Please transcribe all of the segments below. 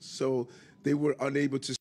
So they were unable to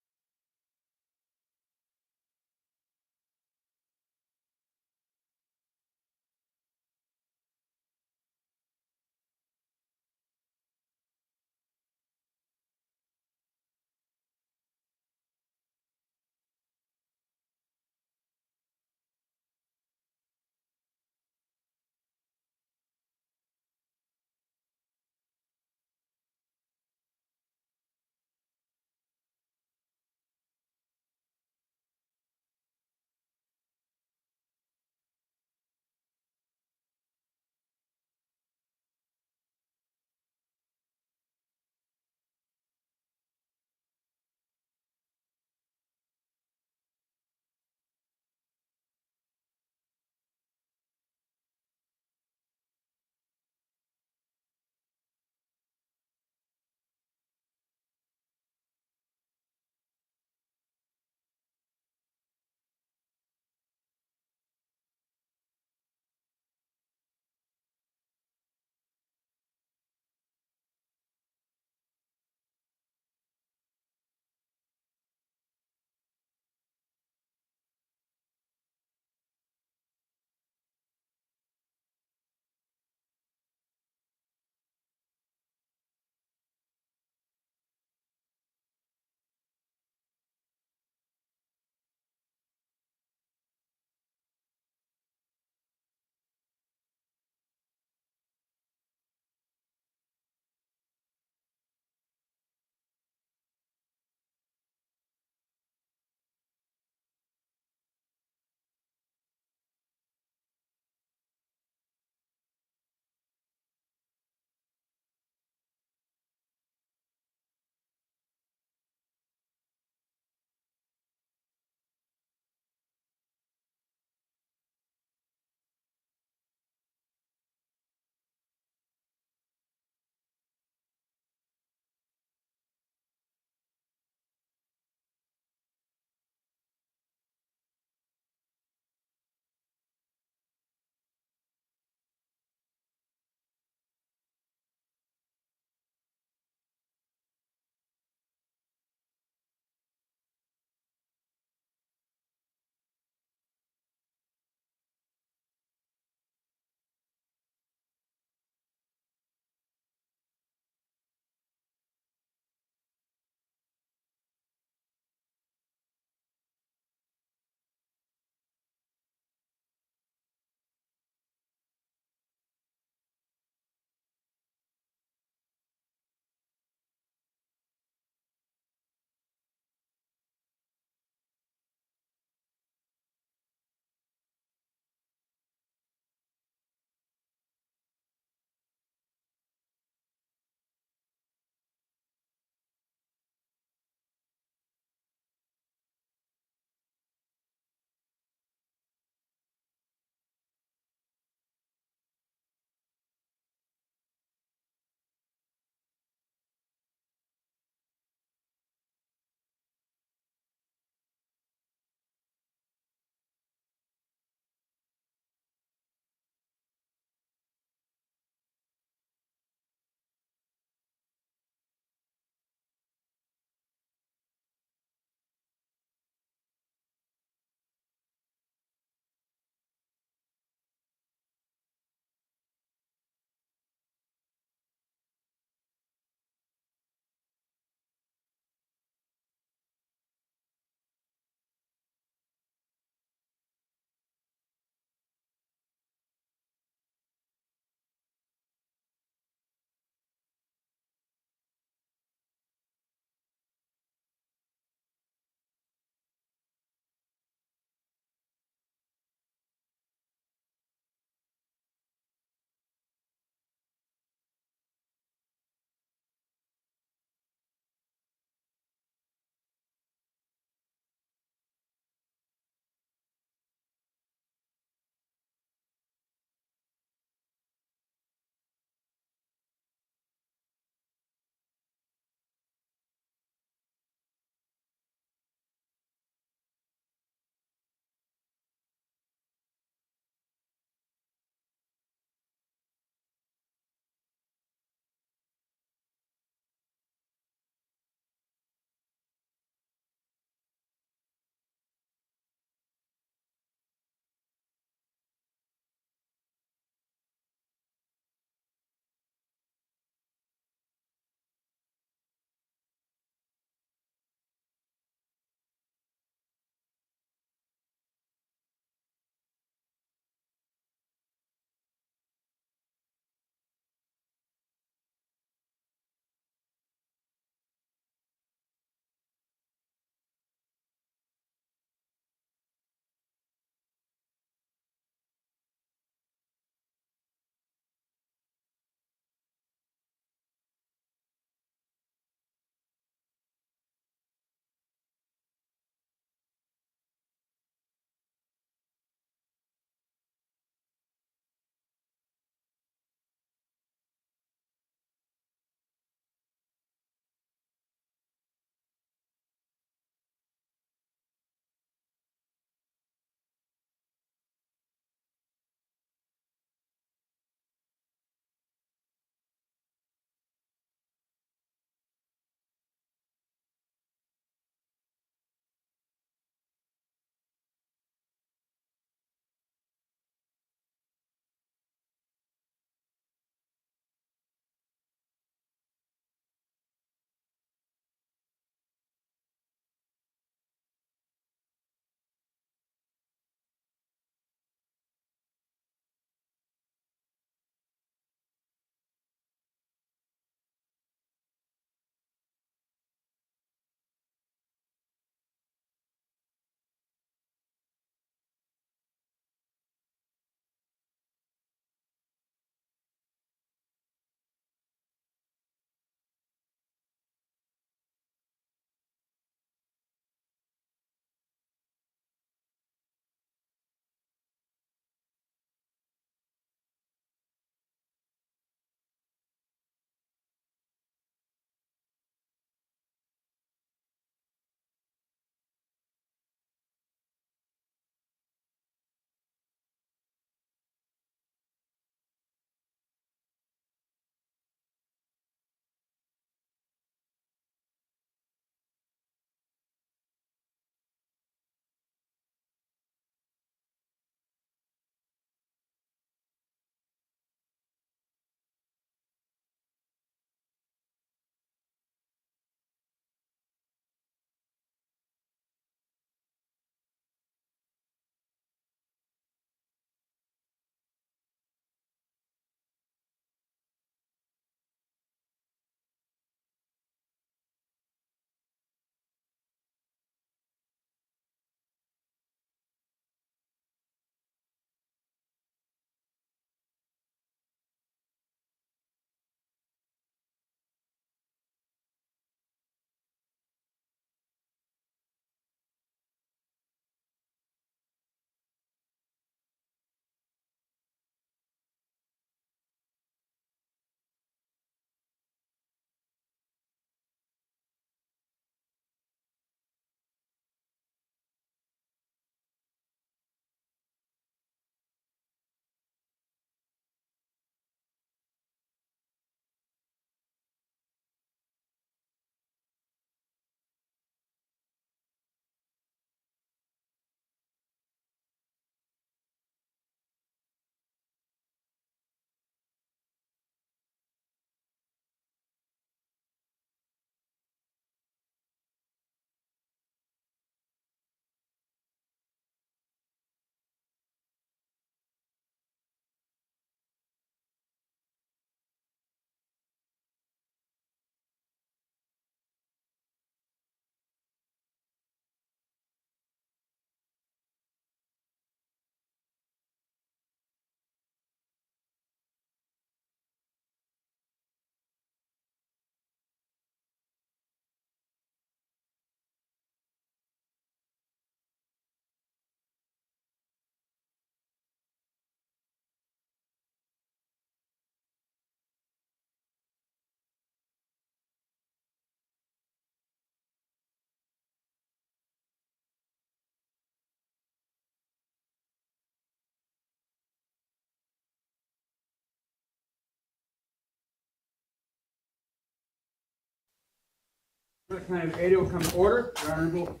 The County of Idaho will come to order. The Honorable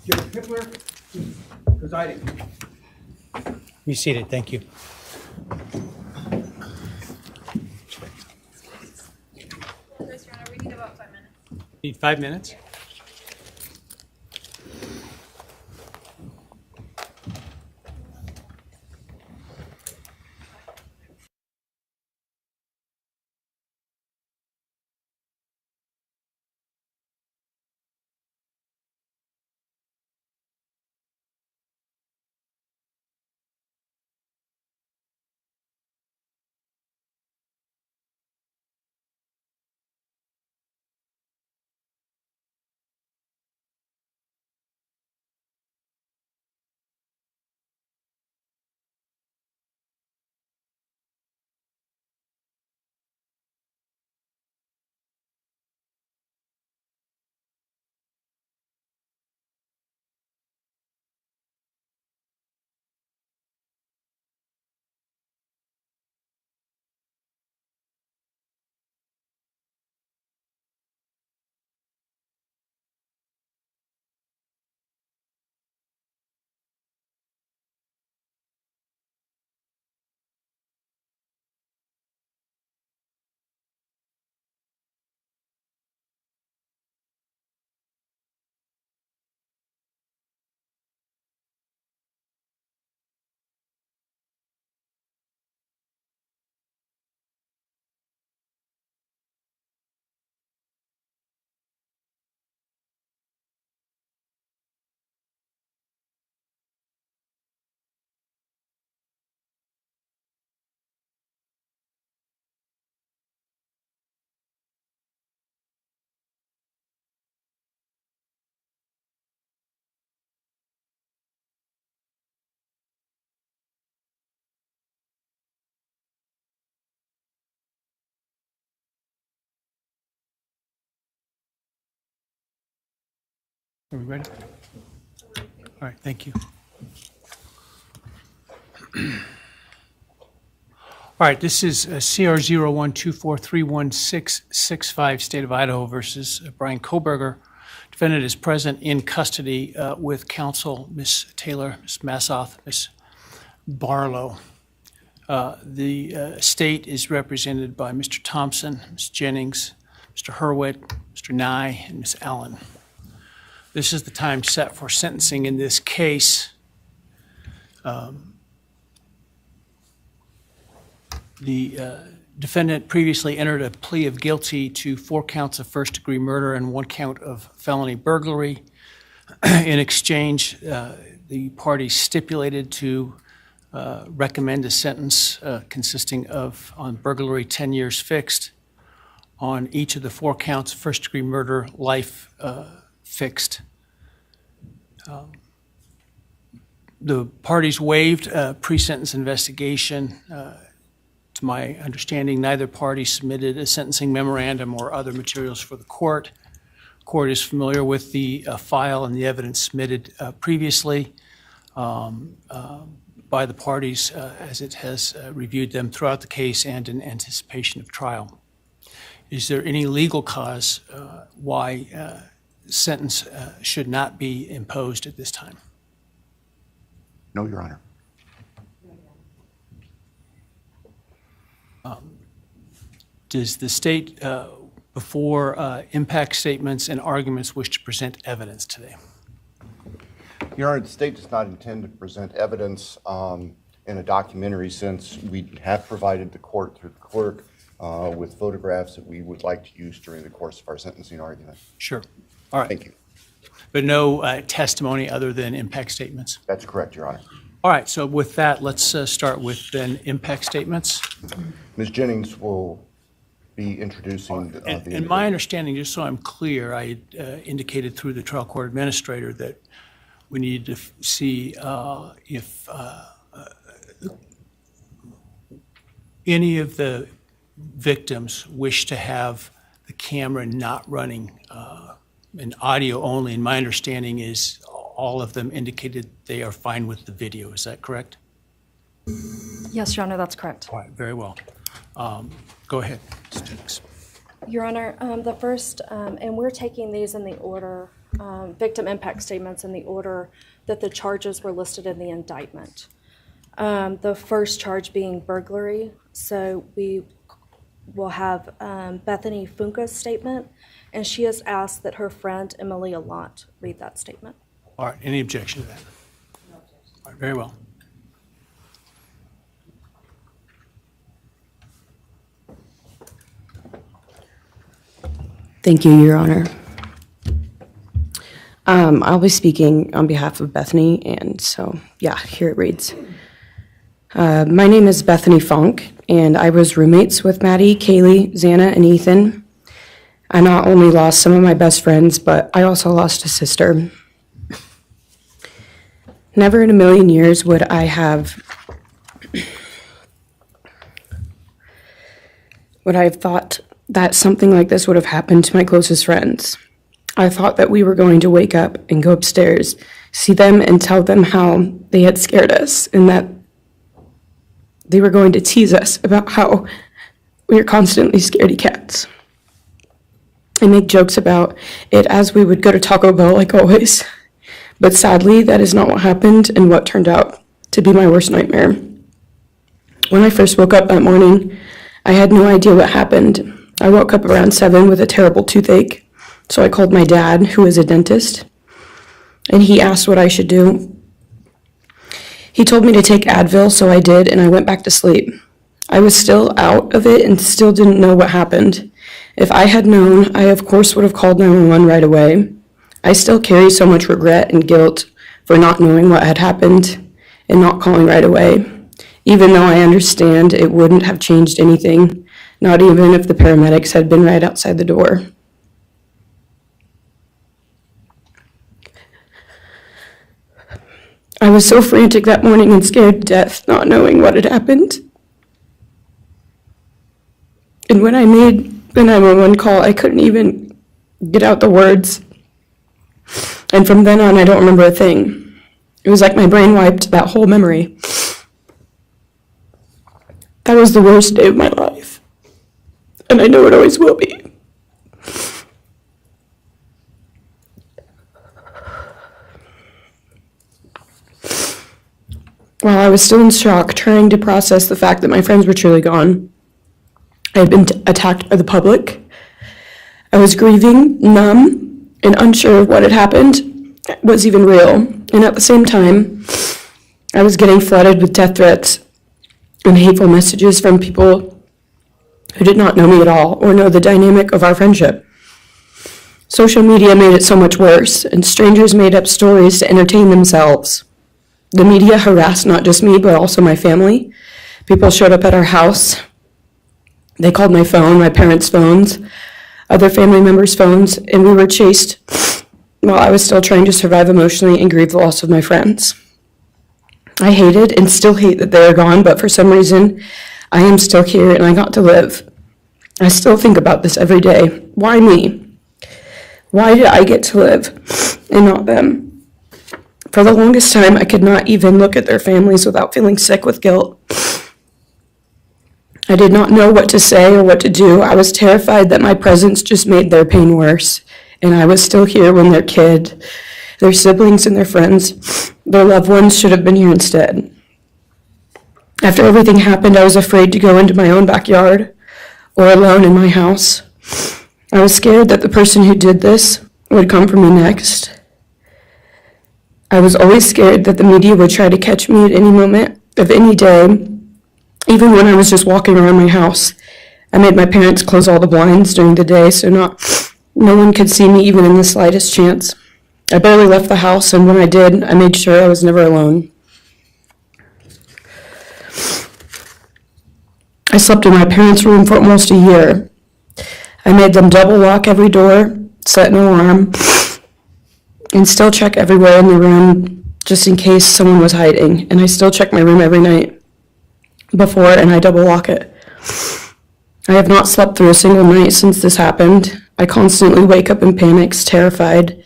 Judge Hippler presiding. Be seated. Thank you. Your Honor, we need about 5 minutes. Need 5 minutes? Are we ready? All right, thank you. All right, this is CR 0124316665, State of Idaho versus Bryan Kohberger. Defendant is present in custody with counsel, Ms. Taylor, Ms. Massoth, Ms. Barlow. The state is represented by Mr. Thompson, Ms. Jennings, Mr. Hurwitz, Mr. Nye, and Ms. Allen. This is the time set for sentencing in this case. The defendant previously entered a plea of guilty to 4 counts of first-degree murder and 1 count of felony burglary. In exchange, the parties stipulated to recommend a sentence consisting of, on burglary, 10 years fixed, on each of the 4 counts of first-degree murder, life fixed. The parties waived pre-sentence investigation. To my understanding, neither party submitted a sentencing memorandum or other materials for the court. The court is familiar with the file and the evidence submitted previously by the parties as it has reviewed them throughout the case and in anticipation of trial. Is there any legal cause why sentence should not be imposed at this time? No, Your Honor. Does the state, before impact statements and arguments, wish to present evidence today? Your Honor, the state does not intend to present evidence in a documentary sense. We have provided the court through the clerk with photographs that we would like to use during the course of our sentencing argument. Sure. All right. Thank you. But no testimony other than impact statements? That's correct, Your Honor. All right. So with that, let's start with then impact statements. Ms. Jennings will be introducing the And my understanding, just so I'm clear, I indicated through the trial court administrator that we need to see if any of the victims wish to have the camera not running and audio only. And my understanding is all of them indicated they are fine with the video. Is that correct? Yes, Your Honor, that's correct. All right, very well. Go ahead, Ms. Jennings. Your Honor, the first, and we're taking these in the order, victim impact statements in the order that the charges were listed in the indictment. The first charge being burglary. So we will have Bethany Funke's statement, and she has asked that her friend Emily Alandt read that statement. All right, any objection to that? All right, very well. Thank you, Your Honor. I'll be speaking on behalf of Bethany, and so, yeah, here it reads. My name is Bethany Funke, and I was roommates with Maddie, Kaylee, Xana, and Ethan. I not only lost some of my best friends, but I also lost a sister. Never in a million years would I have thought that something like this would have happened to my closest friends. I thought that we were going to wake up and go upstairs, see them and tell them how they had scared us and that they were going to tease us about how we were constantly scaredy cats and make jokes about it as we would go to Taco Bell like always. But sadly, that is not what happened and what turned out to be my worst nightmare. When I first woke up that morning, I had no idea what happened. I woke up around 7 with a terrible toothache, so I called my dad, who is a dentist, and he asked what I should do. He told me to take Advil, so I did, and I went back to sleep. I was still out of it and still didn't know what happened. If I had known, I of course would have called 911 right away. I still carry so much regret and guilt for not knowing what had happened and not calling right away, even though I understand it wouldn't have changed anything, not even if the paramedics had been right outside the door. I was so frantic that morning and scared to death, not knowing what had happened. And when I made the 911 call, I couldn't even get out the words. And from then on, I don't remember a thing. It was like my brain wiped that whole memory. That was the worst day of my life. And I know it always will be. While I was still in shock, trying to process the fact that my friends were truly gone, I had been attacked by the public. I was grieving, numb, and unsure of what had happened was even real. And at the same time, I was getting flooded with death threats and hateful messages from people who did not know me at all or know the dynamic of our friendship. Social media made it so much worse, and strangers made up stories to entertain themselves. The media harassed not just me, but also my family. People showed up at our house. They called my phone, my parents' phones, other family members' phones, and we were chased while I was still trying to survive emotionally and grieve the loss of my friends. I hated and still hate that they are gone, but for some reason, I am still here and I got to live. I still think about this every day. Why me? Why did I get to live and not them? For the longest time, I could not even look at their families without feeling sick with guilt. I did not know what to say or what to do. I was terrified that my presence just made their pain worse, and I was still here when their kid, their siblings and their friends, their loved ones should have been here instead. After everything happened, I was afraid to go into my own backyard or alone in my house. I was scared that the person who did this would come for me next. I was always scared that the media would try to catch me at any moment of any day, even when I was just walking around my house. I made my parents close all the blinds during the day so no one could see me even in the slightest chance. I barely left the house, and when I did, I made sure I was never alone. I slept in my parents' room for almost a year. I made them double lock every door, set an alarm, and still check everywhere in the room just in case someone was hiding. And I still check my room every night before, and I double lock it. I have not slept through a single night since this happened. I constantly wake up in panics, terrified.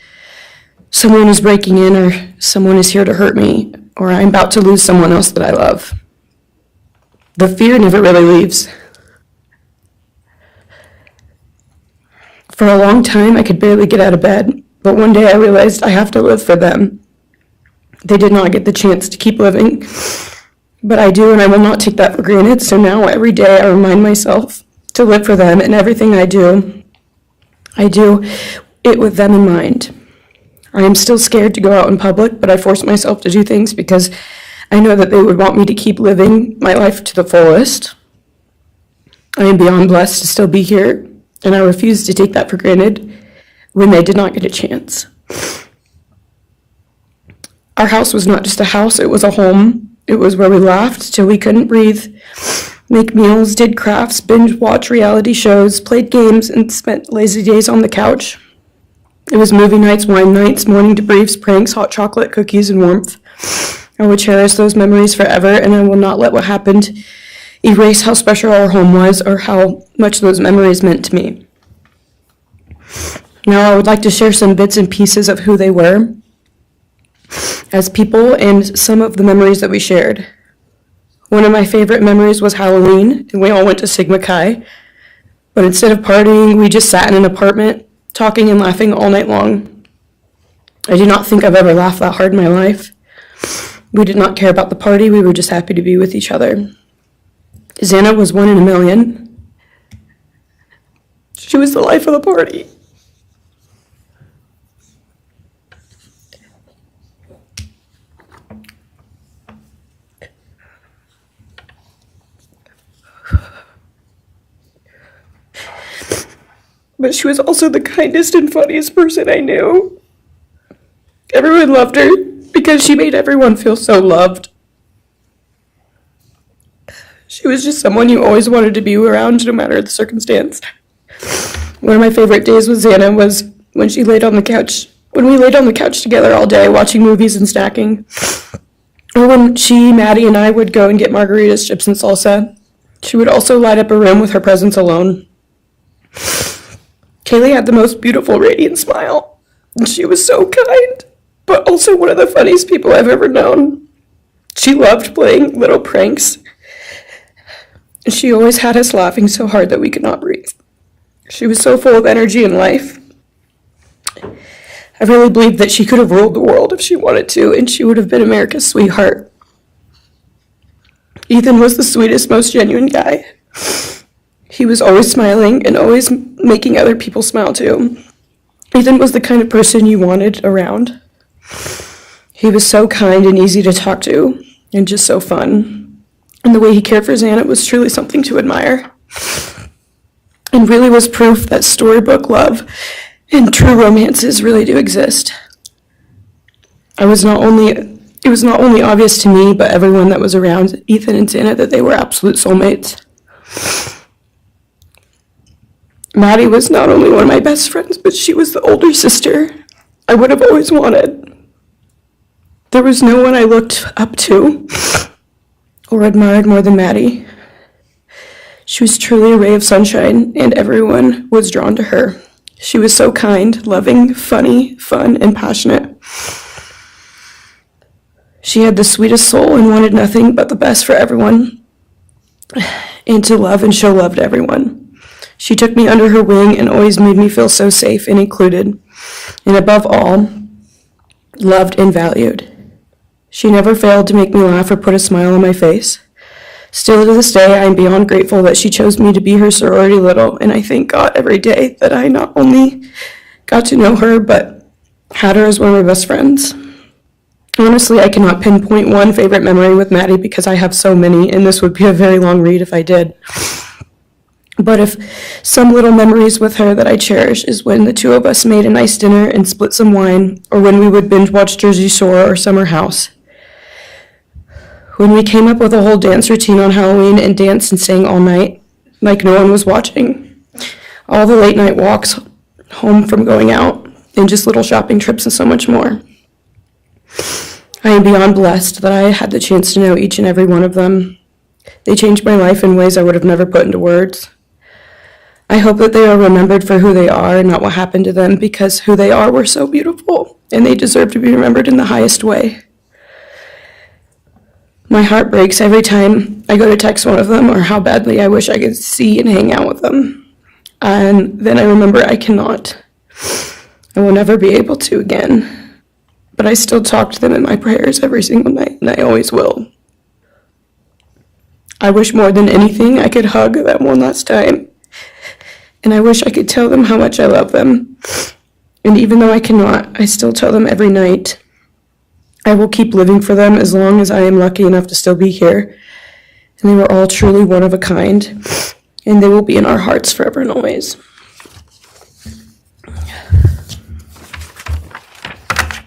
Someone is breaking in, or someone is here to hurt me, or I'm about to lose someone else that I love. The fear never really leaves. For a long time, I could barely get out of bed, but one day I realized I have to live for them. They did not get the chance to keep living, but I do, and I will not take that for granted. So now every day I remind myself to live for them, and everything I do it with them in mind. I am still scared to go out in public, but I force myself to do things because I know that they would want me to keep living my life to the fullest. I am beyond blessed to still be here, and I refuse to take that for granted when they did not get a chance. Our house was not just a house, it was a home. It was where we laughed till we couldn't breathe, make meals, did crafts, binge-watch reality shows, played games, and spent lazy days on the couch. It was movie nights, wine nights, morning debriefs, pranks, hot chocolate, cookies, and warmth. I will cherish those memories forever, and I will not let what happened erase how special our home was or how much those memories meant to me. Now I would like to share some bits and pieces of who they were as people and some of the memories that we shared. One of my favorite memories was Halloween, and we all went to Sigma Chi. But instead of partying, we just sat in an apartment, talking and laughing all night long. I do not think I've ever laughed that hard in my life. We did not care about the party, we were just happy to be with each other. Xana was 1 in a million. She was the life of the party. But she was also the kindest and funniest person I knew. Everyone loved her because she made everyone feel so loved. She was just someone you always wanted to be around, no matter the circumstance. One of my favorite days with Xana was when she laid on the couch, when we laid on the couch together all day watching movies and snacking. Or when she, Maddie, and I would go and get margaritas, chips, and salsa. She would also light up a room with her presence alone. Kaylee had the most beautiful, radiant smile, and she was so kind, but also one of the funniest people I've ever known. She loved playing little pranks, and she always had us laughing so hard that we could not breathe. She was so full of energy and life. I really believed that she could have ruled the world if she wanted to, and she would have been America's sweetheart. Ethan was the sweetest, most genuine guy. He was always smiling and always making other people smile too. Ethan was the kind of person you wanted around. He was so kind and easy to talk to, and just so fun. And the way he cared for Xana was truly something to admire. And really was proof that storybook love and true romances really do exist. It was not only obvious to me, but everyone that was around Ethan and Xana that they were absolute soulmates. Maddie was not only one of my best friends, but she was the older sister I would have always wanted. There was no one I looked up to or admired more than Maddie. She was truly a ray of sunshine, and everyone was drawn to her. She was so kind, loving, funny, fun, and passionate. She had the sweetest soul and wanted nothing but the best for everyone, and to love and show love to everyone. She took me under her wing and always made me feel so safe and included, and above all, loved and valued. She never failed to make me laugh or put a smile on my face. Still to this day, I am beyond grateful that she chose me to be her sorority little, and I thank God every day that I not only got to know her, but had her as one of my best friends. Honestly, I cannot pinpoint one favorite memory with Maddie because I have so many, and this would be a very long read if I did. But if some little memories with her that I cherish is when the two of us made a nice dinner and split some wine, or when we would binge watch Jersey Shore or Summer House. When we came up with a whole dance routine on Halloween and danced and sang all night, like no one was watching. All the late night walks home from going out, and just little shopping trips and so much more. I am beyond blessed that I had the chance to know each and every one of them. They changed my life in ways I would have never put into words. I hope that they are remembered for who they are and not what happened to them, because who they are were so beautiful, and they deserve to be remembered in the highest way. My heart breaks every time I go to text one of them or how badly I wish I could see and hang out with them. And then I remember I cannot. I will never be able to again. But I still talk to them in my prayers every single night, and I always will. I wish more than anything I could hug them one last time. And I wish I could tell them how much I love them. And even though I cannot, I still tell them every night. I will keep living for them as long as I am lucky enough to still be here. And they were all truly one of a kind. And they will be in our hearts forever and always.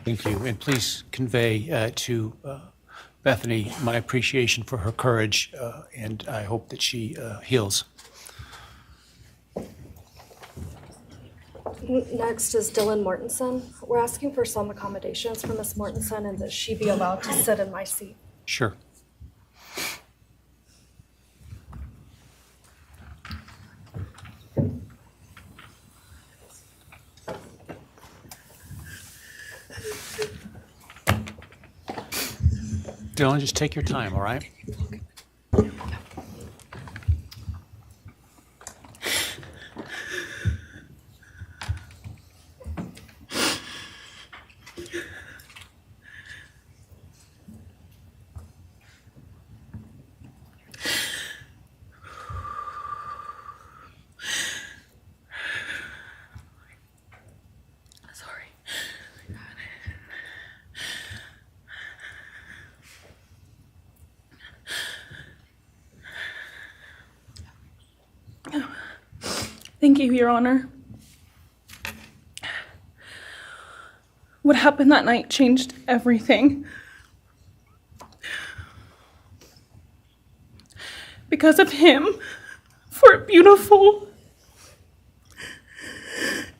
Thank you. And please convey to Bethany my appreciation for her courage, and I hope that she heals. Next is Dylan Mortensen. We're asking for some accommodations for Ms. Mortensen and that she be allowed to sit in my seat. Sure. Dylan, just take your time, all right? Thank you, Your Honor. What happened that night changed everything. Because of him, 4 beautiful,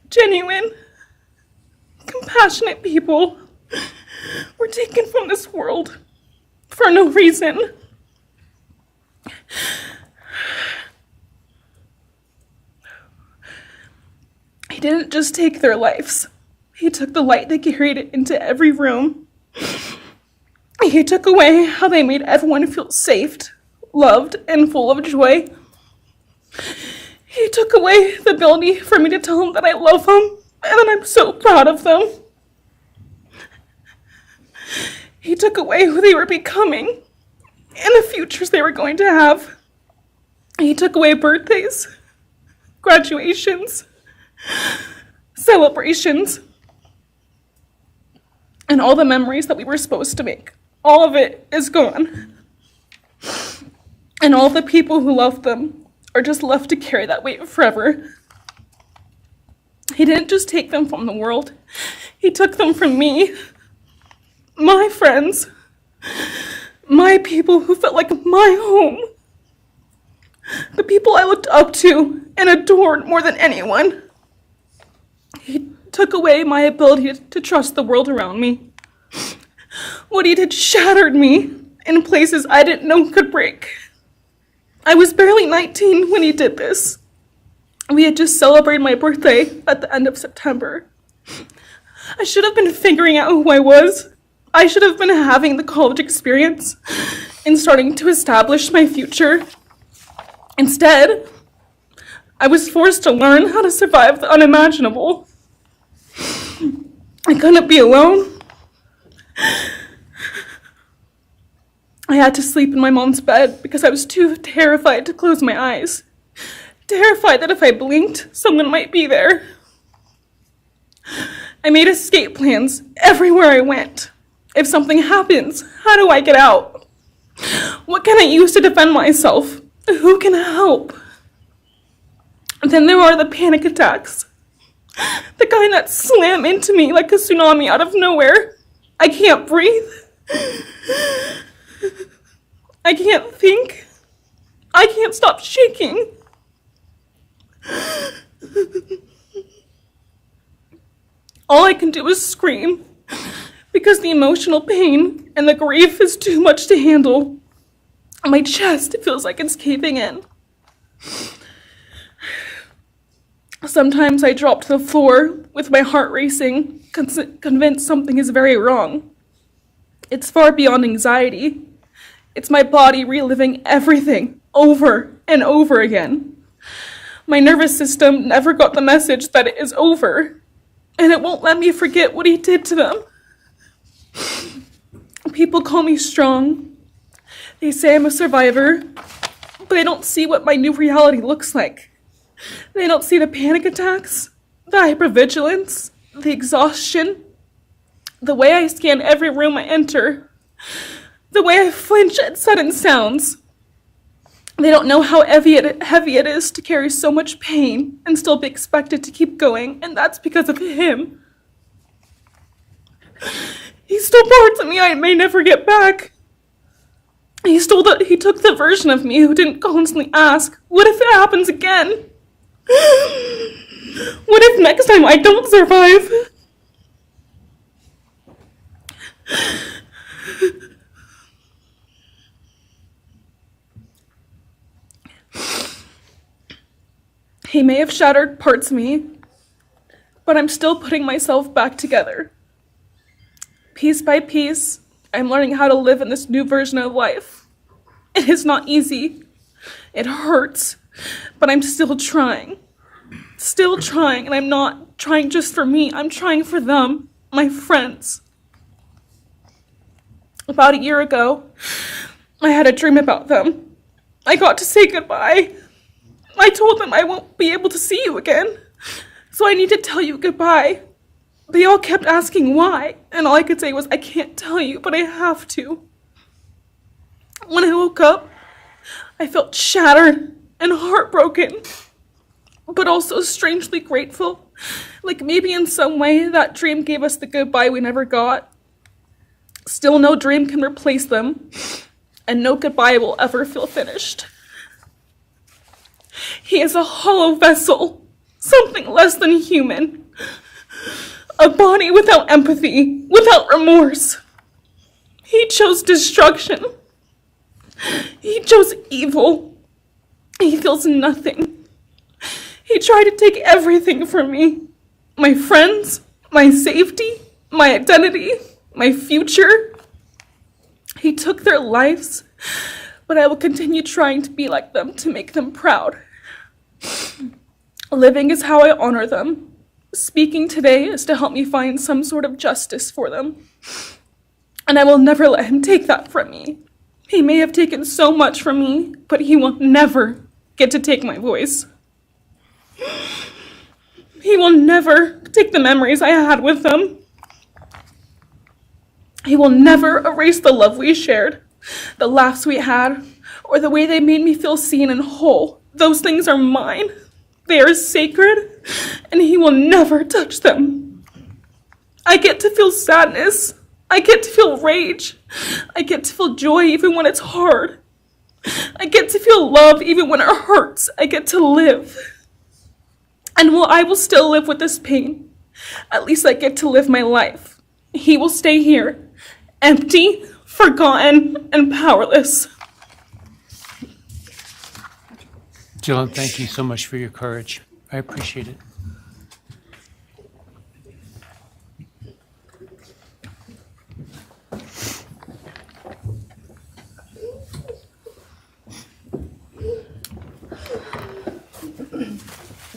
genuine, compassionate people were taken from this world for no reason. He didn't just take their lives. He took the light they carried into every room. He took away how they made everyone feel safe, loved, and full of joy. He took away the ability for me to tell them that I love them and that I'm so proud of them. He took away who they were becoming and the futures they were going to have. He took away birthdays, graduations, celebrations, and all the memories that we were supposed to make. All of it is gone. And all the people who loved them are just left to carry that weight forever. He didn't just take them from the world. He took them from me, my friends, my people who felt like my home, the people I looked up to and adored more than anyone. He took away my ability to trust the world around me. What he did shattered me in places I didn't know could break. I was barely 19 when he did this. We had just celebrated my birthday at the end of September. I should have been figuring out who I was. I should have been having the college experience and starting to establish my future. Instead, I was forced to learn how to survive the unimaginable. I couldn't be alone. I had to sleep in my mom's bed because I was too terrified to close my eyes. Terrified that if I blinked, someone might be there. I made escape plans everywhere I went. If something happens, how do I get out? What can I use to defend myself? Who can help? And then there are the panic attacks. The kind that slam into me like a tsunami out of nowhere. I can't breathe. I can't think. I can't stop shaking. All I can do is scream because the emotional pain and the grief is too much to handle. My chest feels like it's caving in. Sometimes I drop to the floor with my heart racing, convinced something is very wrong. It's far beyond anxiety. It's my body reliving everything over and over again. My nervous system never got the message that it is over, and it won't let me forget what he did to them. People call me strong. They say I'm a survivor, but they don't see what my new reality looks like. They don't see the panic attacks, the hypervigilance, the exhaustion, the way I scan every room I enter, the way I flinch at sudden sounds. They don't know how heavy it is to carry so much pain and still be expected to keep going, and that's because of him. He stole parts of me I may never get back. He took the version of me who didn't constantly ask, what if it happens again? What if next time I don't survive? He may have shattered parts of me, but I'm still putting myself back together. Piece by piece, I'm learning how to live in this new version of life. It is not easy. It hurts, but I'm still trying. Still trying, and I'm not trying just for me. I'm trying for them, my friends. About a year ago, I had a dream about them. I got to say goodbye. I told them I won't be able to see you again, so I need to tell you goodbye. They all kept asking why, and all I could say was, I can't tell you, but I have to. When I woke up, I felt shattered and heartbroken, but also strangely grateful. Like maybe in some way that dream gave us the goodbye we never got. Still, no dream can replace them, and no goodbye will ever feel finished. He is a hollow vessel, something less than human. A body without empathy, without remorse. He chose destruction. He chose evil. He feels nothing. He tried to take everything from me. My friends, my safety, my identity, my future. He took their lives, but I will continue trying to be like them, to make them proud. Living is how I honor them. Speaking today is to help me find some sort of justice for them. And I will never let him take that from me. He may have taken so much from me, but he will never get to take my voice. He will never take the memories I had with them. He will never erase the love we shared, the laughs we had, or the way they made me feel seen and whole. Those things are mine. They are sacred, and he will never touch them. I get to feel sadness. I get to feel rage. I get to feel joy even when it's hard. I get to feel love even when it hurts. I get to live. And while I will still live with this pain, at least I get to live my life. He will stay here, empty, forgotten, and powerless. Dylan, thank you so much for your courage. I appreciate it.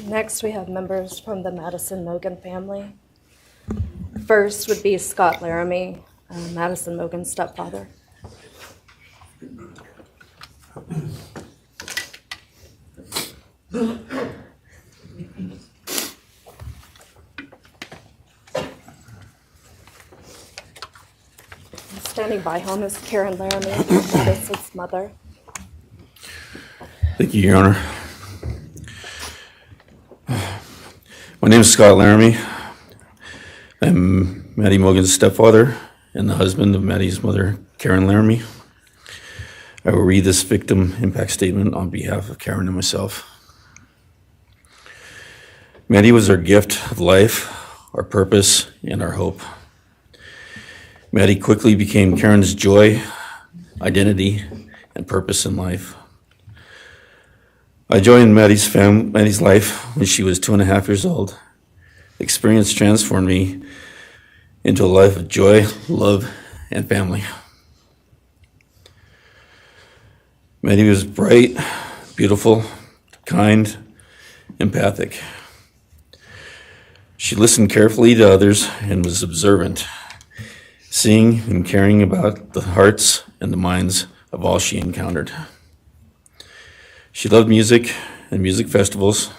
Next, we have members from the Madison Mogen family. First would be Scott Laramie, Madison Mogen's stepfather. Standing by him is Karen Laramie, Madison's mother. Thank you, Your Honor. My name is Scott Laramie. I'm Maddie Mogen's stepfather and the husband of Maddie's mother, Karen Laramie. I will read this victim impact statement on behalf of Karen and myself. Maddie was our gift of life, our purpose, and our hope. Maddie quickly became Karen's joy, identity, and purpose in life. I joined Maddie's life when she was 2.5 years old. The experience transformed me into a life of joy, love, and family. Maddie was bright, beautiful, kind, empathic. She listened carefully to others and was observant, seeing and caring about the hearts and the minds of all she encountered. She loved music and music festivals.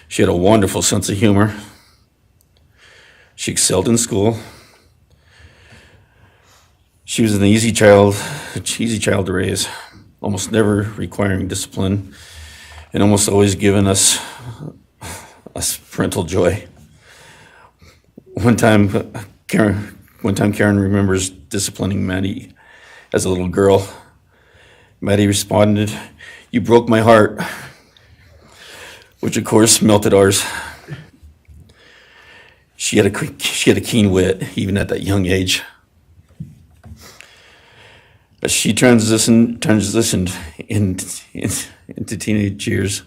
She had a wonderful sense of humor. She excelled in school. She was an easy child to raise, almost never requiring discipline, and almost always giving us parental joy. One time Karen remembers disciplining Maddie as a little girl. Maddie responded, "You broke my heart," which of course melted ours. She had a keen wit, even at that young age. As she transitioned into teenage years,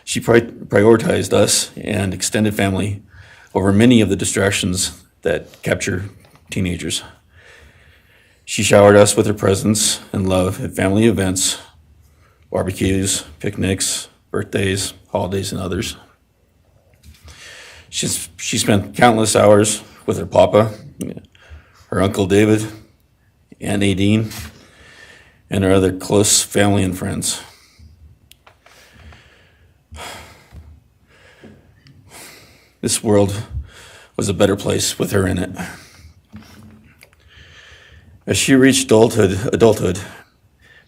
she prioritized us and extended family over many of the distractions that capture teenagers. She showered us with her presence and love at family events, barbecues, picnics, birthdays, holidays, and others. She spent countless hours with her papa, her Uncle David, Aunt Nadine, and her other close family and friends. This world was a better place with her in it. As she reached adulthood,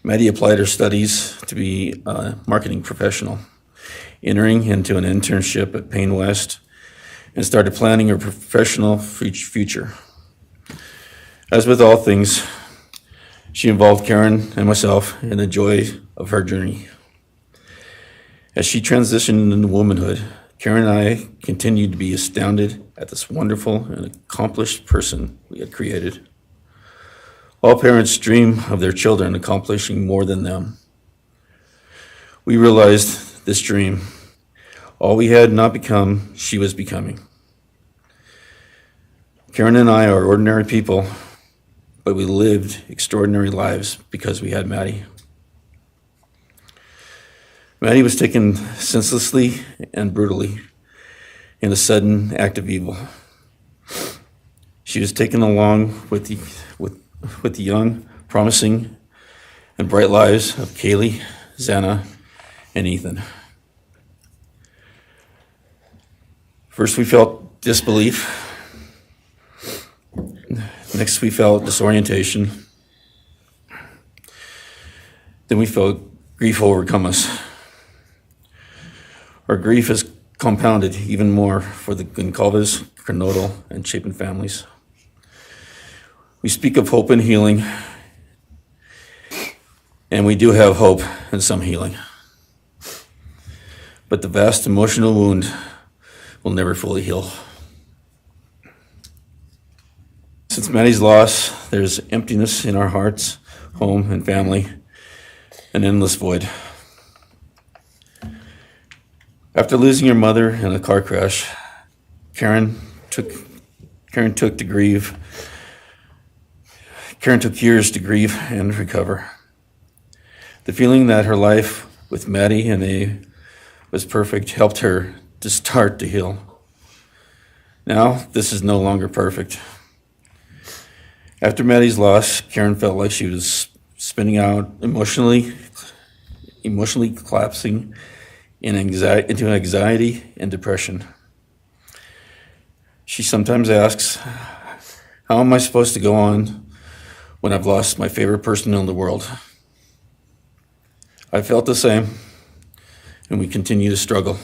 Maddie applied her studies to be a marketing professional, entering into an internship at Payne West, and started planning her professional future. As with all things, she involved Karen and myself in the joy of her journey. As she transitioned into womanhood, Karen and I continued to be astounded at this wonderful and accomplished person we had created. All parents dream of their children accomplishing more than them. We realized this dream, all we had not become, she was becoming. Karen and I are ordinary people, but we lived extraordinary lives because we had Maddie. Maddie was taken senselessly and brutally in a sudden act of evil. She was taken along with the young, promising, and bright lives of Kaylee, Xana, and Ethan. First, we felt disbelief. Next, we felt disorientation. Then we felt grief overcome us. Our grief is compounded even more for the Goncalves, Kernodle, and Chapin families. We speak of hope and healing, and we do have hope and some healing. But the vast emotional wound will never fully heal. Since Maddie's loss, there's emptiness in our hearts, home, and family, an endless void. After losing her mother in a car crash, Karen took years to grieve and recover. The feeling that her life with Maddie and A was perfect helped her to start to heal. Now, this is no longer perfect. After Maddie's loss, Karen felt like she was spinning out, emotionally collapsing into anxiety and depression. She sometimes asks, "How am I supposed to go on when I've lost my favorite person in the world?" I felt the same, and we continue to struggle.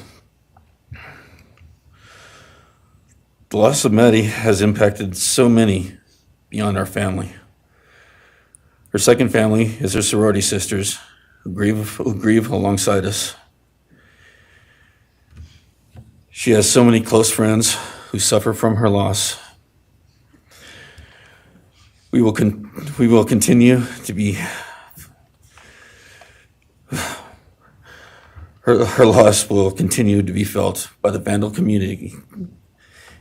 The loss of Maddie has impacted so many beyond our family. Her second family is her sorority sisters who grieve alongside us. She has so many close friends who suffer from her loss. We will continue to be. Her loss will continue to be felt by the Vandal community,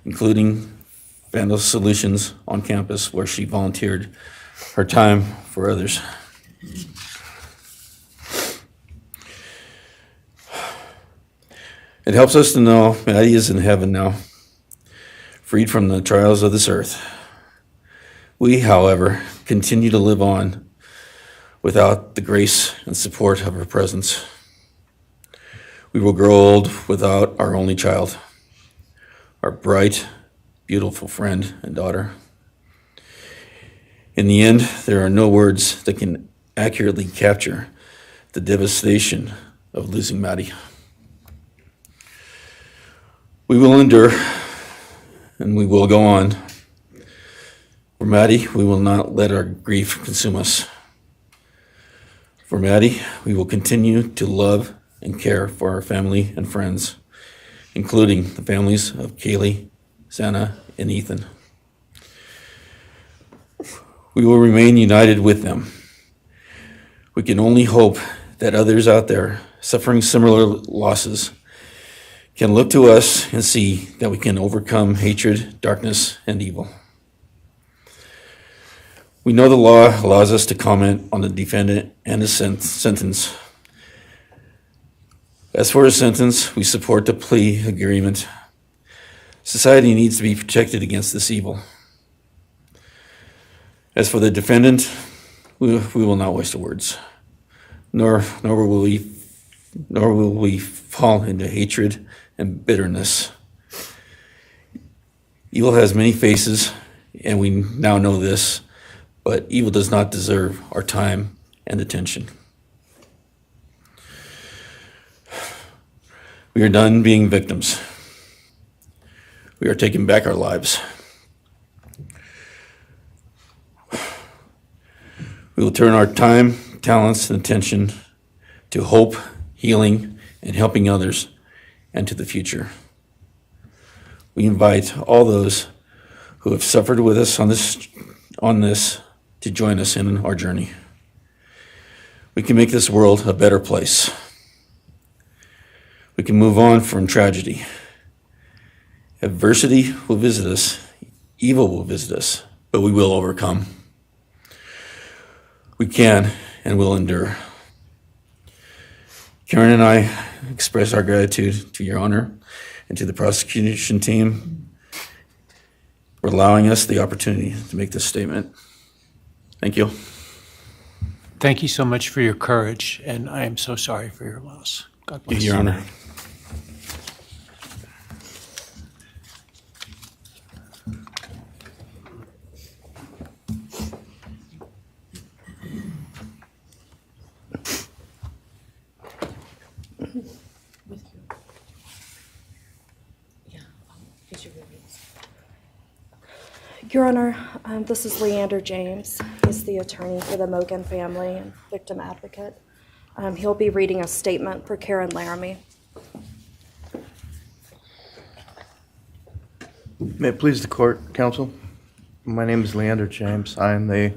including Vandal Solutions on campus, where she volunteered her time for others. It helps us to know Maddie is in heaven now, freed from the trials of this earth. We, however, continue to live on without the grace and support of her presence. We will grow old without our only child, our bright, beautiful friend and daughter. In the end, there are no words that can accurately capture the devastation of losing Maddie. We will endure, and we will go on. For Maddie, we will not let our grief consume us. For Maddie, we will continue to love and care for our family and friends, including the families of Kaylee, Xana, and Ethan. We will remain united with them. We can only hope that others out there suffering similar losses can look to us and see that we can overcome hatred, darkness, and evil. We know the law allows us to comment on the defendant and his sentence. As for his sentence, we support the plea agreement. Society needs to be protected against this evil. As for the defendant, we will not waste words, nor will we fall into hatred and bitterness. Evil has many faces, and we now know this, but evil does not deserve our time and attention. We are done being victims. We are taking back our lives. We will turn our time, talents, and attention to hope, healing, and helping others, and to the future. We invite all those who have suffered with us on this to join us in our journey. We can make this world a better place. We can move on from tragedy. Adversity will visit us, evil will visit us, but we will overcome. We can and will endure. Karen and I express our gratitude to Your Honor and to the prosecution team for allowing us the opportunity to make this statement. Thank you. Thank you so much for your courage, and I am so sorry for your loss. God bless. Your Honor. Your Honor, this is Leander James. He's the attorney for the Mogen family and victim advocate. He'll be reading a statement for Karen Laramie. May it please the court, counsel. My name is Leander James. I am the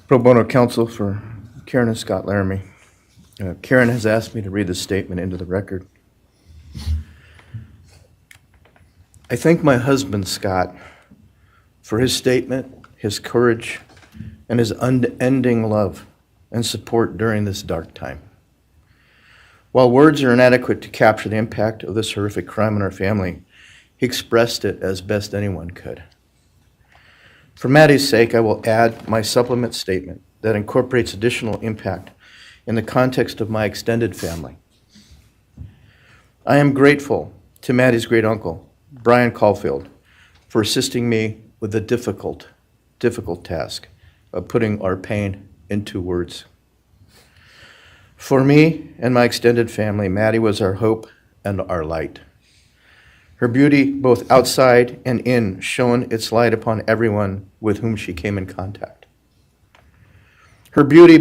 pro bono counsel for Karen and Scott Laramie. Karen has asked me to read this statement into the record. I thank my husband, Scott, for his statement, his courage, and his unending love and support during this dark time. While words are inadequate to capture the impact of this horrific crime on our family, he expressed it as best anyone could. For Maddie's sake, I will add my supplement statement that incorporates additional impact in the context of my extended family. I am grateful to Maddie's great uncle, Bryan Kohberger, for assisting me with the difficult task of putting our pain into words. For me and my extended family, Maddie was our hope and our light. Her beauty, both outside and in, shone its light upon everyone with whom she came in contact. Her beauty,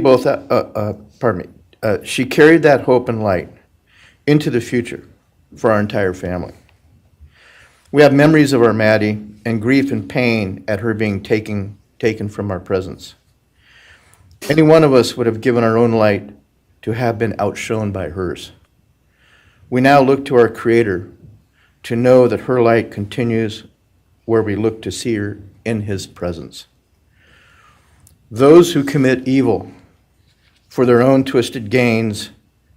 she carried that hope and light into the future for our entire family. We have memories of our Maddie and grief and pain at her being taken from our presence. Any one of us would have given our own light to have been outshone by hers. We now look to our Creator to know that her light continues where we look to see her in His presence. Those who commit evil for their own twisted gains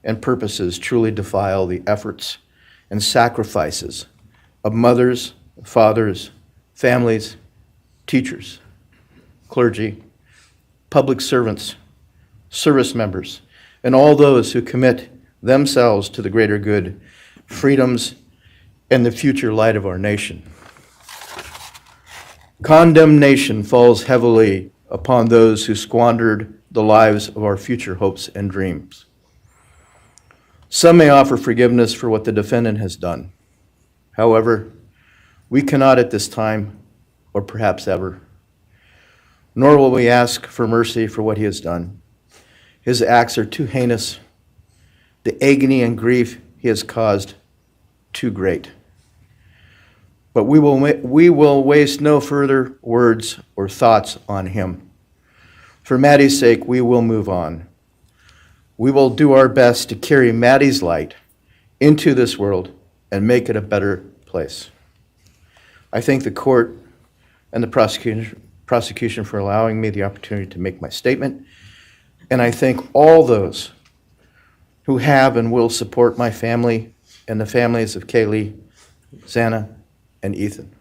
and purposes truly defile the efforts and sacrifices of mothers, fathers, families, teachers, clergy, public servants, service members, and all those who commit themselves to the greater good, freedoms, and the future light of our nation. Condemnation falls heavily upon those who squandered the lives of our future hopes and dreams. Some may offer forgiveness for what the defendant has done. However, we cannot at this time, or perhaps ever, nor will we ask for mercy for what he has done. His acts are too heinous, the agony and grief he has caused too great. But we will waste no further words or thoughts on him. For Maddie's sake, we will move on. We will do our best to carry Maddie's light into this world and make it a better place. I thank the court and the prosecution for allowing me the opportunity to make my statement, and I thank all those who have and will support my family and the families of Kaylee, Xana, and Ethan.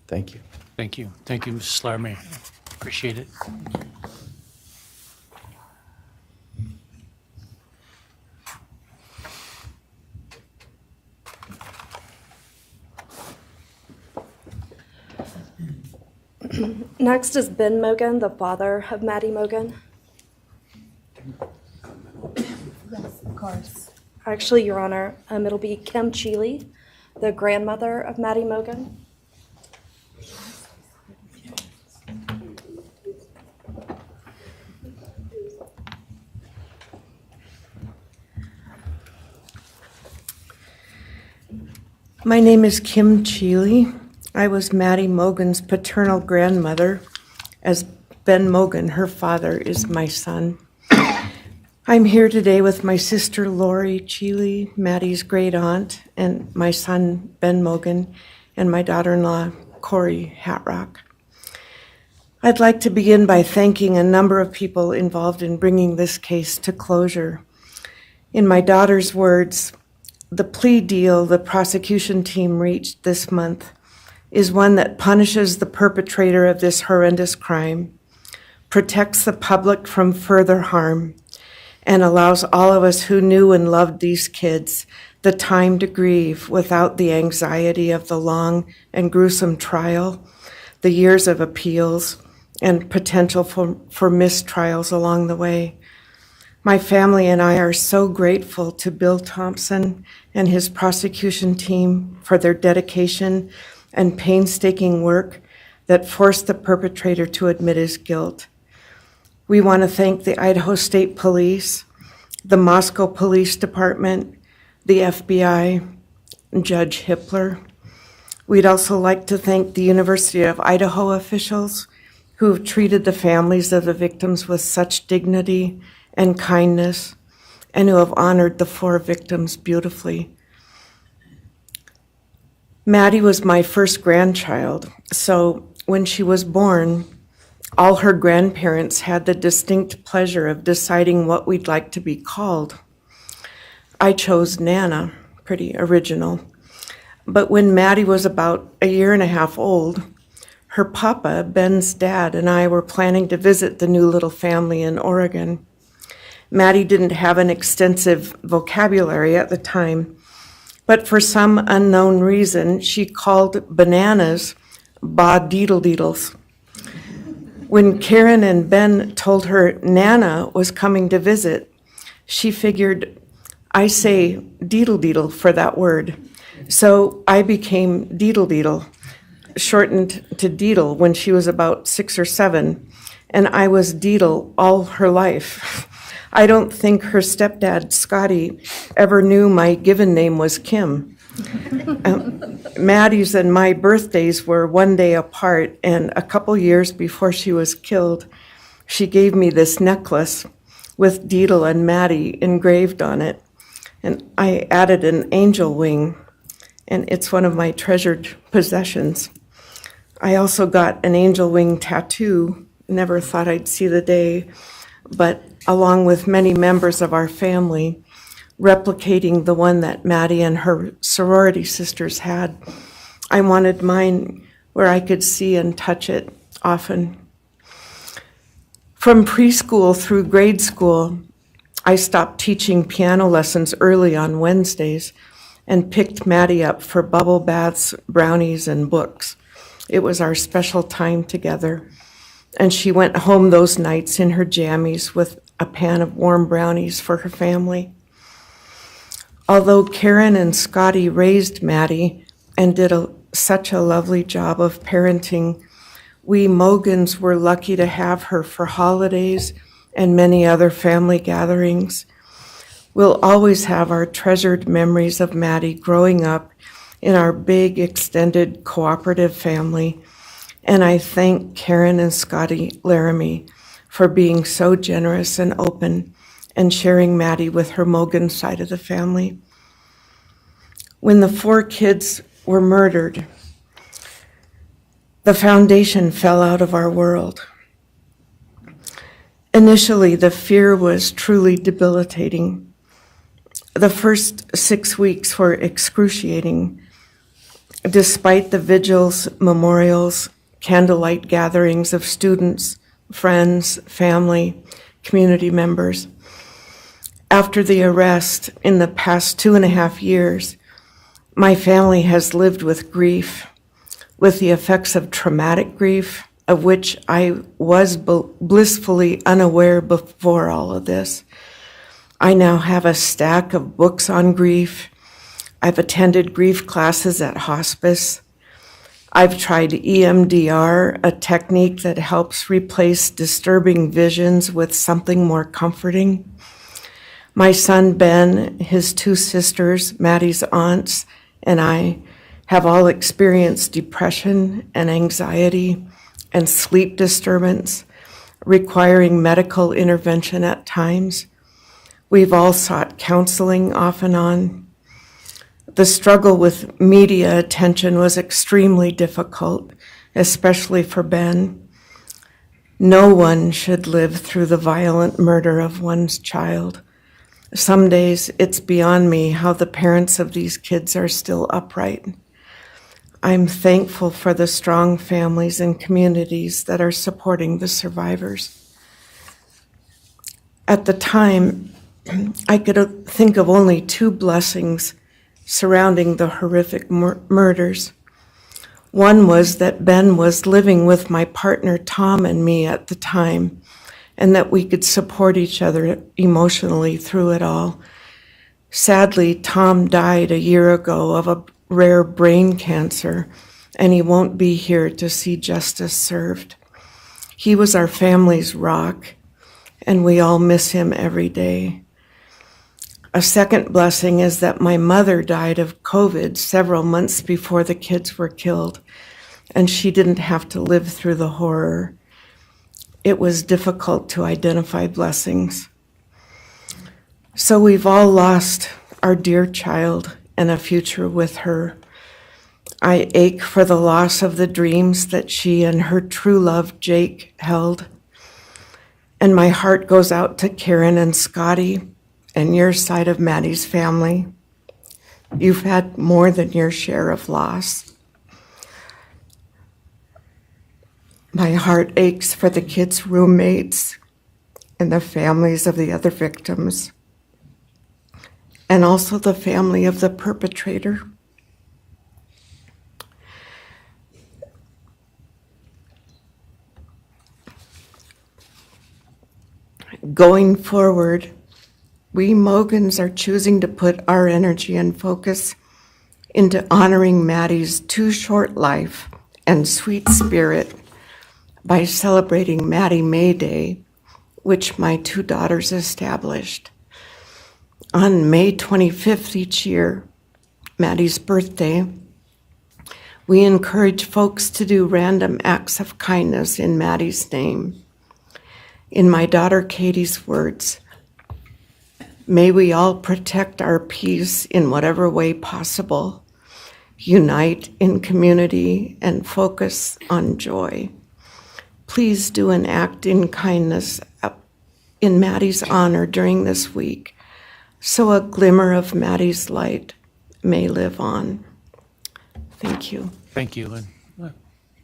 Thank you. Thank you. Thank you, Mrs. Laramie. Appreciate it. Next is Ben Mogen, the father of Maddie Mogen. Yes, of course. Actually, Your Honor, it'll be Kim Cheeley, the grandmother of Maddie Mogen. My name is Kim Cheeley. I was Maddie Mogen's paternal grandmother, as Ben Mogen, her father, is my son. I'm here today with my sister Lori Cheeley, Maddie's great aunt, and my son Ben Mogen, and my daughter-in-law Corey Hatrock. I'd like to begin by thanking a number of people involved in bringing this case to closure. In my daughter's words, the plea deal the prosecution team reached this month is one that punishes the perpetrator of this horrendous crime, protects the public from further harm, and allows all of us who knew and loved these kids the time to grieve without the anxiety of the long and gruesome trial, the years of appeals, and potential for mistrials along the way. My family and I are so grateful to Bill Thompson and his prosecution team for their dedication and painstaking work that forced the perpetrator to admit his guilt. We want to thank the Idaho State Police, the Moscow Police Department, the FBI, and Judge Hippler. We'd also like to thank the University of Idaho officials who have treated the families of the victims with such dignity and kindness, and who have honored the 4 victims beautifully. Maddie was my first grandchild, so when she was born, all her grandparents had the distinct pleasure of deciding what we'd like to be called. I chose Nana, pretty original. But when Maddie was about 1.5 years old, her papa, Ben's dad, and I were planning to visit the new little family in Oregon. Maddie didn't have an extensive vocabulary at the time, but for some unknown reason, she called bananas ba-deedle-deedles. When Karen and Ben told her Nana was coming to visit, she figured, I say deedle-deedle for that word. So I became deedle-deedle, shortened to Deedle when she was about 6 or 7, and I was Deedle all her life. I don't think her stepdad, Scotty, ever knew my given name was Kim. Maddie's and my birthdays were one day apart, and a couple years before she was killed, she gave me this necklace with Deedle and Maddie engraved on it, and I added an angel wing, and it's one of my treasured possessions. I also got an angel wing tattoo, never thought I'd see the day, but along with many members of our family, replicating the one that Maddie and her sorority sisters had. I wanted mine where I could see and touch it often. From preschool through grade school, I stopped teaching piano lessons early on Wednesdays and picked Maddie up for bubble baths, brownies, and books. It was our special time together, and she went home those nights in her jammies with a pan of warm brownies for her family. Although Karen and Scotty raised Maddie and did such a lovely job of parenting, we Mogens were lucky to have her for holidays and many other family gatherings. We'll always have our treasured memories of Maddie growing up in our big, extended, cooperative family, and I thank Karen and Scotty Laramie for being so generous and open and sharing Maddie with her Mogen side of the family. When the 4 kids were murdered, the foundation fell out of our world. Initially, the fear was truly debilitating. The first 6 weeks were excruciating. Despite the vigils, memorials, candlelight gatherings of students, friends, family, community members. After the arrest, in the past 2.5 years, my family has lived with grief, with the effects of traumatic grief, of which I was blissfully unaware before all of this. I now have a stack of books on grief. I've attended grief classes at hospice. I've tried EMDR, a technique that helps replace disturbing visions with something more comforting. My son Ben, his 2 sisters, Maddie's aunts, and I have all experienced depression and anxiety and sleep disturbance, requiring medical intervention at times. We've all sought counseling off and on. The struggle with media attention was extremely difficult, especially for Ben. No one should live through the violent murder of one's child. Some days it's beyond me how the parents of these kids are still upright. I'm thankful for the strong families and communities that are supporting the survivors. At the time, I could think of only 2 blessings surrounding the horrific murders. One was that Ben was living with my partner Tom and me at the time, and that we could support each other emotionally through it all. Sadly, Tom died a year ago of a rare brain cancer, and he won't be here to see justice served. He was our family's rock, and we all miss him every day. A second blessing is that my mother died of COVID several months before the kids were killed, and she didn't have to live through the horror. It was difficult to identify blessings. So we've all lost our dear child and a future with her. I ache for the loss of the dreams that she and her true love, Jake, held. And my heart goes out to Karen and Scotty and your side of Maddie's family. You've had more than your share of loss. My heart aches for the kids' roommates and the families of the other victims, and also the family of the perpetrator. Going forward, we Mogens are choosing to put our energy and focus into honoring Maddie's too short life and sweet spirit by celebrating Maddie May Day, which my 2 daughters established. On May 25th each year, Maddie's birthday, we encourage folks to do random acts of kindness in Maddie's name. In my daughter Katie's words, may we all protect our peace in whatever way possible, unite in community, and focus on joy. Please do an act in kindness in Maddie's honor during this week so a glimmer of Maddie's light may live on. Thank you. Thank you, and I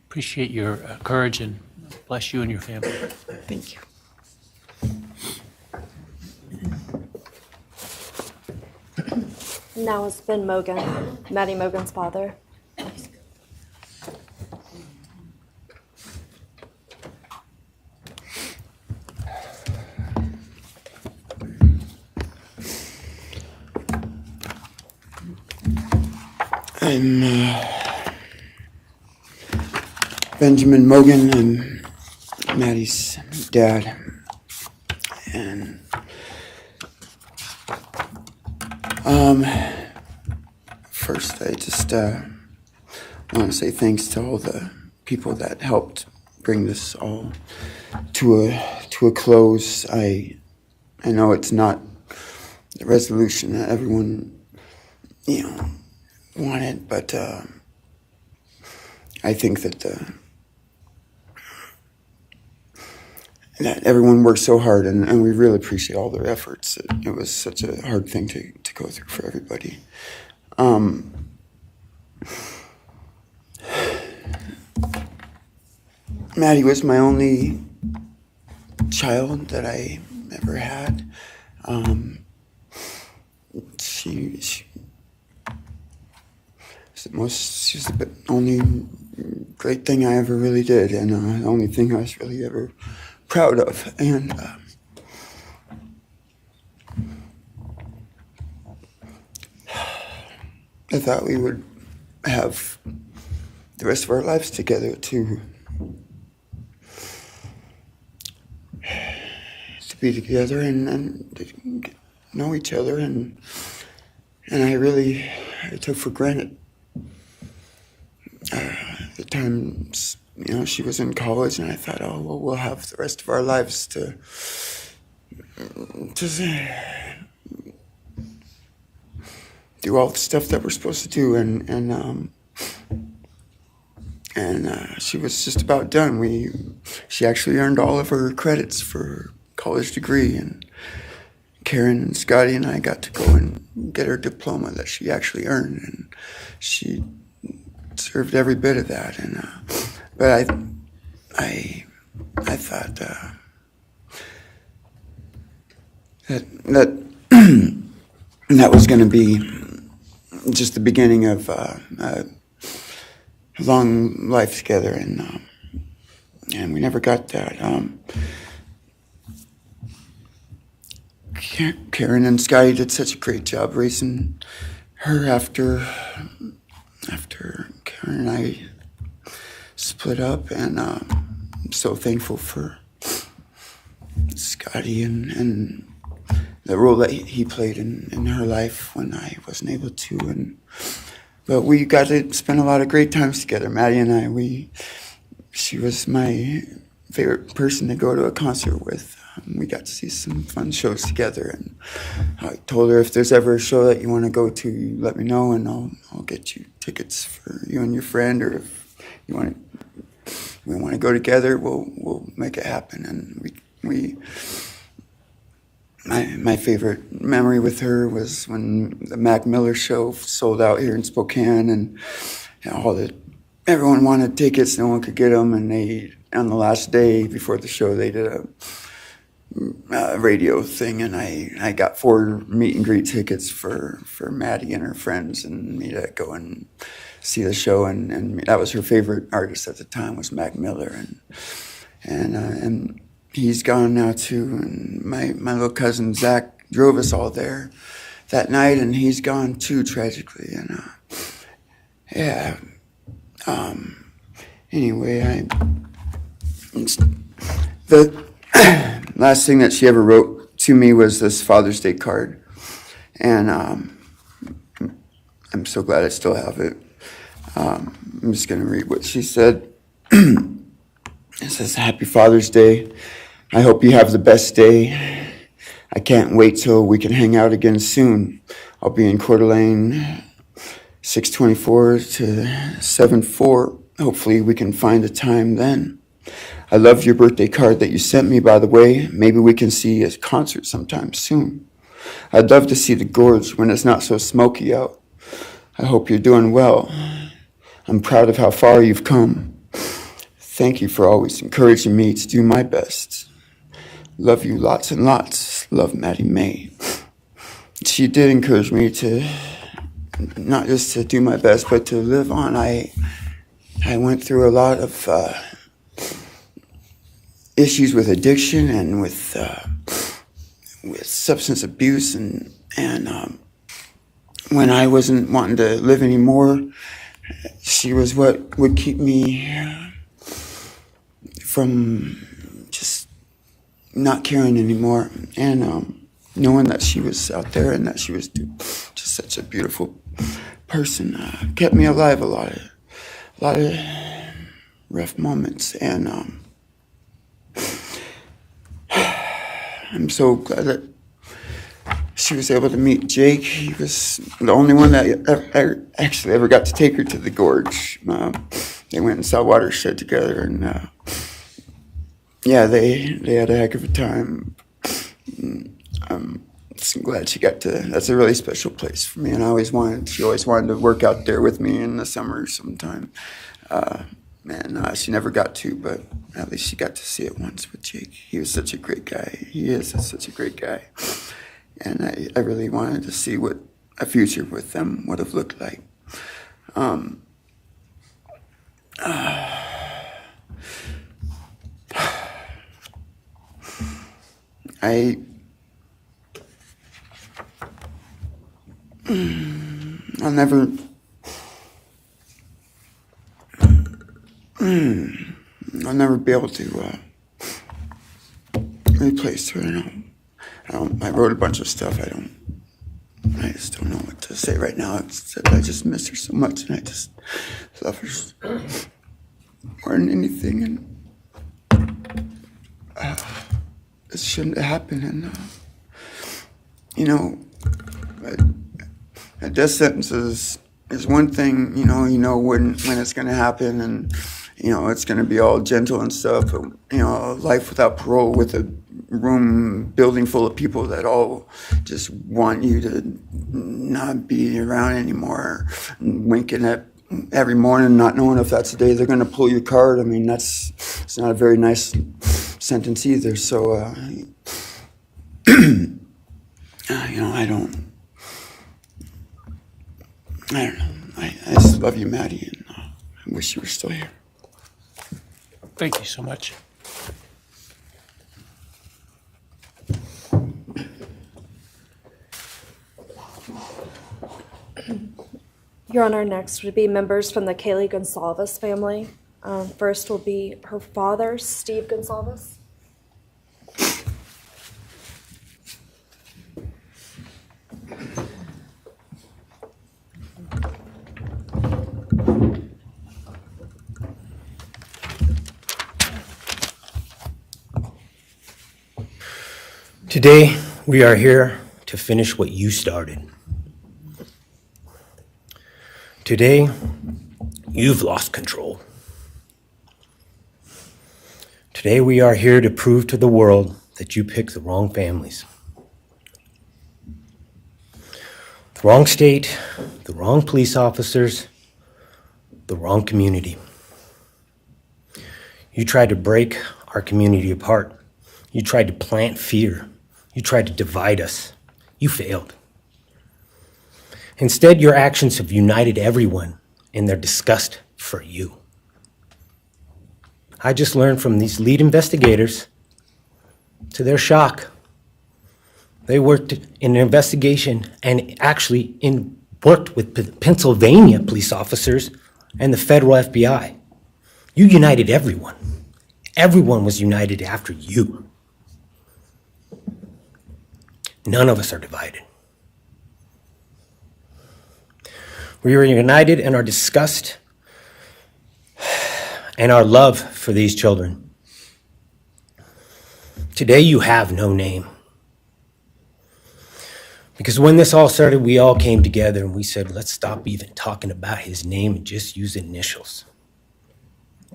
appreciate your courage, and bless you and your family. Thank you. Now it's Ben Mogen, Maddie Mogen's father. I'm Benjamin Mogen. I'm Maddie's dad. And first I just want to say thanks to all the people that helped bring this all to a close. I know it's not the resolution that everyone, wanted, but I think that that everyone worked so hard, and we really appreciate all their efforts. It was such a hard thing to go through for everybody. Maddie was my only child that I ever had. She's the only great thing I ever really did, and the only thing I was really ever proud of. And I thought we would have the rest of our lives together to be together and to know each other, and I took for granted the times, she was in college, and I thought, oh, well, we'll have the rest of our lives to do all the stuff that we're supposed to do, and she was just about done. She actually earned all of her credits for her college degree, and Karen and Scotty and I got to go and get her diploma that she actually earned, and she deserved every bit of that. And but I thought that was going to be just the beginning of a long life together, and we never got that. Karen and Scotty did such a great job raising her after Karen and I split up, and I'm so thankful for Scotty and the role that he played in her life when I wasn't able to. But we got to spend a lot of great times together, Maddie and I. She was my favorite person to go to a concert with. We got to see some fun shows together, and I told her, if there's ever a show that you want to go to, you let me know, and I'll get you tickets for you and your friend, or if we want to go together, we'll make it happen. And my favorite memory with her was when the Mac Miller show sold out here in Spokane, and everyone wanted tickets, no one could get them, and on the last day before the show, they did a radio thing, and I got 4 meet and greet tickets for Maddie and her friends and me to go and see the show, and that was her favorite artist at the time, was Mac Miller, and he's gone now too, and my little cousin Zach drove us all there that night, and he's gone too, tragically, and anyway, the last thing that she ever wrote to me was this Father's Day card, and I'm so glad I still have it. I'm just going to read what she said. It says, "Happy Father's Day. I hope you have the best day. I can't wait till we can hang out again soon. I'll be in Coeur d'Alene, 624 to 74. Hopefully we can find a time then. I love your birthday card that you sent me, by the way. Maybe we can see a concert sometime soon. I'd love to see the gorge when it's not so smoky out. I hope you're doing well. I'm proud of how far you've come. Thank you for always encouraging me to do my best. Love you lots and lots. Love, Maddie May. She did encourage me to not just to do my best, but to live on. I went through a lot of issues with addiction and with substance abuse, and when I wasn't wanting to live anymore, she was what would keep me from just not caring anymore, and knowing that she was out there and that she was just such a beautiful person kept me alive a lot of rough moments, and I'm so glad that she was able to meet Jake. He was the only one that actually ever got to take her to the gorge. They went and saw Watershed together, and yeah, they had a heck of a time. I'm glad she got to. That's a really special place for me, and she always wanted to work out there with me in the summer sometime. And she never got to, but at least she got to see it once with Jake. He was such a great guy. He is such a great guy. And I really wanted to see what a future with them would have looked like. I'll never be able to replace her. I wrote a bunch of stuff. I just don't know what to say right now. I just miss her so much, and I just love her more than anything. And it shouldn't have happened. And a death sentence is one thing. You know when it's going to happen, and it's going to be all gentle and stuff. But life without parole, with a building full of people that all just want you to not be around anymore, and winking at every morning, not knowing if that's the day they're going to pull your card. I mean, it's not a very nice sentence either. So, I don't know. I just love you, Maddie, and I wish you were still here. Thank you so much. Your Honor, next would be members from the Kaylee Goncalves family. First will be her father, Steve Goncalves. Today, we are here to finish what you started. Today, you've lost control. Today, we are here to prove to the world that you picked the wrong families. The wrong state, the wrong police officers, the wrong community. You tried to break our community apart. You tried to plant fear. You tried to divide us. You failed. Instead, your actions have united everyone in their disgust for you. I just learned from these lead investigators, to their shock, they worked in an investigation and actually worked with Pennsylvania police officers and the federal FBI. You united everyone. Everyone was united after you. None of us are divided. We are united in our disgust and our love for these children. Today you have no name. Because when this all started, we all came together and we said, let's stop even talking about his name and just use initials.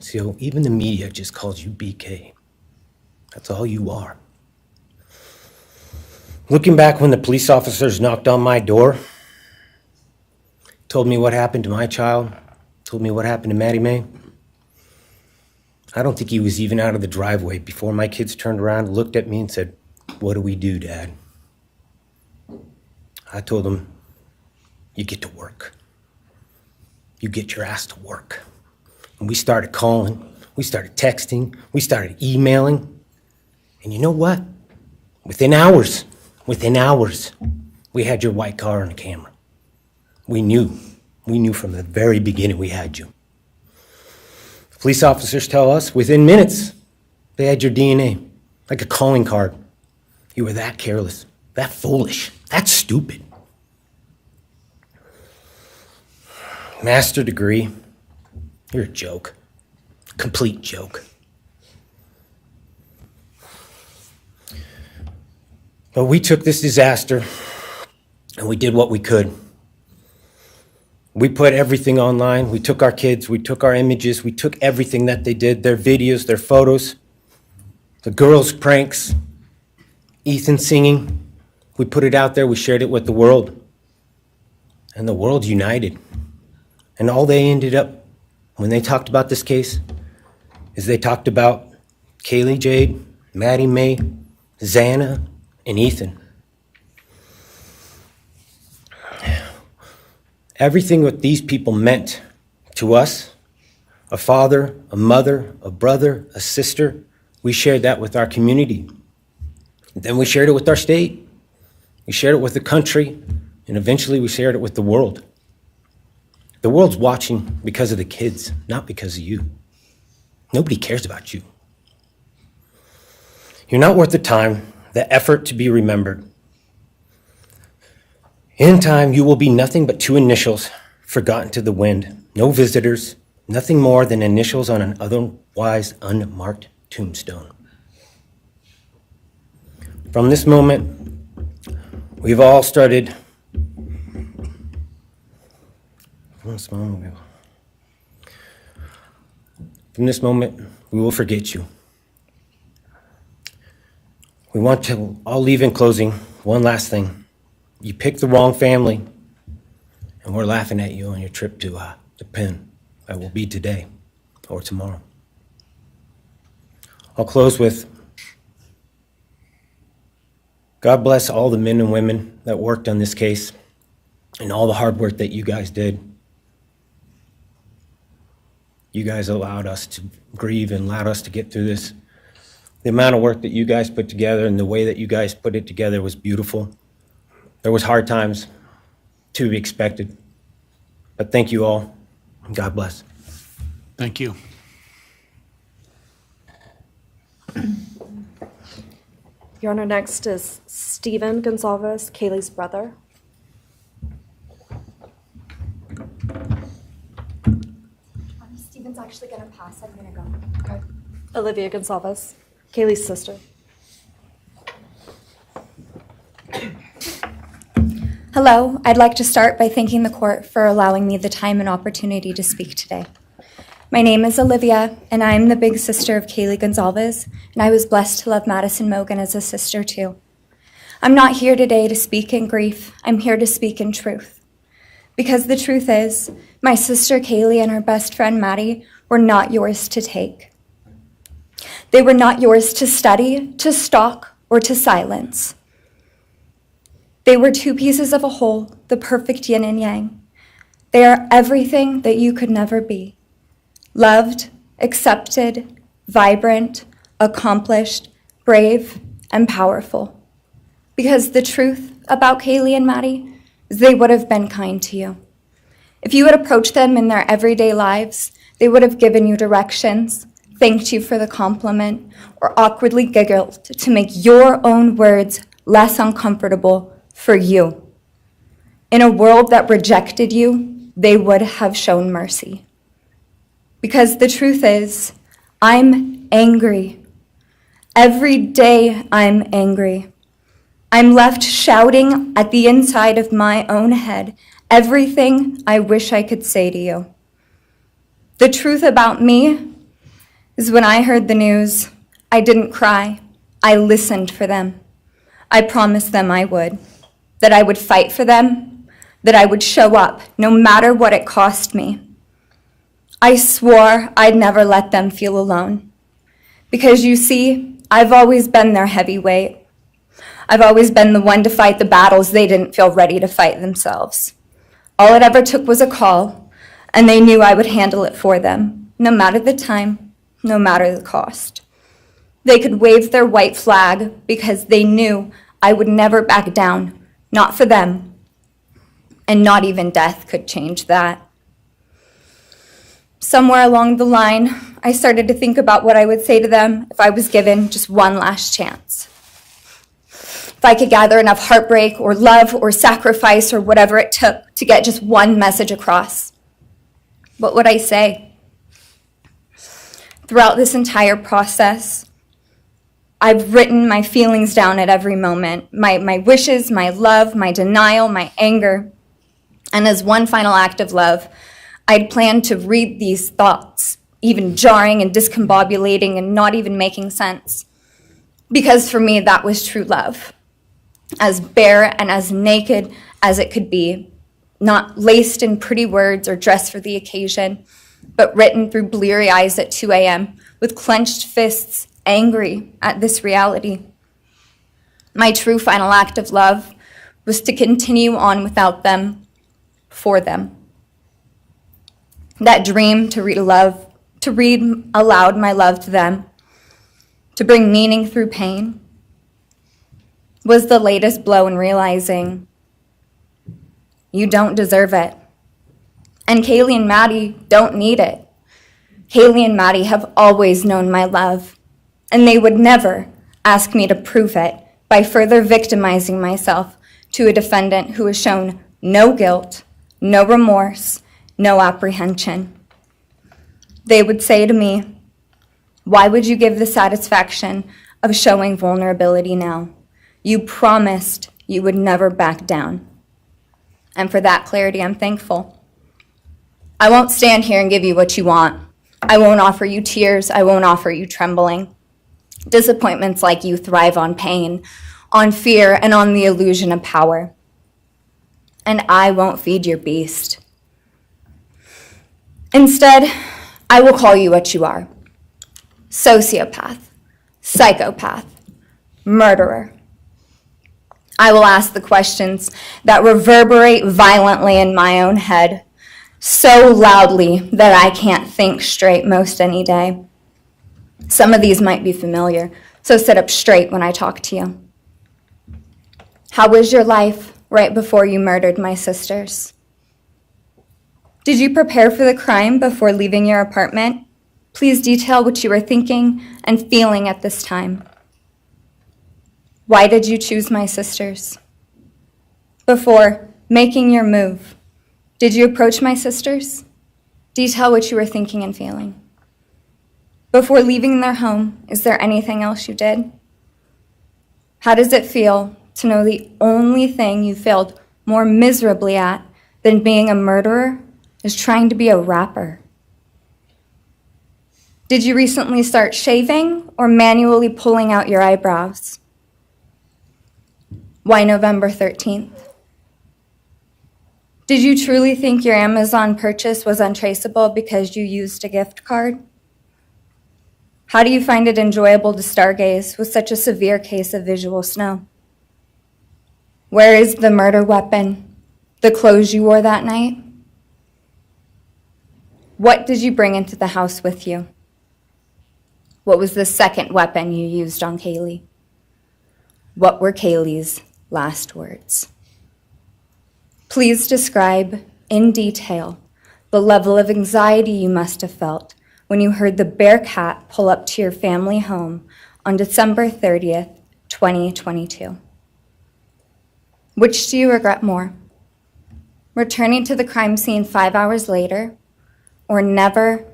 So even the media just calls you BK. That's all you are. Looking back when the police officers knocked on my door, told me what happened to my child, told me what happened to Maddie Mae, I don't think he was even out of the driveway before my kids turned around, looked at me and said, "What do we do, Dad?" I told them, "You get to work. You get your ass to work." And we started calling, we started texting, we started emailing. And you know what? Within hours, we had your white car on the camera. We knew from the very beginning we had you. Police officers tell us within minutes they had your DNA, like a calling card. You were that careless, that foolish, that stupid. Master degree, you're a joke, complete joke. But we took this disaster and we did what we could. We put everything online. We took our kids, we took our images, we took everything that they did, their videos, their photos, the girls' pranks, Ethan singing. We put it out there, we shared it with the world. And the world united. And all they ended up, when they talked about this case, is they talked about Kaylee Jade, Maddie Mae, Xana, and Ethan. Everything what these people meant to us, a father, a mother, a brother, a sister, we shared that with our community. Then we shared it with our state. We shared it with the country, and eventually we shared it with the world. The world's watching because of the kids, not because of you. Nobody cares about you. You're not worth the time, the effort to be remembered. In time, you will be nothing but two initials forgotten to the wind. No visitors, nothing more than initials on an otherwise unmarked tombstone. From this moment, we've all started. From this moment, we will forget you. We want to all leave in closing. One last thing. You picked the wrong family, and we're laughing at you on your trip to the pen. That will be today or tomorrow. I'll close with, God bless all the men and women that worked on this case and all the hard work that you guys did. You guys allowed us to grieve and allowed us to get through this. The amount of work that you guys put together and the way that you guys put it together was beautiful. There was hard times to be expected, but thank you all, and God bless. Thank you. Your Honor, next is Stephen Goncalves, Kaylee's brother. Stephen's actually gonna pass. I'm gonna go. Okay. Alivea Goncalves, Kaylee's sister. Hello, I'd like to start by thanking the court for allowing me the time and opportunity to speak today. My name is Alivea, and I'm the big sister of Kaylee Goncalves, and I was blessed to love Madison Mogen as a sister too. I'm not here today to speak in grief, I'm here to speak in truth. Because the truth is, my sister Kaylee and her best friend Maddie were not yours to take. They were not yours to study, to stalk, or to silence. They were two pieces of a whole, the perfect yin and yang. They are everything that you could never be. Loved, accepted, vibrant, accomplished, brave, and powerful. Because the truth about Kaylee and Maddie is they would have been kind to you. If you had approached them in their everyday lives, they would have given you directions, thanked you for the compliment, or awkwardly giggled to make your own words less uncomfortable for you. In a world that rejected you, they would have shown mercy. Because the truth is, I'm angry. Every day I'm angry. I'm left shouting at the inside of my own head everything I wish I could say to you. The truth about me is when I heard the news, I didn't cry. I listened for them. I promised them I would, that I would fight for them, that I would show up no matter what it cost me. I swore I'd never let them feel alone. Because you see, I've always been their heavyweight. I've always been the one to fight the battles they didn't feel ready to fight themselves. All it ever took was a call, and they knew I would handle it for them, no matter the time, no matter the cost. They could wave their white flag because they knew I would never back down, not for them, and not even death could change that. Somewhere along the line, I started to think about what I would say to them if I was given just one last chance. If I could gather enough heartbreak or love or sacrifice or whatever it took to get just one message across, what would I say? Throughout this entire process, I've written my feelings down at every moment, my wishes, my love, my denial, my anger. And as one final act of love, I'd planned to read these thoughts, even jarring and discombobulating and not even making sense. Because for me, that was true love. As bare and as naked as it could be, not laced in pretty words or dressed for the occasion, but written through bleary eyes at 2 a.m. with clenched fists, angry at this reality. My true final act of love was to continue on without them, for them. That dream to read aloud my love to them, to bring meaning through pain, was the latest blow in realizing you don't deserve it. And Kaylee and Maddie don't need it. Kaylee and Maddie have always known my love, and they would never ask me to prove it by further victimizing myself to a defendant who has shown no guilt, no remorse, no apprehension. They would say to me, "Why would you give the satisfaction of showing vulnerability now? You promised you would never back down." And for that clarity, I'm thankful. I won't stand here and give you what you want. I won't offer you tears. I won't offer you trembling. Disappointments like you thrive on pain, on fear, and on the illusion of power. And I won't feed your beast. Instead, I will call you what you are: sociopath, psychopath, murderer. I will ask the questions that reverberate violently in my own head, so loudly that I can't think straight most any day. Some of these might be familiar, so sit up straight when I talk to you. How was your life right before you murdered my sisters? Did you prepare for the crime before leaving your apartment? Please detail what you were thinking and feeling at this time. Why did you choose my sisters? Before making your move, did you approach my sisters? Detail what you were thinking and feeling. Before leaving their home, is there anything else you did? How does it feel to know the only thing you failed more miserably at than being a murderer is trying to be a rapper? Did you recently start shaving or manually pulling out your eyebrows? Why November 13th? Did you truly think your Amazon purchase was untraceable because you used a gift card? How do you find it enjoyable to stargaze with such a severe case of visual snow? Where is the murder weapon, the clothes you wore that night? What did you bring into the house with you? What was the second weapon you used on Kaylee? What were Kaylee's last words? Please describe in detail the level of anxiety you must have felt when you heard the Bearcat pull up to your family home on December 30th, 2022. Which do you regret more? Returning to the crime scene 5 hours later, or never,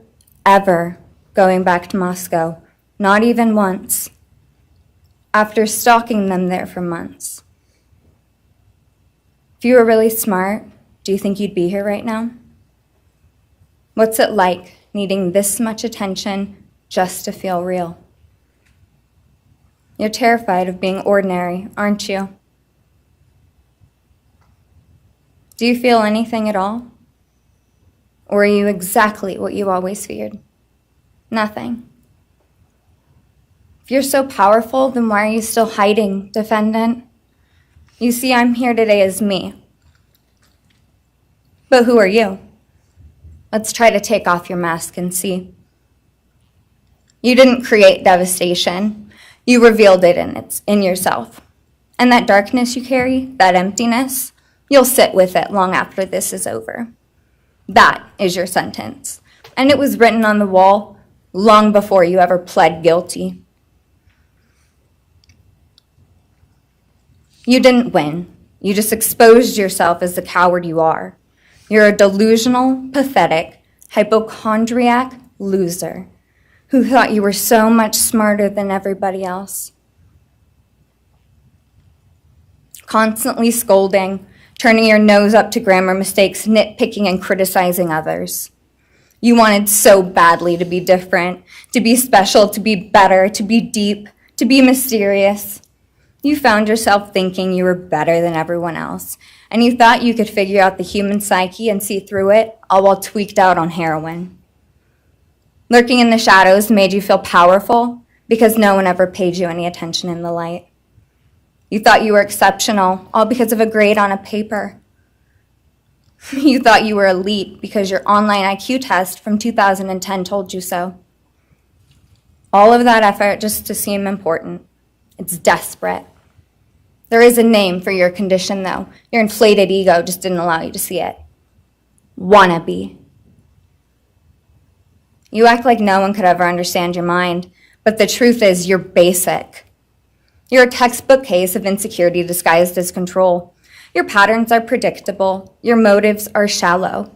ever going back to Moscow, not even once, after stalking them there for months? If you were really smart, do you think you'd be here right now? What's it like needing this much attention just to feel real? You're terrified of being ordinary, aren't you? Do you feel anything at all? Or are you exactly what you always feared? Nothing. If you're so powerful, then why are you still hiding, defendant? You see, I'm here today as me. But who are you? Let's try to take off your mask and see. You didn't create devastation. You revealed it in yourself. And that darkness you carry, that emptiness, you'll sit with it long after this is over. That is your sentence. And it was written on the wall long before you ever pled guilty. You didn't win. You just exposed yourself as the coward you are. You're a delusional, pathetic, hypochondriac loser who thought you were so much smarter than everybody else. Constantly scolding, turning your nose up to grammar mistakes, nitpicking and criticizing others. You wanted so badly to be different, to be special, to be better, to be deep, to be mysterious. You found yourself thinking you were better than everyone else, and you thought you could figure out the human psyche and see through it, all while tweaked out on heroin. Lurking in the shadows made you feel powerful because no one ever paid you any attention in the light. You thought you were exceptional, all because of a grade on a paper. You thought you were elite because your online IQ test from 2010 told you so. All of that effort just to seem important. It's desperate. There is a name for your condition, though. Your inflated ego just didn't allow you to see it. Wannabe. You act like no one could ever understand your mind, but the truth is you're basic. You're a textbook case of insecurity disguised as control. Your patterns are predictable. Your motives are shallow.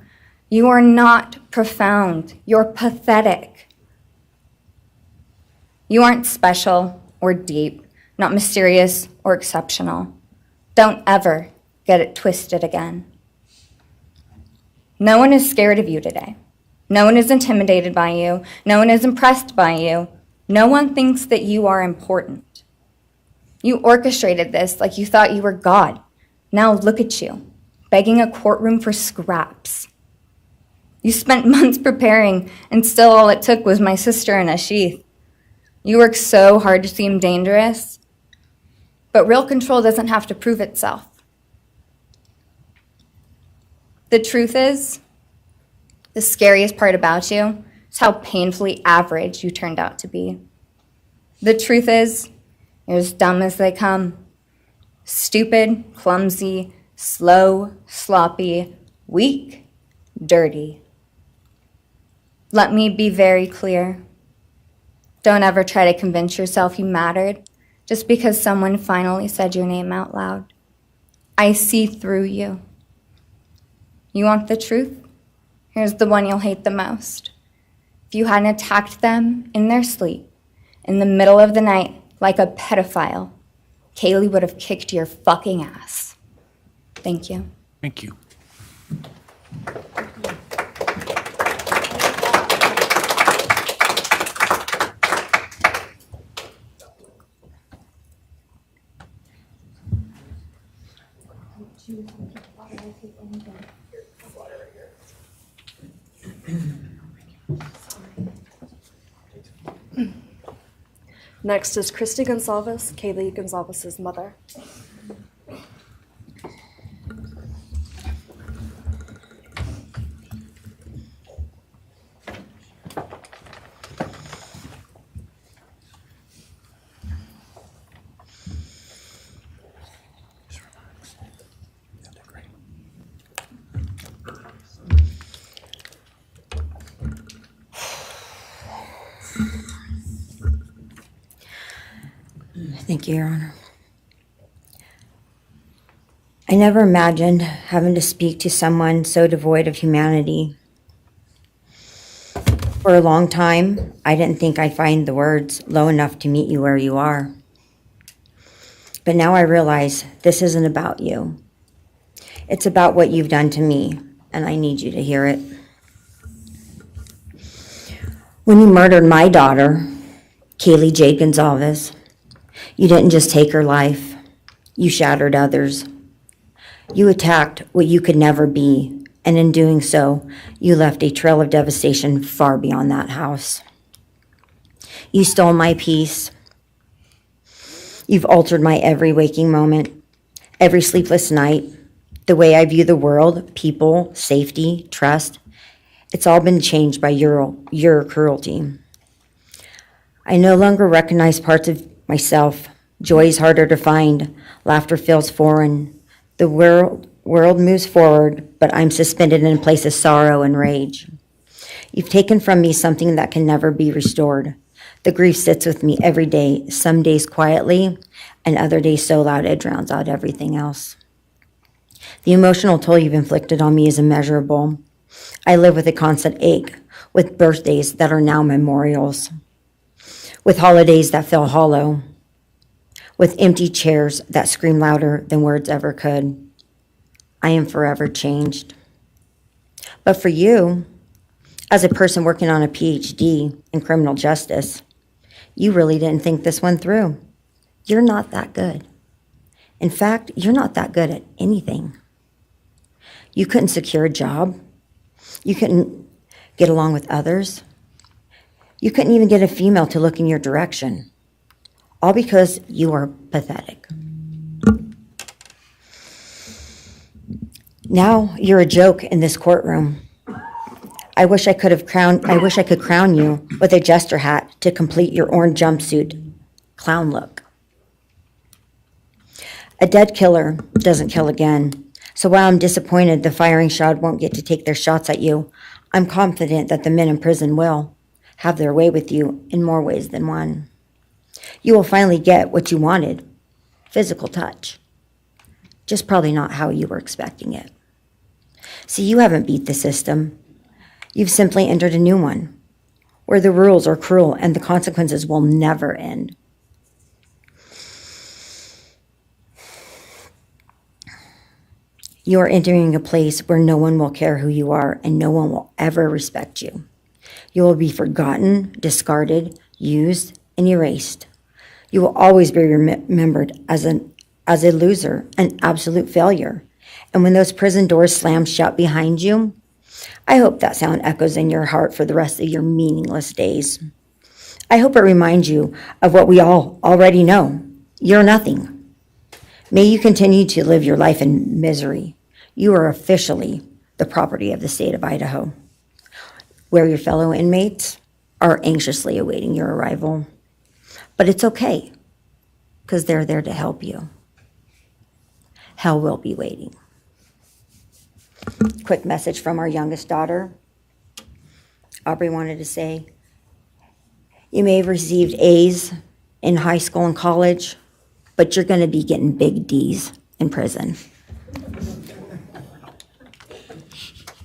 You are not profound. You're pathetic. You aren't special or deep, not mysterious or exceptional. Don't ever get it twisted again. No one is scared of you today. No one is intimidated by you. No one is impressed by you. No one thinks that you are important. You orchestrated this like you thought you were God. Now look at you, begging a courtroom for scraps. You spent months preparing, and still all it took was my sister in a sheath. You work so hard to seem dangerous, but real control doesn't have to prove itself. The truth is, the scariest part about you is how painfully average you turned out to be. The truth is, you're as dumb as they come. Stupid, clumsy, slow, sloppy, weak, dirty. Let me be very clear. Don't ever try to convince yourself you mattered just because someone finally said your name out loud. I see through you. You want the truth? Here's the one you'll hate the most. If you hadn't attacked them in their sleep, in the middle of the night, like a pedophile, Kaylee would have kicked your fucking ass. Thank you. Thank you. Next is Kristi Goncalves, Kaylee Goncalves' mother. Thank you, Your Honor. I never imagined having to speak to someone so devoid of humanity. For a long time, I didn't think I'd find the words low enough to meet you where you are. But now I realize this isn't about you. It's about what you've done to me, and I need you to hear it. When you murdered my daughter, Kaylee Jade Goncalves, You didn't just take her life, you shattered others. You attacked what you could never be, and in doing so, you left a trail of devastation far beyond that house. You stole my peace. You've altered my every waking moment, every sleepless night, the way I view the world, people, safety, trust. It's all been changed by your cruelty. I no longer recognize parts of myself. Joy is harder to find. Laughter feels foreign. The world moves forward, but I'm suspended in a place of sorrow and rage. You've taken from me something that can never be restored. The grief sits with me every day, some days quietly, and other days so loud it drowns out everything else. The emotional toll you've inflicted on me is immeasurable. I live with a constant ache, with birthdays that are now memorials, with holidays that feel hollow, with empty chairs that scream louder than words ever could. I am forever changed. But for you, as a person working on a PhD in criminal justice, you really didn't think this one through. You're not that good. In fact, you're not that good at anything. You couldn't secure a job. You couldn't get along with others. You couldn't even get a female to look in your direction. All because you are pathetic. Now you're a joke in this courtroom. I wish I could crown you with a jester hat to complete your orange jumpsuit clown look. A dead killer doesn't kill again. So while I'm disappointed the firing squad won't get to take their shots at you, I'm confident that the men in prison will have their way with you in more ways than one. You will finally get what you wanted, physical touch. Just probably not how you were expecting it. See, you haven't beat the system. You've simply entered a new one, where the rules are cruel and the consequences will never end. You are entering a place where no one will care who you are and no one will ever respect you. You will be forgotten, discarded, used, and erased. You will always be remembered as a loser, an absolute failure. And when those prison doors slam shut behind you, I hope that sound echoes in your heart for the rest of your meaningless days. I hope it reminds you of what we all already know. You're nothing. May you continue to live your life in misery. You are officially the property of the state of Idaho, where your fellow inmates are anxiously awaiting your arrival. But it's okay, because they're there to help you. Hell will be waiting. Quick message from our youngest daughter. Aubrey wanted to say, you may have received A's in high school and college, but you're going to be getting big D's in prison.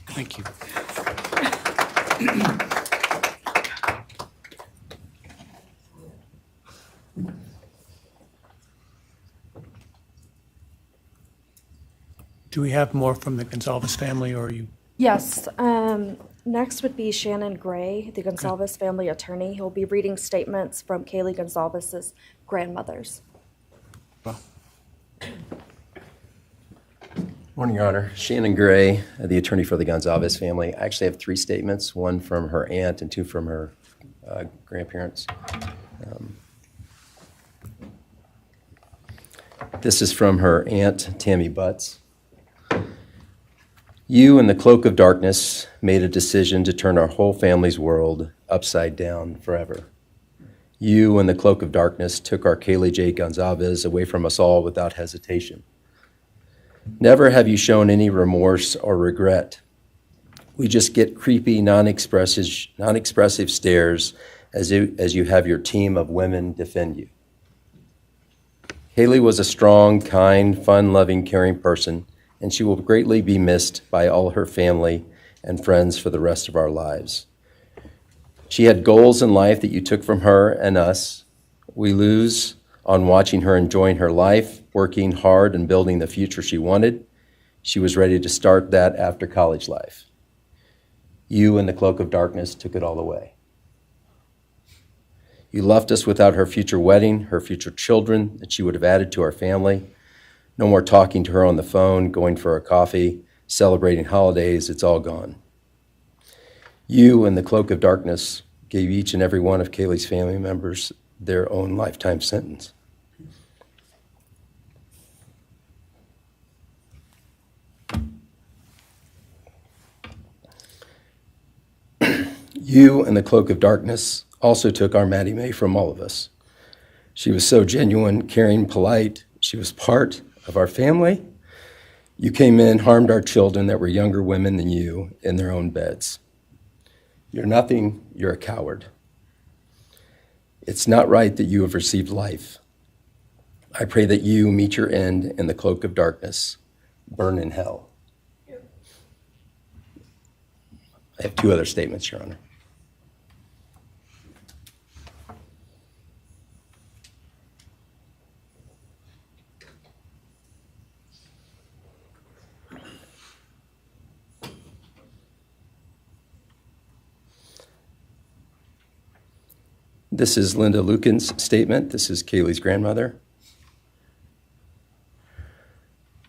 Thank you. Do we have more from the Goncalves family, or are you? Yes. Next would be Shannon Gray, the Goncalves family attorney. He'll be reading statements from Kaylee Goncalves' grandmothers. Well. Morning, Your Honor. Shannon Gray, the attorney for the Goncalves family. I actually have 3 statements, one from her aunt and 2 from her grandparents. This is from her aunt, Tammy Butts. You, in the cloak of darkness, made a decision to turn our whole family's world upside down forever. You, in the cloak of darkness, took our Kaylee J. Goncalves away from us all without hesitation. Never have you shown any remorse or regret. We just get creepy, non-expressive stares as you have your team of women defend you. Kaylee was a strong, kind, fun-loving, caring person, and she will greatly be missed by all her family and friends for the rest of our lives. She had goals in life that you took from her and us. We lose on watching her enjoying her life, working hard and building the future she wanted. She was ready to start that after college life. You, in the cloak of darkness, took it all away. You left us without her future wedding, her future children that she would have added to our family. No more talking to her on the phone, going for a coffee, celebrating holidays. It's all gone. You, in the cloak of darkness, gave each and every one of Kaylee's family members their own lifetime sentence. You, in the cloak of darkness, also took our Maddie Mae from all of us. She was so genuine, caring, polite. She was part of our family. You came in, harmed our children that were younger women than you in their own beds. You're nothing, you're a coward. It's not right that you have received life. I pray that you meet your end in the cloak of darkness, burn in hell. I have two other statements, Your Honor. This is Linda Lucan's statement. This is Kaylee's grandmother.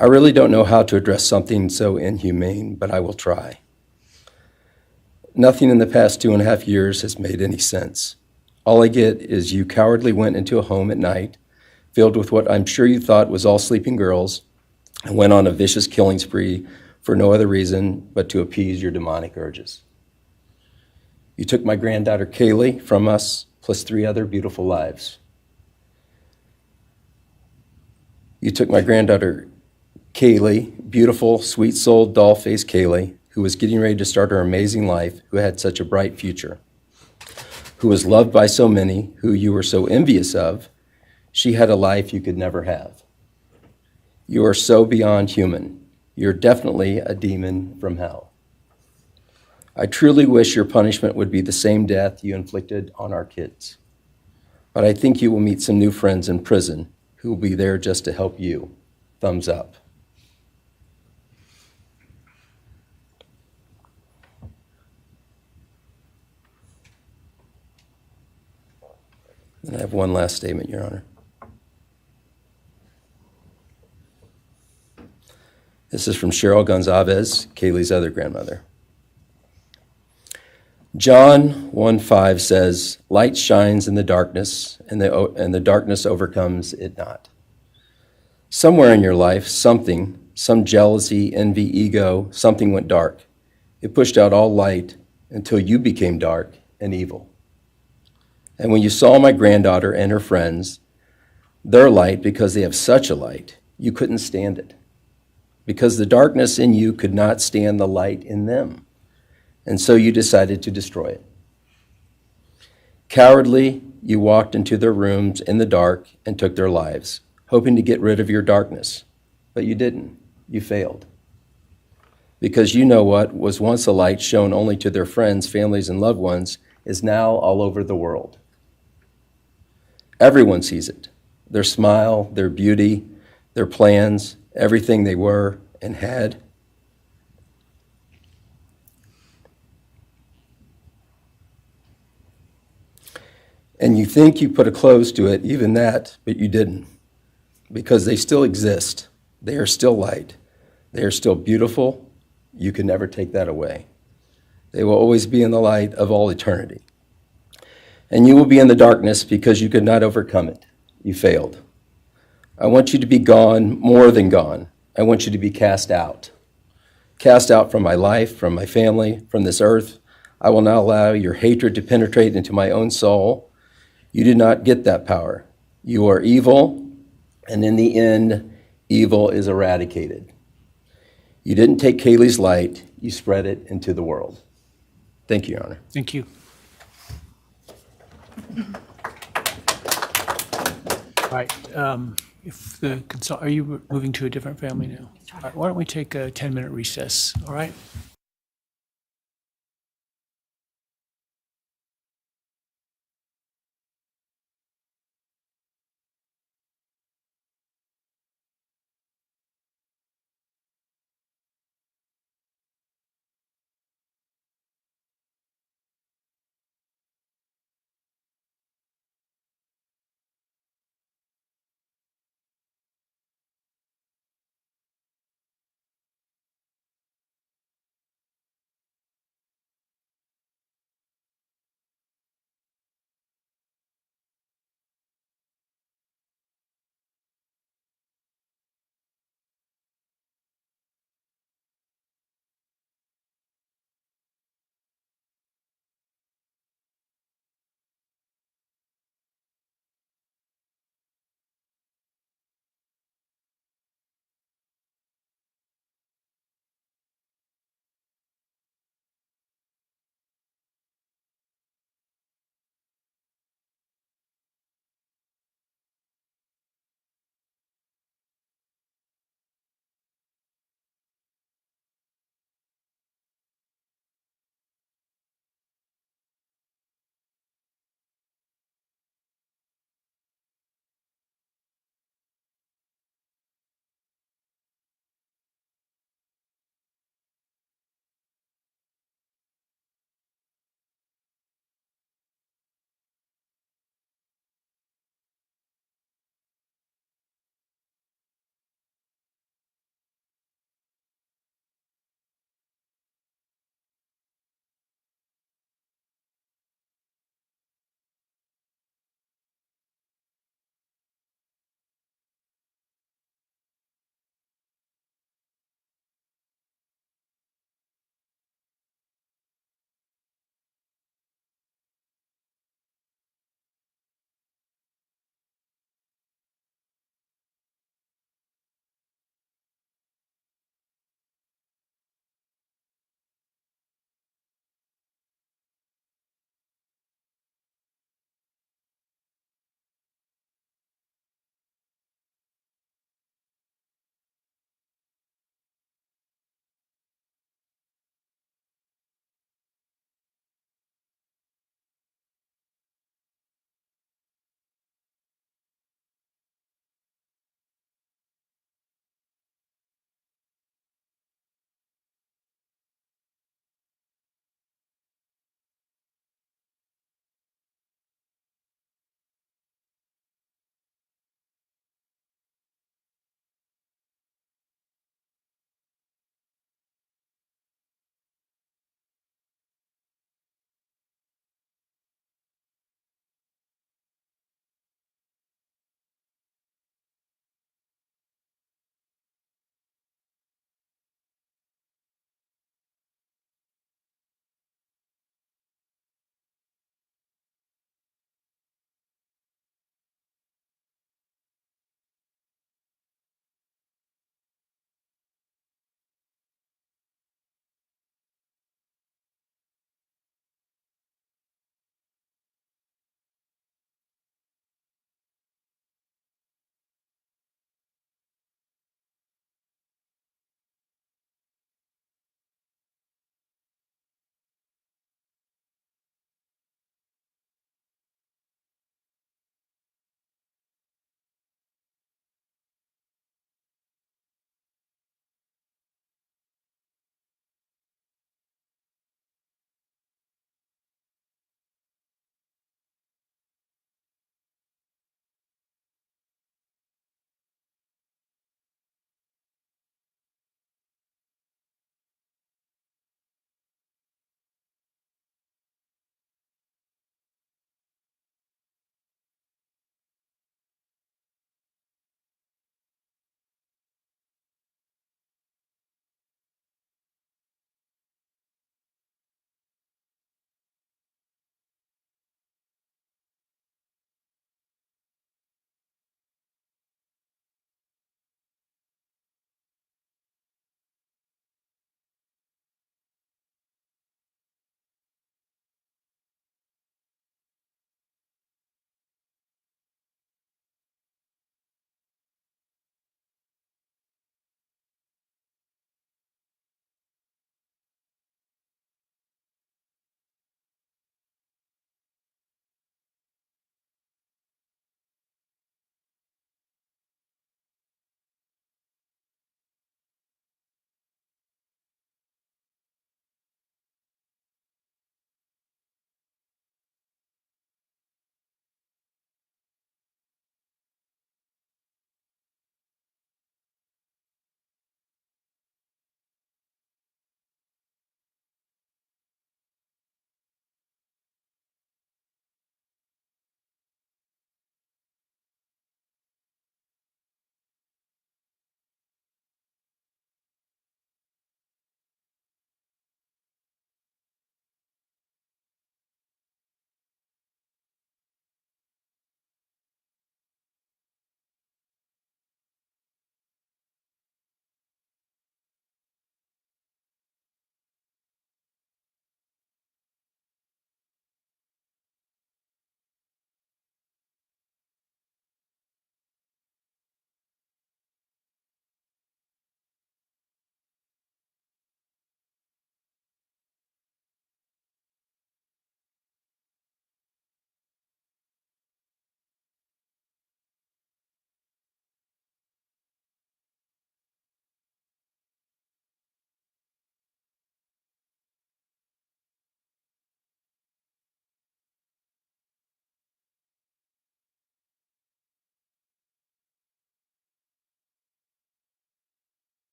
I really don't know how to address something so inhumane, but I will try. Nothing in the past 2.5 years has made any sense. All I get is you cowardly went into a home at night, filled with what I'm sure you thought was all sleeping girls, and went on a vicious killing spree for no other reason but to appease your demonic urges. You took my granddaughter Kaylee from us, plus 3 other beautiful lives. You took my granddaughter Kaylee, beautiful, sweet-souled, doll-faced Kaylee, who was getting ready to start her amazing life, who had such a bright future, who was loved by so many, who you were so envious of. She had a life you could never have. You are so beyond human. You're definitely a demon from hell. I truly wish your punishment would be the same death you inflicted on our kids. But I think you will meet some new friends in prison who will be there just to help you. Thumbs up. And I have one last statement, Your Honor. This is from Cheryl Goncalves, Kaylee's other grandmother. John 1:5 says, light shines in the darkness, and the darkness overcomes it not. Somewhere in your life, some jealousy, envy, ego, something went dark. It pushed out all light until you became dark and evil. And when you saw my granddaughter and her friends, their light, because they have such a light, you couldn't stand it. Because the darkness in you could not stand the light in them. And so you decided to destroy it. Cowardly, you walked into their rooms in the dark and took their lives, hoping to get rid of your darkness. But you didn't. You failed. Because you know what was once a light shown only to their friends, families, and loved ones is now all over the world. Everyone sees it. Their smile, their beauty, their plans, everything they were and had. And you think you put a close to it, even that, but you didn't. Because they still exist. They are still light. They are still beautiful. You can never take that away. They will always be in the light of all eternity. And you will be in the darkness because you could not overcome it. You failed. I want you to be gone, more than gone. I want you to be cast out. Cast out from my life, from my family, from this earth. I will not allow your hatred to penetrate into my own soul. You did not get that power. You are evil, and in the end, evil is eradicated. You didn't take Kaylee's light, you spread it into the world. Thank you, Your Honor. Thank you. All right. Are you moving to a different family now? All right, why don't we take a 10-minute recess, all right?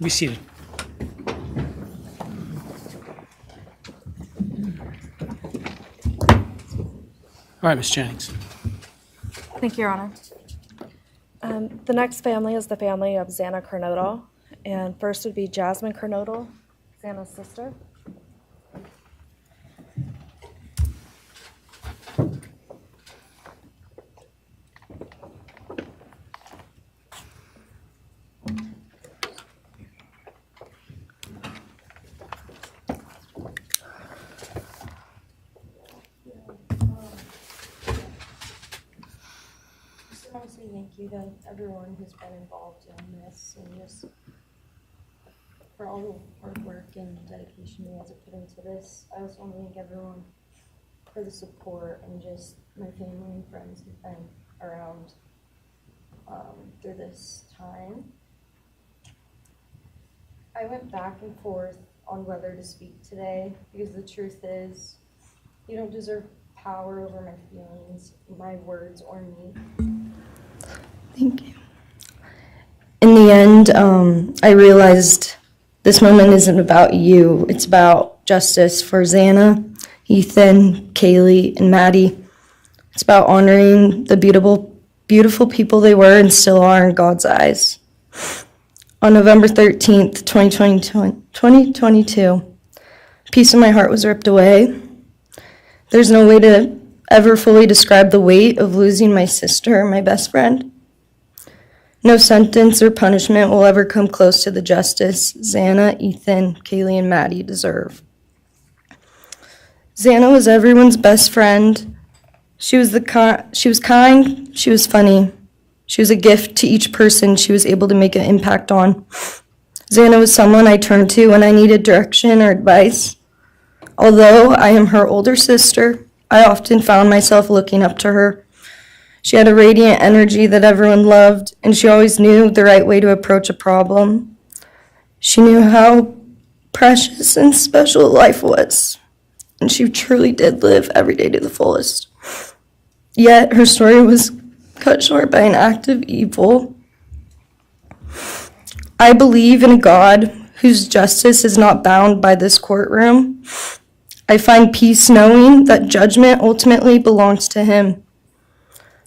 Be seated. All right, Ms. Jennings. Thank you, Your Honor. The next family is the family of Xana Kernodle. And first would be Jazzmin Kernodle, Xana's sister. I want to say thank you to everyone who's been involved in this and just for all the hard work and dedication you guys have put into this. I also want to thank everyone for the support and just my family and friends who've been around through this time. I went back and forth on whether to speak today because the truth is you don't deserve power over my feelings, my words, or me. Thank you. In the end, I realized this moment isn't about you. It's about justice for Xana, Ethan, Kaylee, and Maddie. It's about honoring the beautiful people they were and still are in God's eyes. On November 13th, 2022, a piece of my heart was ripped away. There's no way to ever fully describe the weight of losing my sister, my best friend. No sentence or punishment will ever come close to the justice Xana, Ethan, Kaylee, and Maddie deserve. Xana was everyone's best friend. She was kind, she was funny. She was a gift to each person she was able to make an impact on. Xana was someone I turned to when I needed direction or advice. Although I am her older sister, I often found myself looking up to her. She had a radiant energy that everyone loved, and she always knew the right way to approach a problem. She knew how precious and special life was, and she truly did live every day to the fullest. Yet her story was cut short by an act of evil. I believe in a God whose justice is not bound by this courtroom. I find peace knowing that judgment ultimately belongs to him.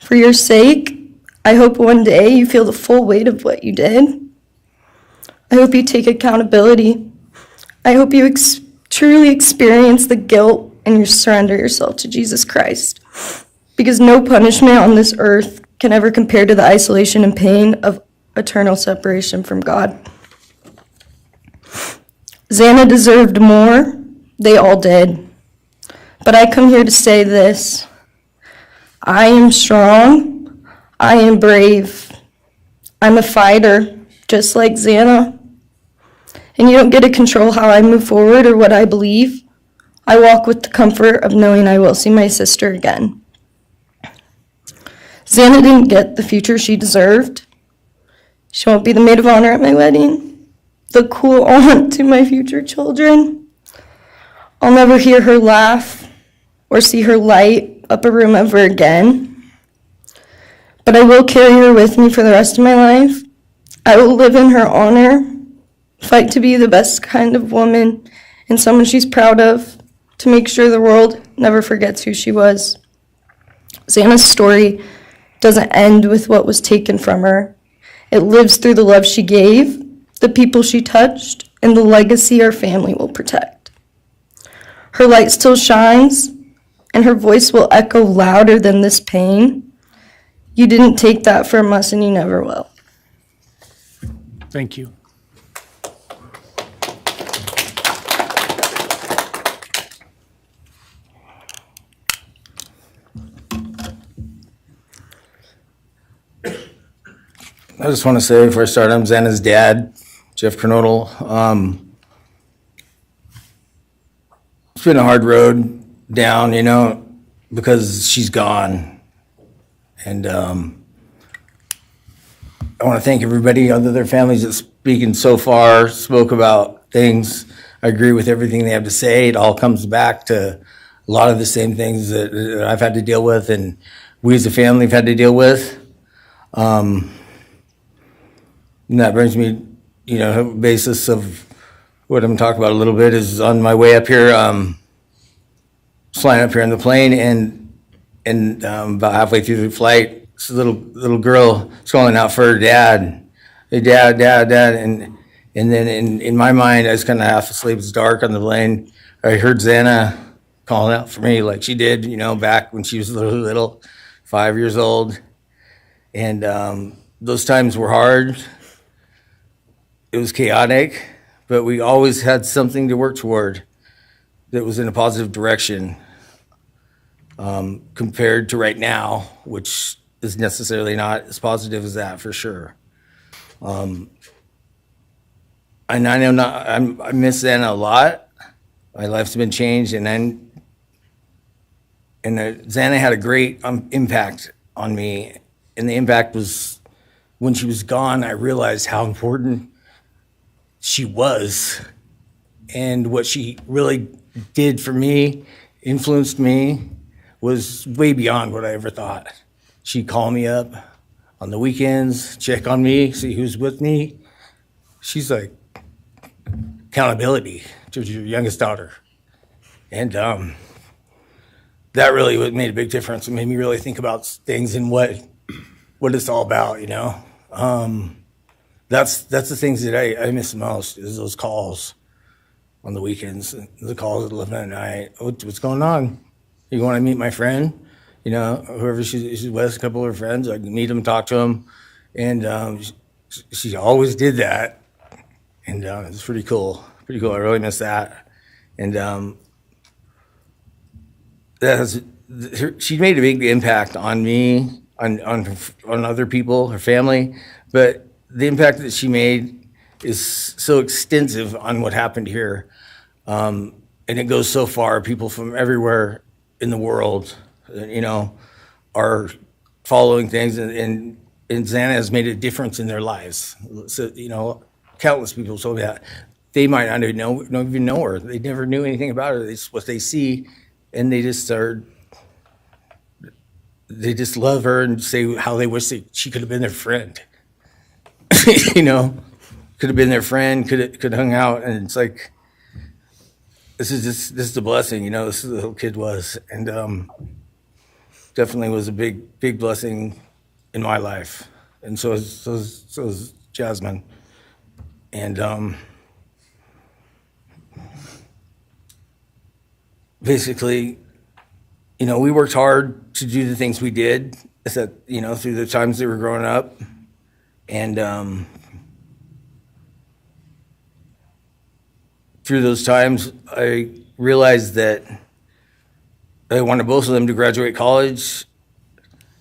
For your sake, I hope one day you feel the full weight of what you did. I hope you take accountability. I hope you truly experience the guilt and you surrender yourself to Jesus Christ. Because no punishment on this earth can ever compare to the isolation and pain of eternal separation from God. Xana deserved more. They all did. But I come here to say this. I am strong. I am brave. I'm a fighter, just like Xana. And you don't get to control how I move forward or what I believe. I walk with the comfort of knowing I will see my sister again. Xana didn't get the future she deserved. She won't be the maid of honor at my wedding, the cool aunt to my future children. I'll never hear her laugh or see her light up a room ever again. But I will carry her with me for the rest of my life. I will live in her honor, fight to be the best kind of woman and someone she's proud of, to make sure the world never forgets who she was. Xana's story doesn't end with what was taken from her. It lives through the love she gave, the people she touched, and the legacy our family will protect. Her light still shines, and her voice will echo louder than this pain. You didn't take that from us, and you never will. Thank you. I just want to say before I start, I'm Xana's dad, Jeff Kernodle. It's been a hard road down, because she's gone. And I want to thank everybody, other their families that speaking so far, spoke about things. I agree with everything they have to say. It all comes back to a lot of the same things that I've had to deal with and we as a family have had to deal with. And that brings me basis of what I'm talking about a little bit is on my way up here, flying up here in the plane, and about halfway through the flight, this little girl is calling out for her dad. Hey, dad, and then in my mind, I was kind of half asleep. It's dark on the plane. I heard Xana calling out for me like she did, back when she was little, 5 years old. And those times were hard. It was chaotic, but we always had something to work toward that was in a positive direction, compared to right now, which is necessarily not as positive as that for sure. And I know I miss Xana a lot. My life's been changed, and Xana had a great impact on me. And the impact was when she was gone, I realized how important she was and what she really did for me, influenced me, was way beyond what I ever thought. She'd call me up on the weekends, check on me, see who's with me. She's like accountability to your youngest daughter. And that really made a big difference. It made me really think about things and what it's all about, That's the things that I miss the most, is those calls on the weekends, the calls at 11 at night. What's going on? You want to meet my friend? Whoever she's with, a couple of her friends, I can meet them, talk to them. And she always did that. And it's pretty cool. Pretty cool. I really miss that. And she made a big impact on me, on other people, her family. But the impact that she made is so extensive on what happened here. And it goes so far. People from everywhere in the world, are following things. And Xana has made a difference in their lives. So, countless people told me that. They might not even know her. They never knew anything about her. It's what they see, and they just love her and say how they wish that she could have been their friend. Could have been their friend, could have hung out, and it's like, this is a blessing, this is what the little kid was, and definitely was a big blessing in my life, and so is Jazzmin, and basically, we worked hard to do the things we did, through the times they were growing up. And through those times, I realized that I wanted both of them to graduate college,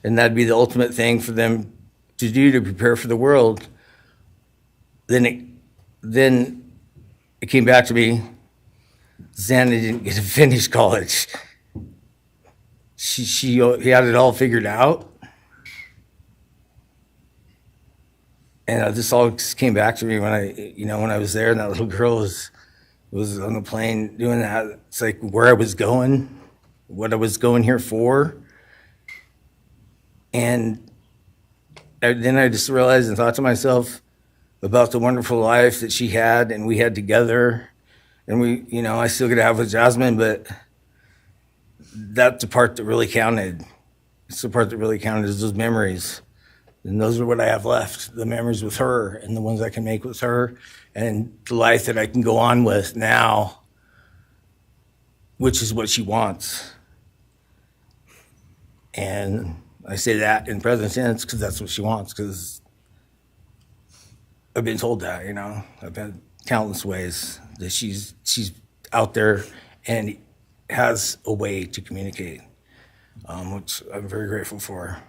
and that'd be the ultimate thing for them to do to prepare for the world. Then it came back to me, Xana didn't get to finish college. He had it all figured out. And this all just came back to me when I was there, and that little girl was on the plane doing that. It's like where I was going, what I was going here for. And then I just realized and thought to myself about the wonderful life that she had and we had together. And I still get to have with Jazzmin, but that's the part that really counted. It's the part that really counted, is those memories. And those are what I have left, the memories with her and the ones I can make with her and the life that I can go on with now, which is what she wants. And I say that in present tense because that's what she wants, because I've been told that, I've had countless ways that she's out there and has a way to communicate, which I'm very grateful for.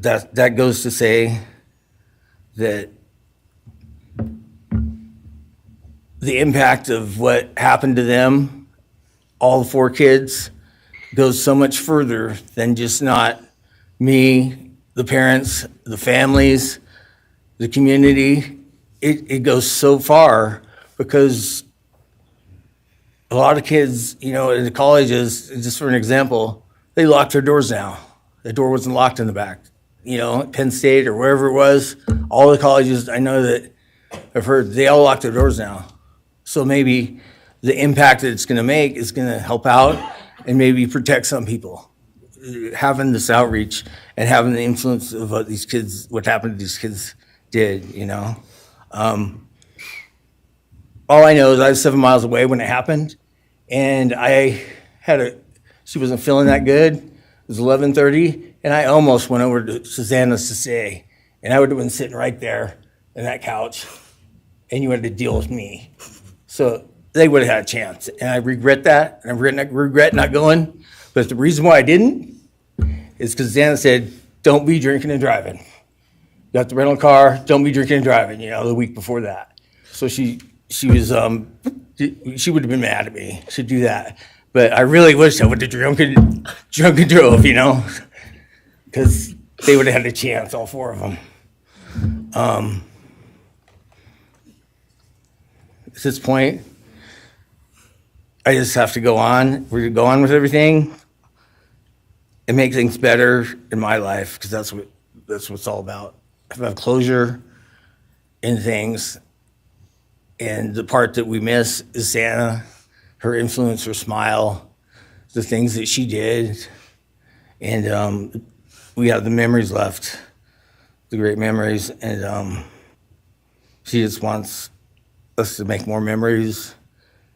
That goes to say that the impact of what happened to them, all 4 kids, goes so much further than just not me, the parents, the families, the community. It goes so far because a lot of kids, in the colleges, just for an example, they lock their doors now. The door wasn't locked in the back. Penn State or wherever it was, all the colleges, I know that I've heard, they all lock their doors now. So maybe the impact that it's going to make is going to help out and maybe protect some people. Having this outreach and having the influence of what happened to these kids did, all I know is I was 7 miles away when it happened, and she wasn't feeling that good. It was 11:30, and I almost went over to Susanna's to say, and I would have been sitting right there in that couch, and you had to deal with me. So they would have had a chance, and I regret that, and I regret not going. But the reason why I didn't is because Xana said, don't be drinking and driving. You got the rental car, don't be drinking and driving, the week before that. So she would have been mad at me to do that. But I really wish I would have drunk and drove, because they would have had a chance, all four of them. At this point, I just have to go on. We're going to go on with everything and make things better in my life, because that's what it's all about. If I have closure in things, and the part that we miss is Xana, her influence, her smile, the things that she did, and we have the memories left, the great memories, and she just wants us to make more memories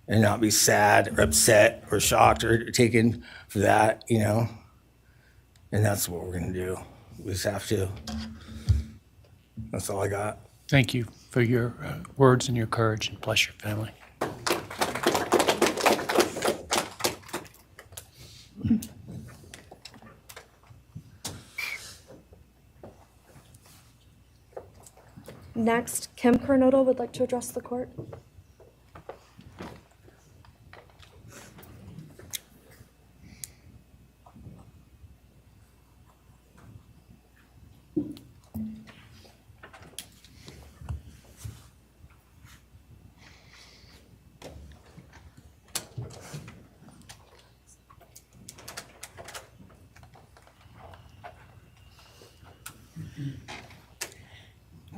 and not be sad or upset or shocked or taken for that, and that's what we're going to do. We just have to. That's all I got. Thank you for your words and your courage, and bless your family. Next, Kim Kernodle would like to address the court.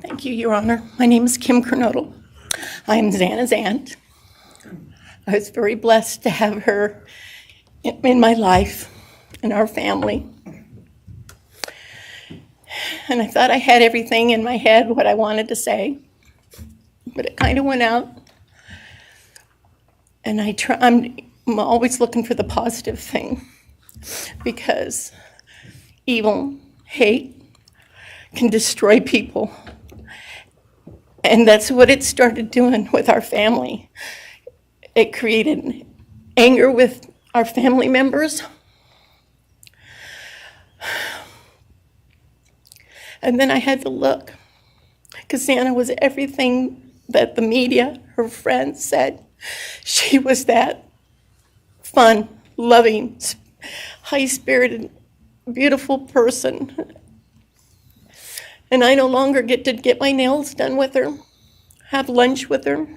Thank you, Your Honor. My name is Kim Kernodle. I am Xana's aunt. I was very blessed to have her in my life, in our family. And I thought I had everything in my head, what I wanted to say, but it kind of went out. And I'm always looking for the positive thing, because evil, hate can destroy people. And that's what it started doing with our family. It created anger with our family members. And then I had to look, because Xana was everything that the media, her friends said. She was that fun, loving, high-spirited, beautiful person. And I no longer get to get my nails done with her, have lunch with her.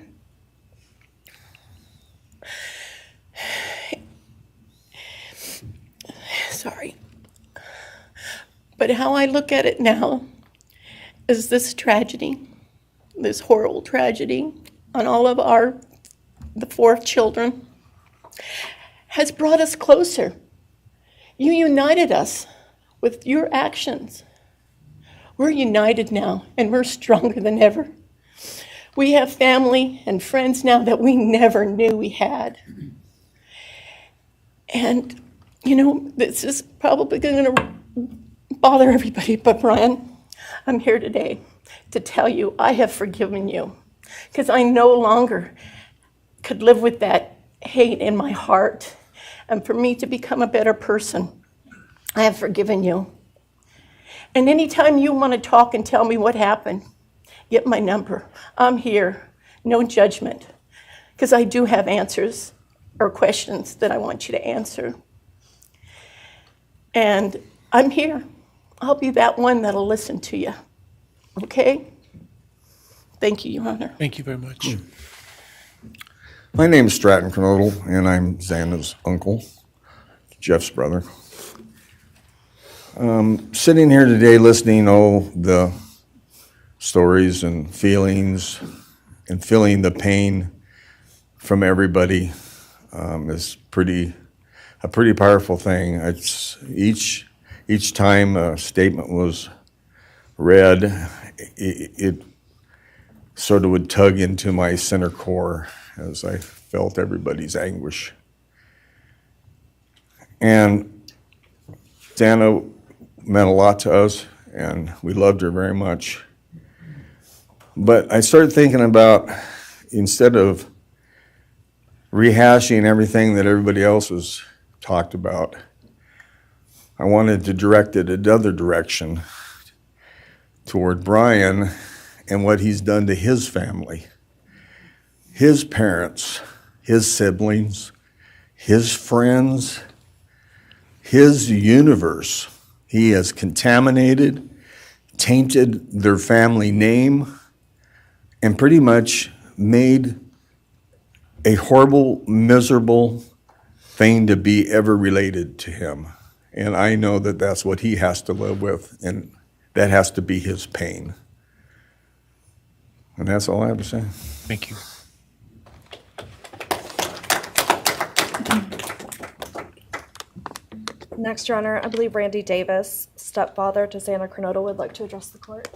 Sorry. But how I look at it now is this tragedy, this horrible tragedy on all of the 4 children, has brought us closer. You united us with your actions. We're united now, and we're stronger than ever. We have family and friends now that we never knew we had. And, this is probably going to bother everybody, but Bryan, I'm here today to tell you I have forgiven you, because I no longer could live with that hate in my heart. And for me to become a better person, I have forgiven you. And anytime you want to talk and tell me what happened, get my number. I'm here, no judgment, because I do have answers or questions that I want you to answer. And I'm here. I'll be that one that'll listen to you. Okay? Thank you, Your Honor. Thank you very much. My name is Stratton Kernodle, and I'm Xana's uncle, Jeff's brother. Sitting here today listening to the stories and feelings and feeling the pain from everybody is a pretty powerful thing. It's each time a statement was read, it sort of would tug into my center core as I felt everybody's anguish. And Xana meant a lot to us, and we loved her very much. But I started thinking about, instead of rehashing everything that everybody else has talked about, I wanted to direct it another direction toward Bryan and what he's done to his family, his parents, his siblings, his friends, his universe. He has contaminated, tainted their family name, and pretty much made a horrible, miserable thing to be ever related to him. And I know that that's what he has to live with, and that has to be his pain. And that's all I have to say. Thank you. Next, Your Honor, I believe Randy Davis, stepfather to Xana Kernodle, would like to address the court.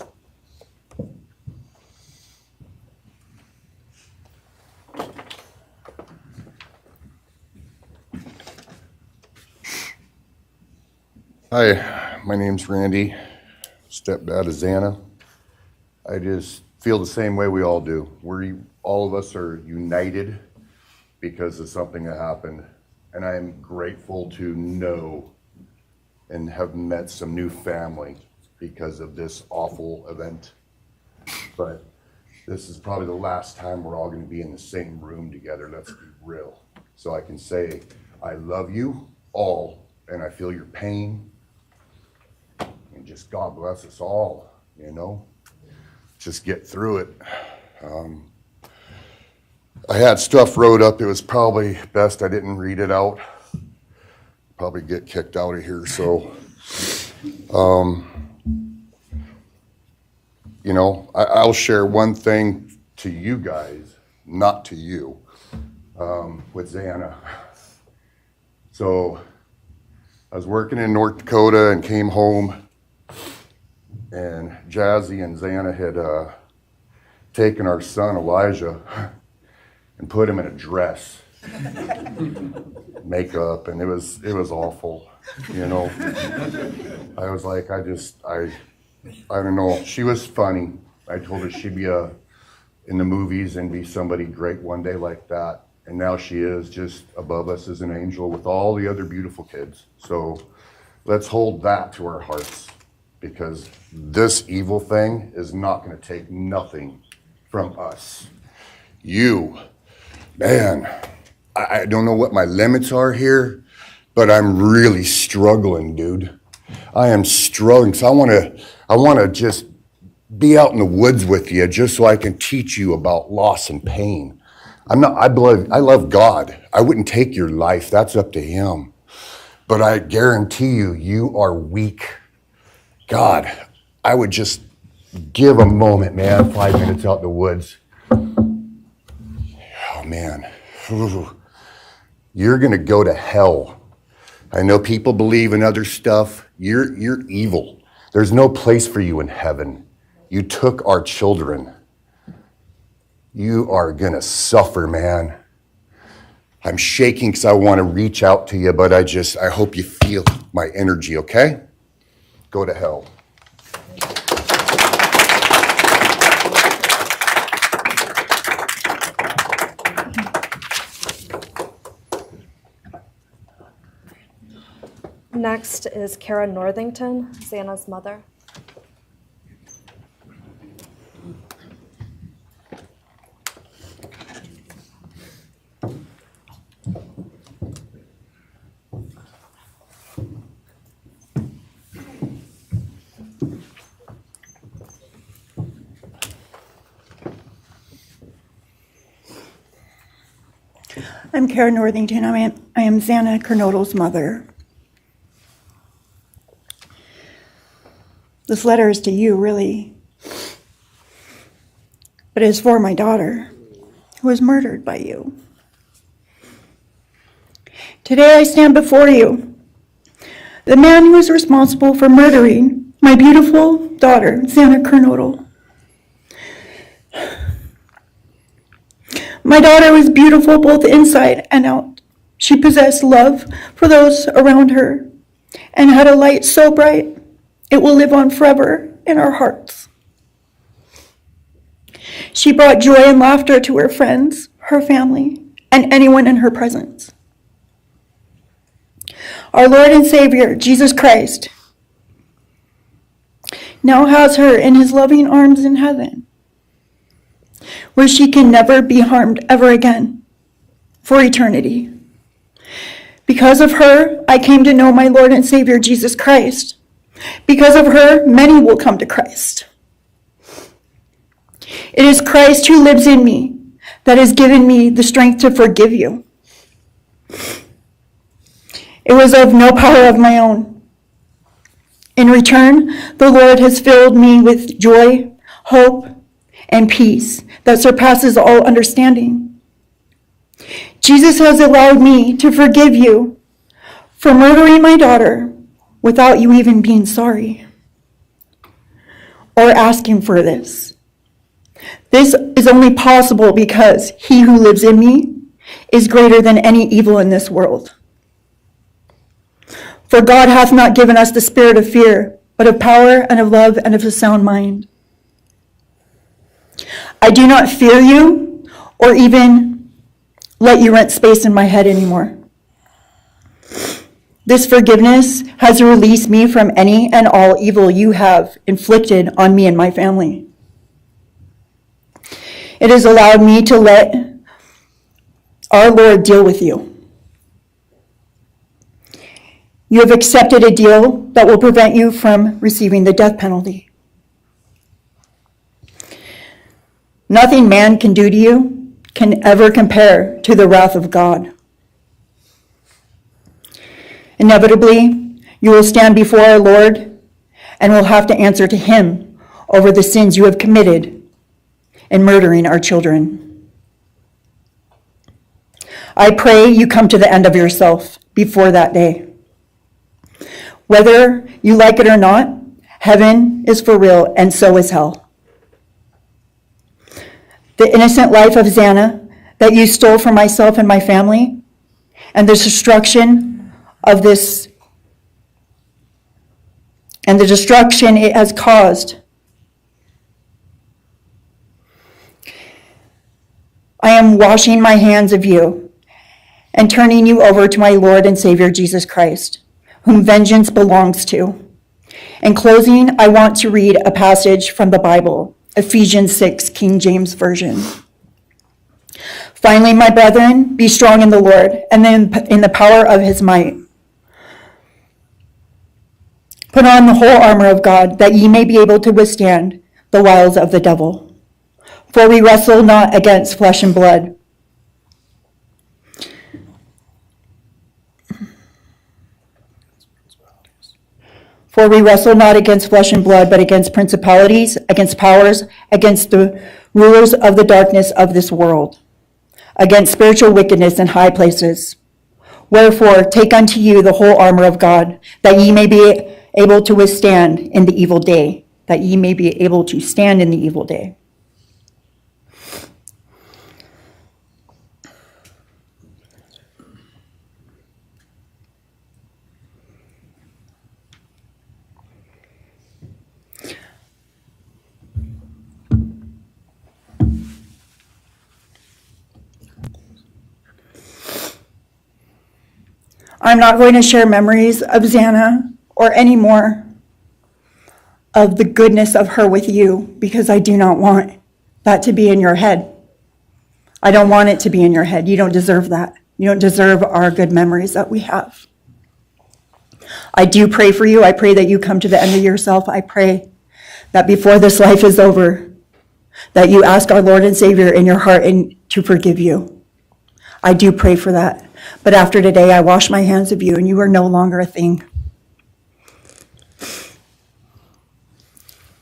Hi, my name's Randy, stepdad of Xana. I just feel the same way we all do. All of us are united because of something that happened, and I am grateful to know and have met some new family because of this awful event. But this is probably the last time we're all going to be in the same room together, let's be real. So I can say, I love you all, and I feel your pain. And just God bless us all, you know? Just get through it. I had stuff wrote up. It was probably best I didn't read it out. Probably get kicked out of here, so. You know, I'll share one thing to you guys, not to you, with Xana. So I was working in North Dakota and came home, and Jazzy and Xana had taken our son Elijah and put him in a dress, makeup, and it was awful, you know. I was like, I don't know. She was funny. I told her she'd be in the movies and be somebody great one day like that, and now she is just above us as an angel with all the other beautiful kids. So let's hold that to our hearts, because this evil thing is not going to take nothing from us. You, man, I don't know what my limits are here, but I'm really struggling, dude. I am struggling, so I want to just be out in the woods with you just so I can teach you about loss and pain. I love God. I wouldn't take your life. That's up to him. But I guarantee you, you are weak. God, I would just give a moment, man, 5 minutes out in the woods. Oh, man. You're going to go to hell. I know people believe in other stuff. You're evil. There's no place for you in heaven. You took our children. You are going to suffer, man. I'm shaking because I want to reach out to you, but I hope you feel my energy, okay? Go to hell. Next is Kara Northington, Xana's mother. I'm Kara Northington. I am Xana Kernodle's mother. This letter is to you, really. But it's for my daughter, who was murdered by you. Today I stand before you, the man who is responsible for murdering my beautiful daughter, Xana Kernodle. My daughter was beautiful both inside and out. She possessed love for those around her and had a light so bright it will live on forever in our hearts. She brought joy and laughter to her friends, her family, and anyone in her presence. Our Lord and Savior, Jesus Christ, now has her in his loving arms in heaven, where she can never be harmed ever again for eternity. Because of her, I came to know my Lord and Savior, Jesus Christ. Because of her, many will come to Christ. It is Christ who lives in me that has given me the strength to forgive you. It was of no power of my own. In return, the Lord has filled me with joy, hope, and peace that surpasses all understanding. Jesus has allowed me to forgive you for murdering my daughter without you even being sorry or asking for this. This is only possible because he who lives in me is greater than any evil in this world. For God hath not given us the spirit of fear, but of power and of love and of a sound mind. I do not fear you or even let you rent space in my head anymore. This forgiveness has released me from any and all evil you have inflicted on me and my family. It has allowed me to let our Lord deal with you. You have accepted a deal that will prevent you from receiving the death penalty. Nothing man can do to you can ever compare to the wrath of God. Inevitably, you will stand before our Lord and will have to answer to him over the sins you have committed in murdering our children. I pray you come to the end of yourself before that day. Whether you like it or not, heaven is for real and so is hell. The innocent life of Xana that you stole from myself and my family, and the destruction of this, and the destruction it has caused. I am washing my hands of you and turning you over to my Lord and Savior Jesus Christ, whom vengeance belongs to. In closing, I want to read a passage from the Bible, Ephesians 6, King James Version. Finally, my brethren, be strong in the Lord and in the power of his might. Put on the whole armor of God, that ye may be able to withstand the wiles of the devil. For we wrestle not against flesh and blood. For we wrestle not against flesh and blood, but against principalities, against powers, against the rulers of the darkness of this world, against spiritual wickedness in high places. Wherefore, take unto you the whole armor of God, that ye may be able to withstand in the evil day, that ye may be able to stand in the evil day. I'm not going to share memories of Xana or any more of the goodness of her with you, because I do not want that to be in your head. I don't want it to be in your head. You don't deserve that. You don't deserve our good memories that we have. I do pray for you. I pray that you come to the end of yourself. I pray that before this life is over, that you ask our Lord and Savior in your heart and to forgive you. I do pray for that. But after today, I wash my hands of you, and you are no longer a thing.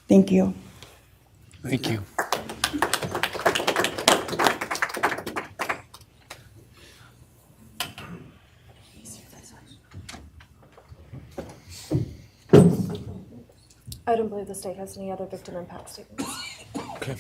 Thank you. Thank you. I don't believe the state has any other victim impact statements. Okay.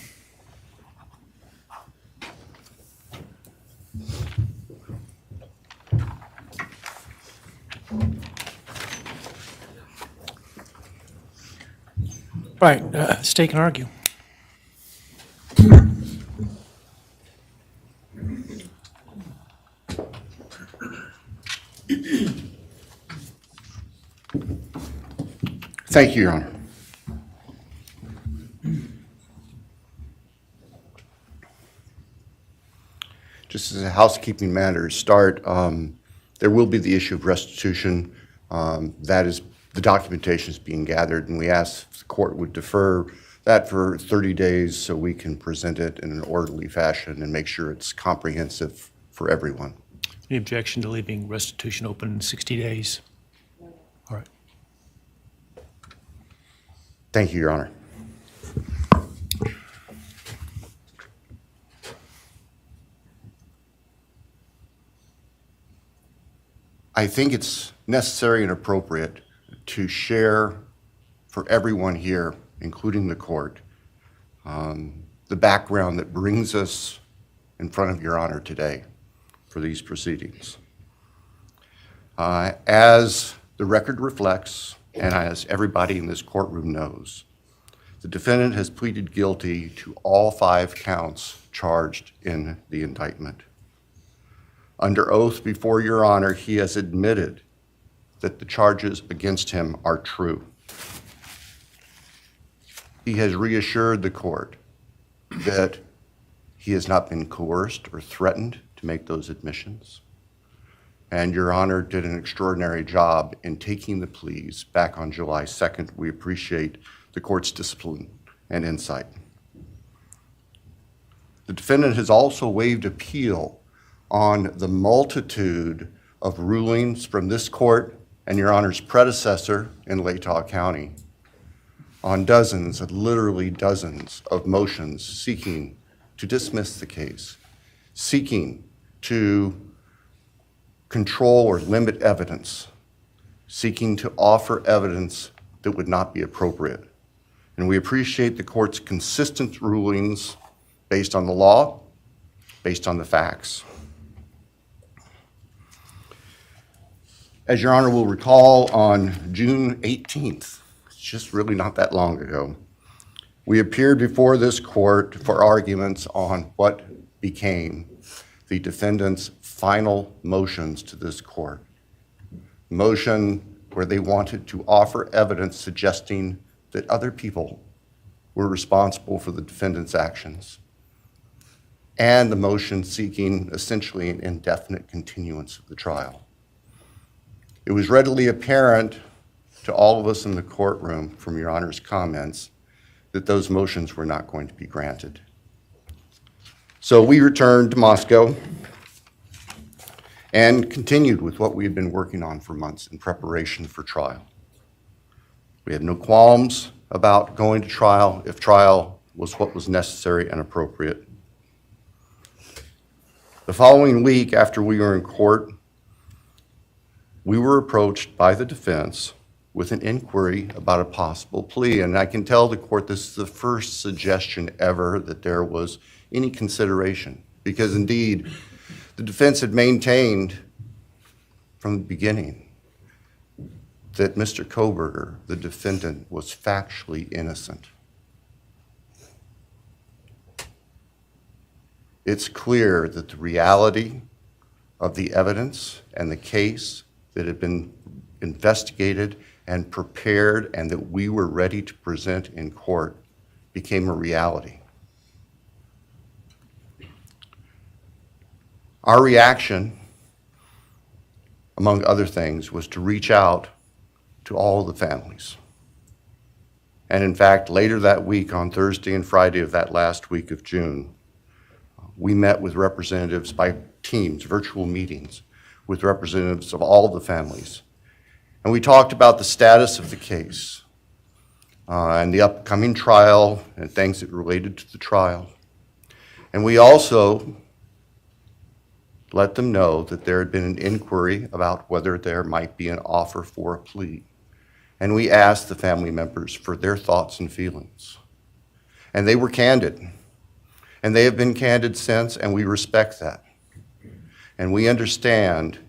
Right, state can argue. Thank you, Your Honor. Just as a housekeeping matter to start, there will be the issue of restitution. That is, the documentation is being gathered, and we ask if the court would defer that for 30 days so we can present it in an orderly fashion and make sure it's comprehensive for everyone. Any objection to leaving restitution open in 60 days? All right. Thank you, Your Honor. I think it's necessary and appropriate to share for everyone here, including the court, the background that brings us in front of Your Honor today for these proceedings. As the record reflects, and as everybody in this courtroom knows, the defendant has pleaded guilty to all 5 counts charged in the indictment. Under oath before Your Honor, he has admitted that the charges against him are true. He has reassured the court that he has not been coerced or threatened to make those admissions. And Your Honor did an extraordinary job in taking the pleas back on July 2nd. We appreciate the court's discipline and insight. The defendant has also waived appeal on the multitude of rulings from this court and Your Honor's predecessor in LATAH County on dozens, literally dozens of motions seeking to dismiss the case, seeking to control or limit evidence, seeking to offer evidence that would not be appropriate. And we appreciate the court's consistent rulings based on the law, based on the facts. As Your Honor will recall, on June 18th, it's just really not that long ago, we appeared before this court for arguments on what became the defendant's final motions to this court. Motion where they wanted to offer evidence suggesting that other people were responsible for the defendant's actions, and the motion seeking essentially an indefinite continuance of the trial. It was readily apparent to all of us in the courtroom from Your Honor's comments that those motions were not going to be granted. So we returned to Moscow and continued with what we had been working on for months in preparation for trial. We had no qualms about going to trial if trial was what was necessary and appropriate. The following week after we were in court, we were approached by the defense with an inquiry about a possible plea. And I can tell the court this is the first suggestion ever that there was any consideration, because indeed, the defense had maintained from the beginning that Mr. Kohberger, the defendant, was factually innocent. It's clear that the reality of the evidence and the case that had been investigated and prepared and that we were ready to present in court became a reality. Our reaction, among other things, was to reach out to all the families. And in fact, later that week, on Thursday and Friday of that last week of June, we met with representatives by teams, virtual meetings, with representatives of all the families. And we talked about the status of the case, and the upcoming trial and things that related to the trial. And we also let them know that there had been an inquiry about whether there might be an offer for a plea. And we asked the family members for their thoughts and feelings. And they were candid. And they have been candid since, and we respect that. And we understand,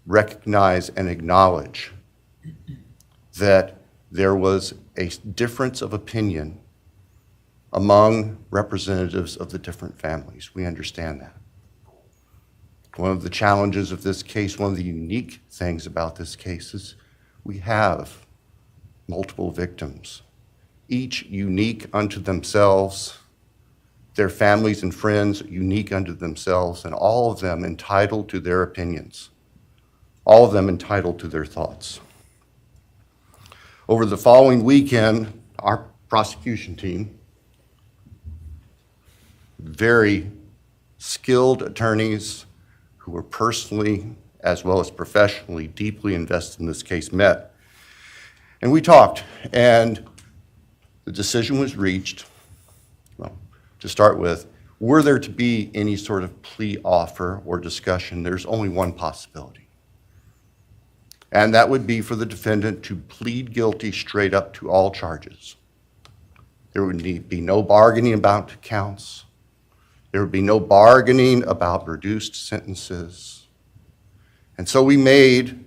recognize, and acknowledge that there was a difference of opinion among representatives of the different families. We understand that. One of the challenges of this case, one of the unique things about this case is we have multiple victims, each unique unto themselves, their families and friends unique unto themselves, and all of them entitled to their opinions, all of them entitled to their thoughts. Over the following weekend, our prosecution team, very skilled attorneys who were personally as well as professionally deeply invested in this case, met. And we talked, and the decision was reached. Well, to start with, were there to be any sort of plea offer or discussion, there's only one possibility. And that would be for the defendant to plead guilty straight up to all charges. There would be no bargaining about counts. There would be no bargaining about reduced sentences. And so we made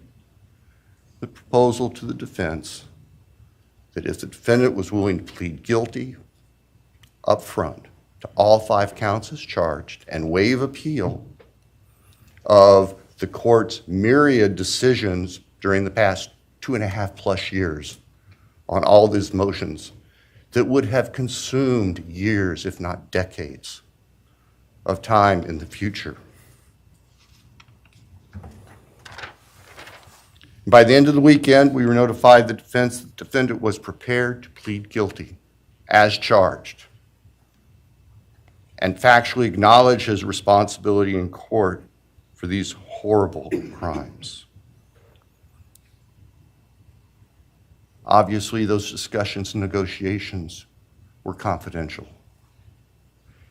the proposal to the defense that if the defendant was willing to plead guilty up front to all 5 counts as charged and waive appeal of the court's myriad decisions during the past 2.5+ years on all these motions that would have consumed years, if not decades, of time in the future. By the end of the weekend, we were notified the defendant was prepared to plead guilty as charged and factually acknowledge his responsibility in court for these horrible crimes. Obviously, those discussions and negotiations were confidential.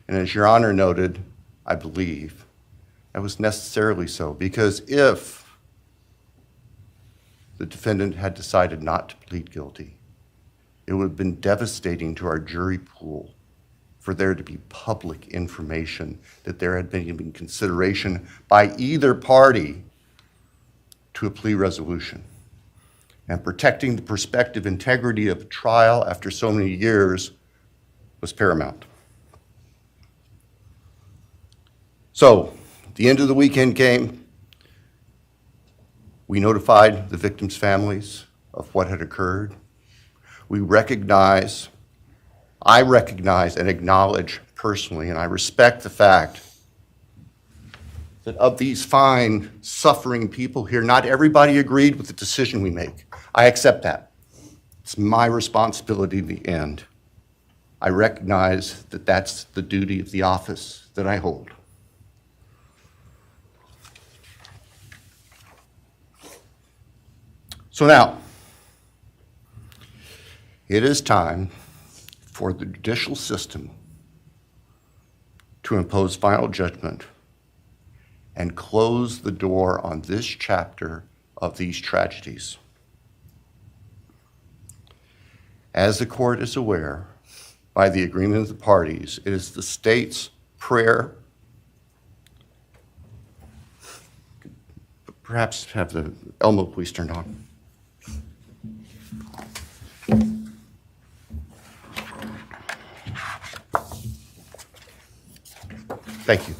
And as Your Honor noted, I believe that was necessarily so, because if the defendant had decided not to plead guilty, it would have been devastating to our jury pool for there to be public information that there had been consideration by either party to a plea resolution. And protecting the prospective integrity of a trial after so many years was paramount. So, the end of the weekend came. We notified the victims' families of what had occurred. I recognize and acknowledge personally, and I respect the fact that of these fine, suffering people here, not everybody agreed with the decision we make. I accept that. It's my responsibility in the end. I recognize that that's the duty of the office that I hold. So now, it is time for the judicial system to impose final judgment and close the door on this chapter of these tragedies. As the court is aware, by the agreement of the parties, it is the state's prayer. Perhaps have the Elmo police turned on. Thank you.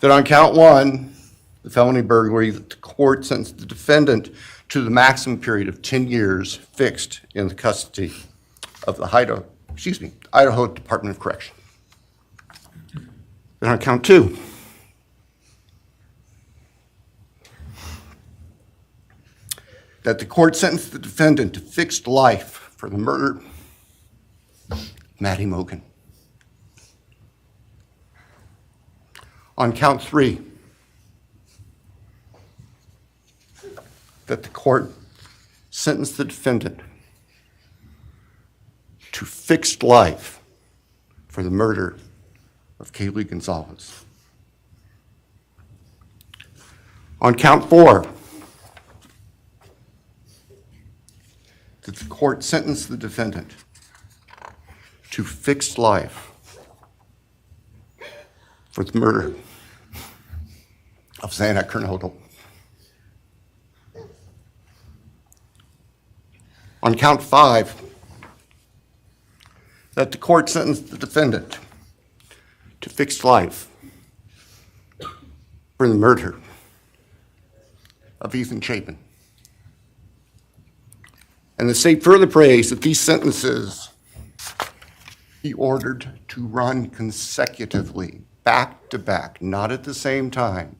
That on count 1, the felony burglary, that the court sentenced the defendant to the maximum period of 10 years fixed in the custody of the Idaho Department of Correction. Then on count 2, that the court sentenced the defendant to fixed life for the murder of Maddie Mogen. On count 3, that the court sentenced the defendant to fixed life for the murder of Kaylee Goncalves. On count 4, that the court sentenced the defendant to fixed life for the murder of Xana Kernodle. On count 5, that the court sentenced the defendant to fixed life for the murder of Ethan Chapin. And the state further prays that these sentences be ordered to run consecutively, back to back, not at the same time,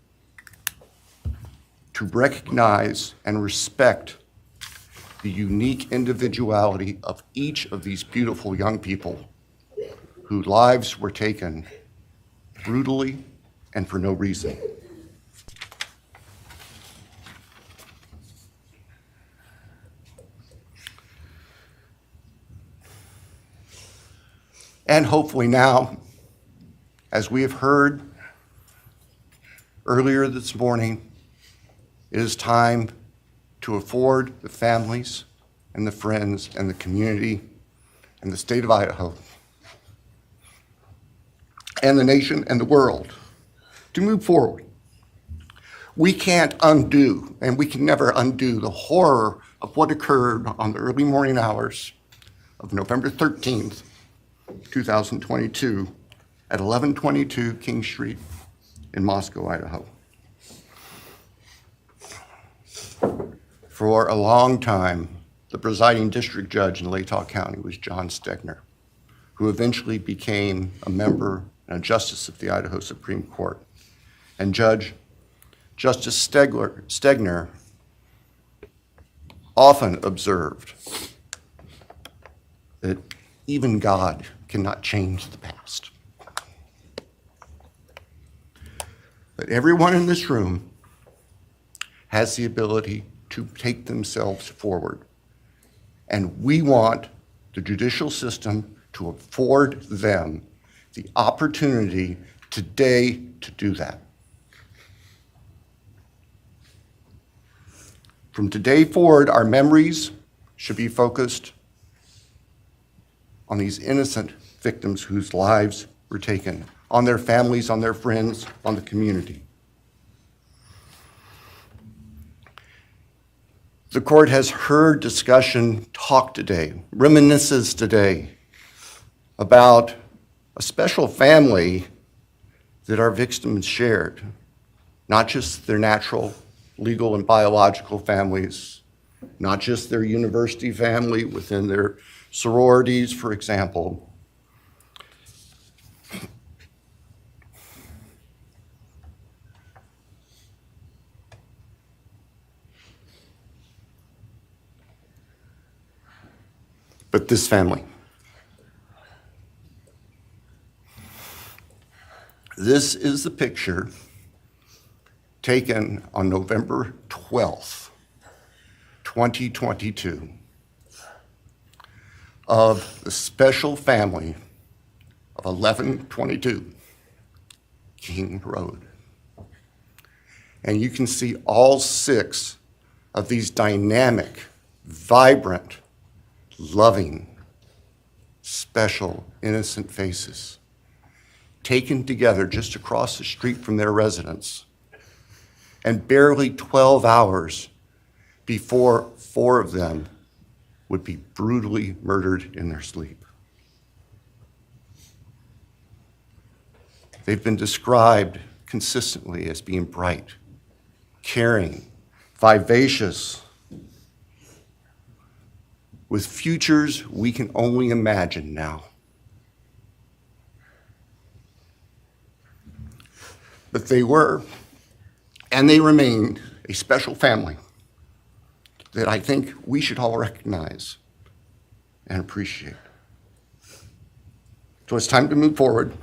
to recognize and respect the unique individuality of each of these beautiful young people whose lives were taken brutally and for no reason. And hopefully now, as we have heard earlier this morning, it is time to afford the families and the friends and the community and the state of Idaho and the nation and the world to move forward. We can't undo, and we can never undo, the horror of what occurred on the early morning hours of November 13th, 2022 at 1122 King Street in Moscow, Idaho. For a long time, the presiding district judge in LATAH County was John Stegner, who eventually became a member and a justice of the Idaho Supreme Court. And Justice Stegner often observed that even God cannot change the past. But everyone in this room has the ability to take themselves forward. And we want the judicial system to afford them the opportunity today to do that. From today forward, our memories should be focused on these innocent victims whose lives were taken, on their families, on their friends, on the community. The court has heard discussion, talk today, reminiscences today about a special family that our victims shared, not just their natural, legal, and biological families, not just their university family within their sororities, for example. But this family. This is the picture taken on November 12th, 2022, of the special family of 1122 King Road. And you can see all 6 of these dynamic, vibrant, loving, special, innocent faces taken together just across the street from their residence, and barely 12 hours before 4 of them would be brutally murdered in their sleep. They've been described consistently as being bright, caring, vivacious, with futures we can only imagine now. But they were, and they remain, a special family that I think we should all recognize and appreciate. So it's time to move forward.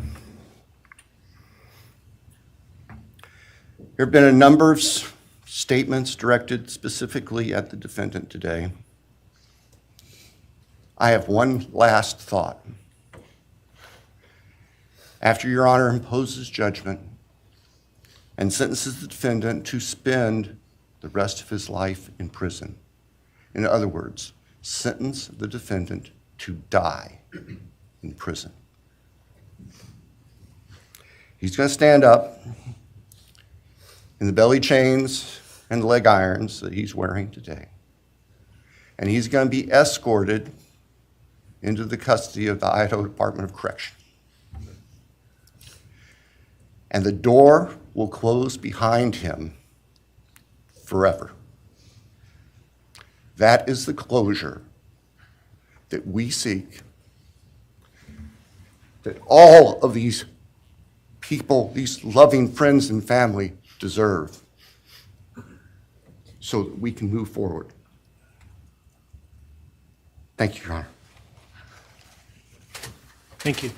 There have been a number of statements directed specifically at the defendant today, I have one last thought. After Your Honor imposes judgment and sentences the defendant to spend the rest of his life in prison, in other words, sentence the defendant to die in prison, he's going to stand up in the belly chains and the leg irons that he's wearing today, and he's going to be escorted into the custody of the Idaho Department of Correction. And the door will close behind him forever. That is the closure that we seek, that all of these people, these loving friends and family deserve, so that we can move forward. Thank you, Your Honor. Thank you.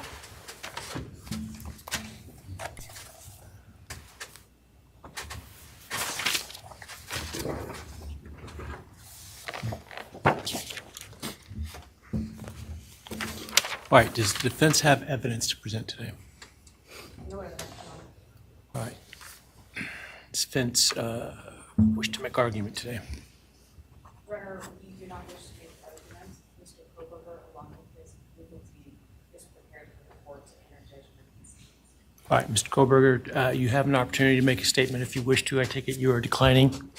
All right, does the defense have evidence to present today? No evidence. All right. Does defense wish to make argument today? Runner, we do not wish to make arguments. Mr. Kohberger, along with his legal team, is prepared for the court to enter judgment. All right, Mr. Kohberger, you have an opportunity to make a statement if you wish to. I take it you are declining.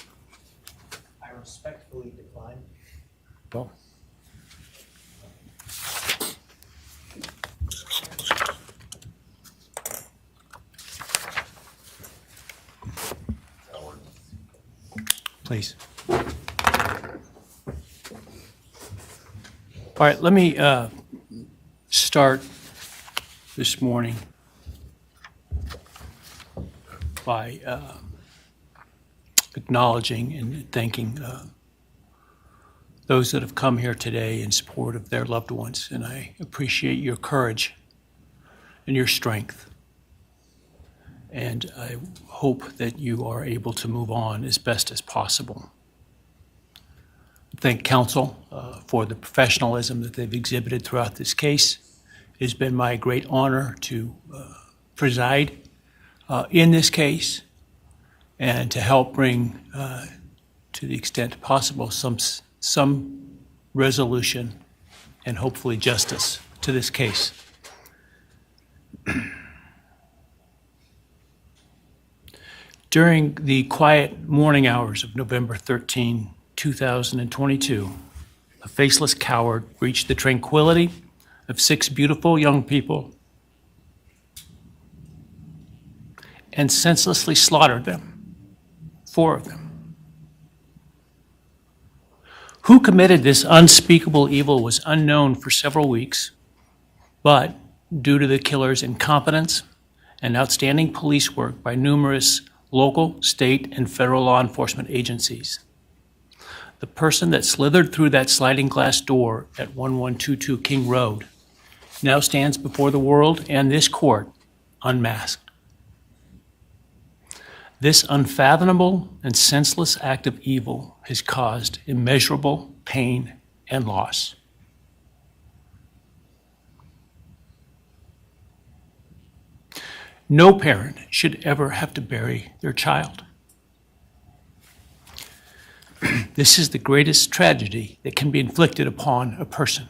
I respectfully decline. Well. Please. All right, let me start this morning by acknowledging and thanking those that have come here today in support of their loved ones, and I appreciate your courage and your strength. And I hope that you are able to move on as best as possible. Thank counsel for the professionalism that they've exhibited throughout this case. It has been my great honor to preside in this case and to help bring, to the extent possible, some resolution and hopefully justice to this case. During the quiet morning hours of November 13, 2022, a faceless coward breached the tranquility of 6 beautiful young people and senselessly slaughtered them, 4 of them. Who committed this unspeakable evil was unknown for several weeks, but due to the killer's incompetence and outstanding police work by numerous local, state, and federal law enforcement agencies, the person that slithered through that sliding glass door at 1122 King Road now stands before the world and this court unmasked. This unfathomable and senseless act of evil has caused immeasurable pain and loss. No parent should ever have to bury their child. This is the greatest tragedy that can be inflicted upon a person.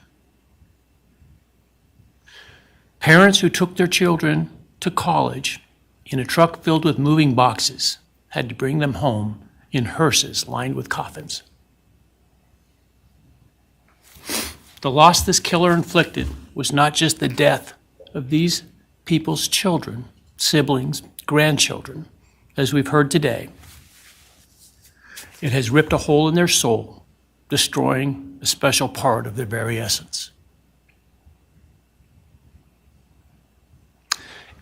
Parents who took their children to college in a truck filled with moving boxes had to bring them home in hearses lined with coffins. The loss this killer inflicted was not just the death of these people's children, siblings, grandchildren, as we've heard today. It has ripped a hole in their soul, destroying a special part of their very essence.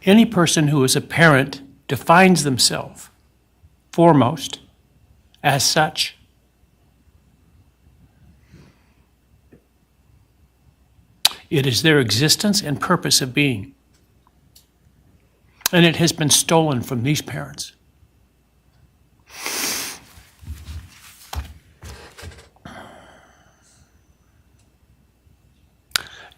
Any person who is a parent defines themselves foremost as such. It is their existence and purpose of being. And it has been stolen from these parents.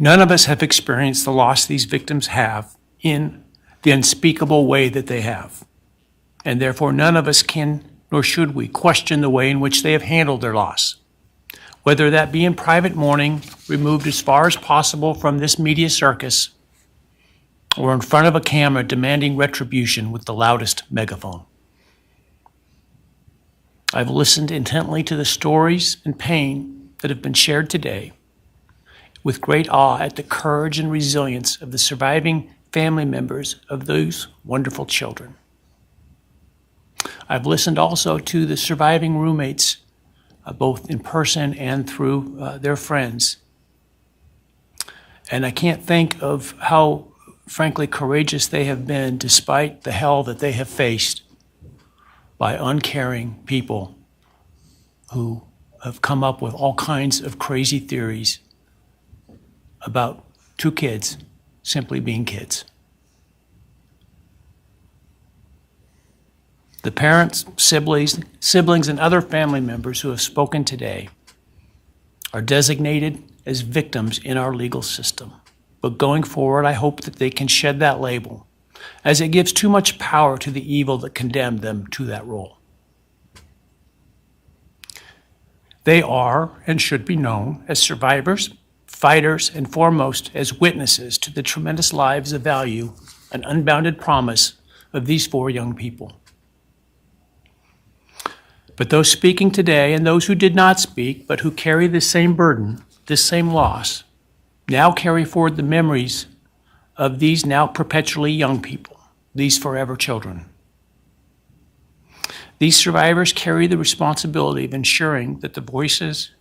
None of us have experienced the loss these victims have in the unspeakable way that they have. And therefore, none of us can, nor should we, question the way in which they have handled their loss. Whether that be in private mourning, removed as far as possible from this media circus, or in front of a camera demanding retribution with the loudest megaphone. I've listened intently to the stories and pain that have been shared today, with great awe at the courage and resilience of the surviving family members of those wonderful children. I've listened also to the surviving roommates, both in person and through their friends. And I can't think of how, frankly, courageous they have been despite the hell that they have faced by uncaring people who have come up with all kinds of crazy theories about two kids simply being kids. The parents, siblings, and other family members who have spoken today are designated as victims in our legal system. But going forward, I hope that they can shed that label, as it gives too much power to the evil that condemned them to that role. They are and should be known as survivors, fighters, and foremost as witnesses to the tremendous lives of value and unbounded promise of these four young people. But those speaking today and those who did not speak, but who carry this same burden, this same loss, now carry forward the memories of these now perpetually young people, these forever children. These survivors carry the responsibility of ensuring that the voices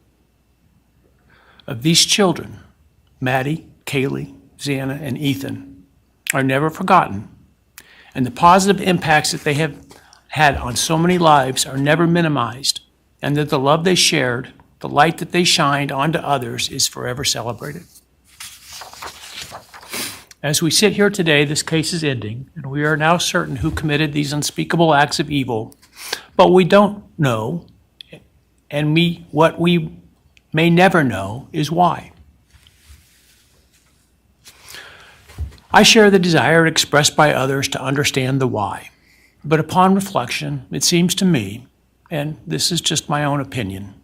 of these children, Maddie, Kaylee, Xana, and Ethan, are never forgotten, and the positive impacts that they have had on so many lives are never minimized, and that the love they shared, the light that they shined onto others, is forever celebrated. As we sit here today, this case is ending, and we are now certain who committed these unspeakable acts of evil, but we don't know, and what we may never know is why. I share the desire expressed by others to understand the why. But upon reflection, it seems to me, and this is just my own opinion,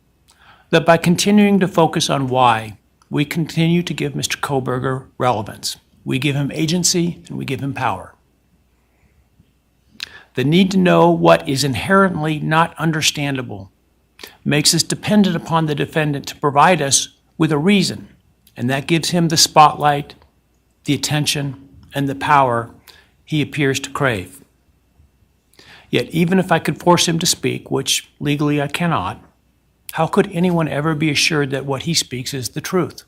that by continuing to focus on why, we continue to give Mr. Kohberger relevance. We give him agency and we give him power. The need to know what is inherently not understandable makes us dependent upon the defendant to provide us with a reason, and that gives him the spotlight, the attention, and the power he appears to crave. Yet even if I could force him to speak, which legally I cannot, how could anyone ever be assured that what he speaks is the truth?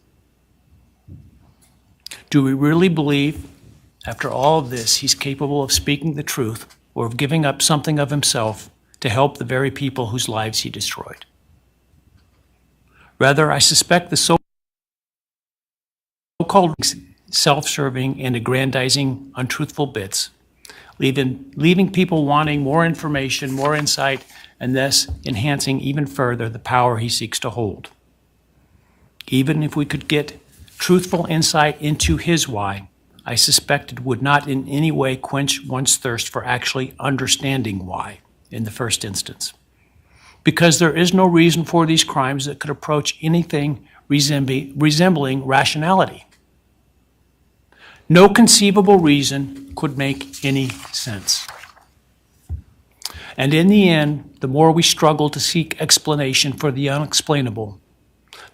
Do we really believe, after all of this, he's capable of speaking the truth or of giving up something of himself to help the very people whose lives he destroyed? Rather, I suspect the so-called self-serving and aggrandizing untruthful bits, leaving people wanting more information, more insight, and thus enhancing even further the power he seeks to hold. Even if we could get truthful insight into his why, I suspect it would not in any way quench one's thirst for actually understanding why in the first instance. Because there is no reason for these crimes that could approach anything resembling rationality. No conceivable reason could make any sense. And in the end, the more we struggle to seek explanation for the unexplainable,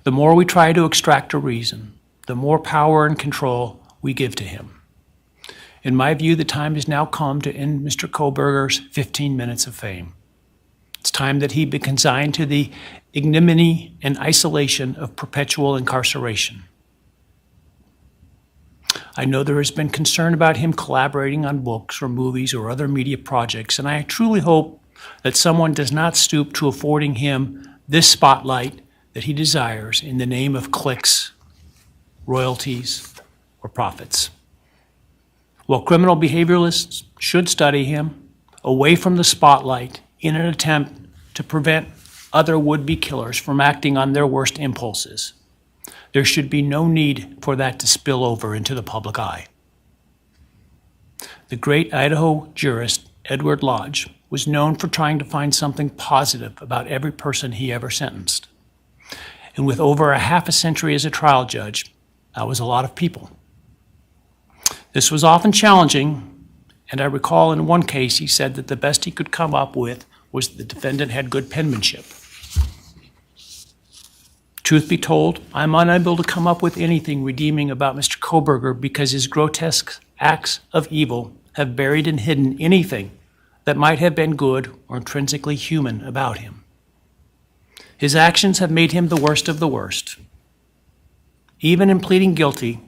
the more we try to extract a reason, the more power and control we give to him. In my view, the time has now come to end Mr. Kohberger's 15 minutes of fame. It's time that he be consigned to the ignominy and isolation of perpetual incarceration. I know there has been concern about him collaborating on books or movies or other media projects, and I truly hope that someone does not stoop to affording him this spotlight that he desires in the name of clicks, royalties, or profits. While criminal behavioralists should study him away from the spotlight in an attempt to prevent other would-be killers from acting on their worst impulses, There should be no need for that to spill over into the public eye. The great Idaho jurist Edward Lodge was known for trying to find something positive about every person he ever sentenced. And with over a half a century as a trial judge, that was a lot of people. This was often challenging, and I recall in one case he said that the best he could come up with was the defendant had good penmanship. Truth be told, I'm unable to come up with anything redeeming about Mr. Kohberger because his grotesque acts of evil have buried and hidden anything that might have been good or intrinsically human about him. His actions have made him the worst of the worst. Even in pleading guilty,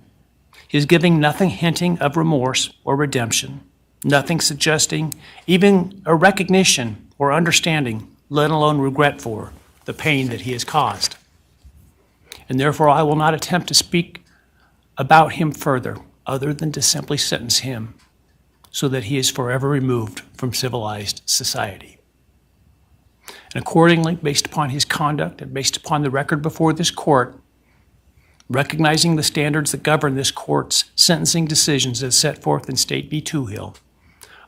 he is giving nothing hinting of remorse or redemption, nothing suggesting even a recognition or understanding, let alone regret for the pain that he has caused. And therefore I will not attempt to speak about him further, other than to simply sentence him so that he is forever removed from civilized society. And accordingly, based upon his conduct and based upon the record before this court, recognizing the standards that govern this court's sentencing decisions as set forth in State v. Toohill,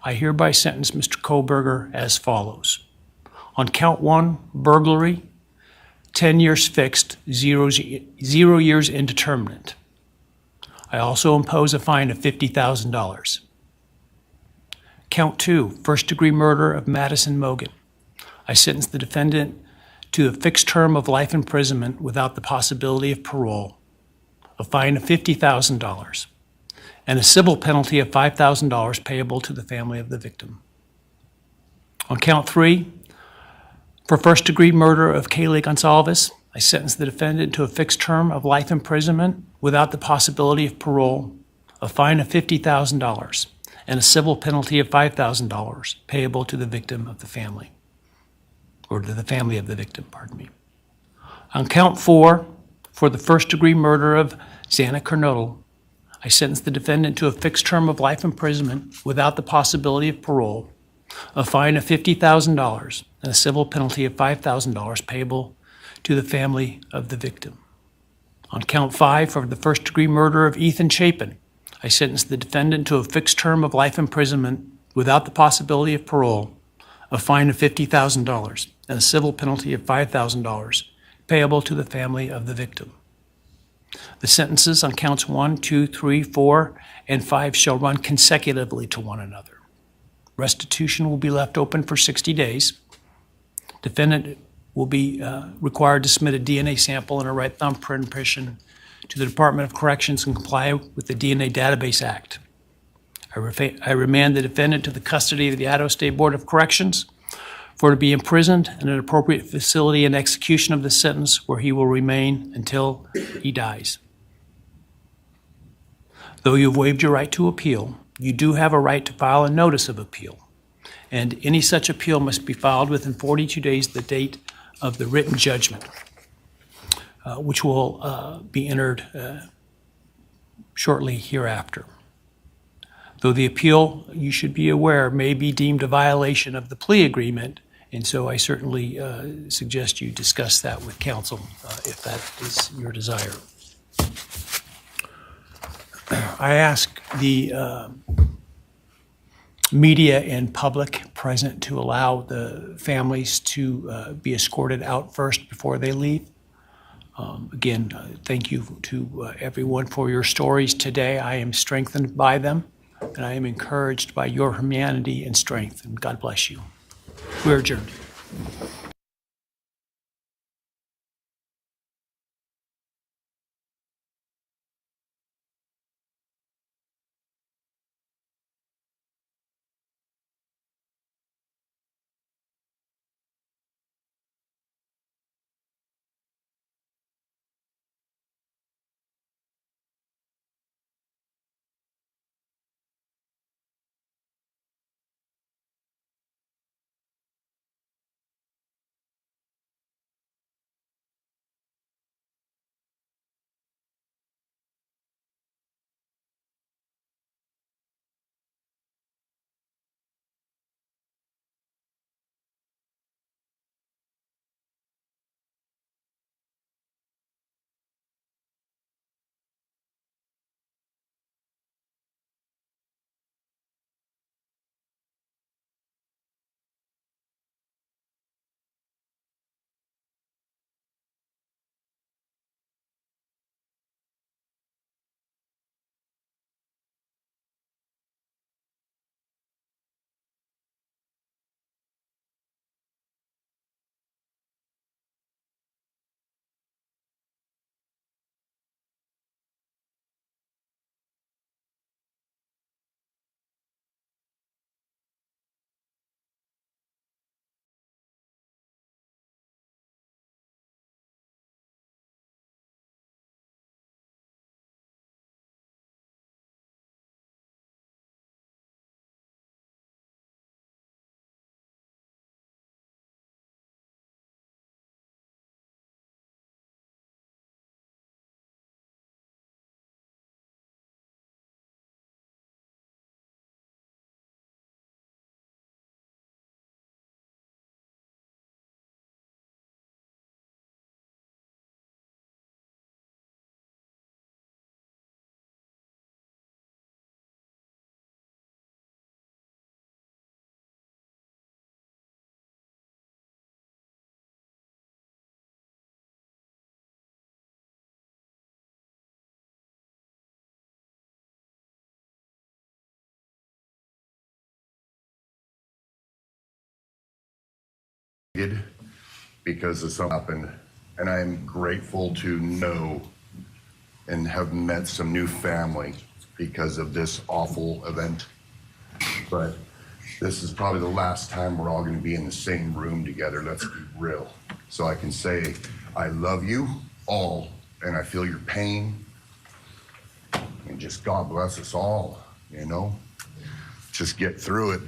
I hereby sentence Mr. Kohberger as follows. On count 1, burglary, 10 years fixed, 0 years indeterminate. I also impose a fine of $50,000. Count 2, first-degree murder of Madison Mogen. I sentence the defendant to a fixed term of life imprisonment without the possibility of parole, a fine of $50,000, and a civil penalty of $5,000 payable to the family of the victim. On count 3, for first-degree murder of Kaylee Goncalves, I sentence the defendant to a fixed term of life imprisonment without the possibility of parole, a fine of $50,000, and a civil penalty of $5,000 payable to the victim of the family, or to the family of the victim, pardon me. On count 4, for the first-degree murder of Xana Kernodle, I sentence the defendant to a fixed term of life imprisonment without the possibility of parole, a fine of $50,000, and a civil penalty of $5,000 payable to the family of the victim. On count 5, for the first-degree murder of Ethan Chapin, I sentence the defendant to a fixed term of life imprisonment without the possibility of parole, a fine of $50,000, and a civil penalty of $5,000 payable to the family of the victim. The sentences on counts 1, 2, 3, 4, and 5 shall run consecutively to one another. Restitution will be left open for 60 days. Defendant will be required to submit a DNA sample and a right thumbprint impression to the Department of Corrections and comply with the DNA Database Act. I remand the defendant to the custody of the Idaho State Board of Corrections for to be imprisoned in an appropriate facility in execution of the sentence where he will remain until he dies. Though you have waived your right to appeal, you do have a right to file a notice of appeal, and any such appeal must be filed within 42 days of the date of the written judgment, which will be entered shortly hereafter. Though the appeal, you should be aware, may be deemed a violation of the plea agreement, and so I certainly suggest you discuss that with counsel if that is your desire. I ask the media and public present to allow the families to be escorted out first before they leave. Again, thank you to everyone for your stories today. I am strengthened by them, and I am encouraged by your humanity and strength, and God bless you. We're adjourned. because of something happened, and I am grateful to know and have met some new family because of this awful event. But this is probably the last time we're all going to be in the same room together. Let's be real. So I can say, I love you all, and I feel your pain. And just God bless us all, you know? Just get through it.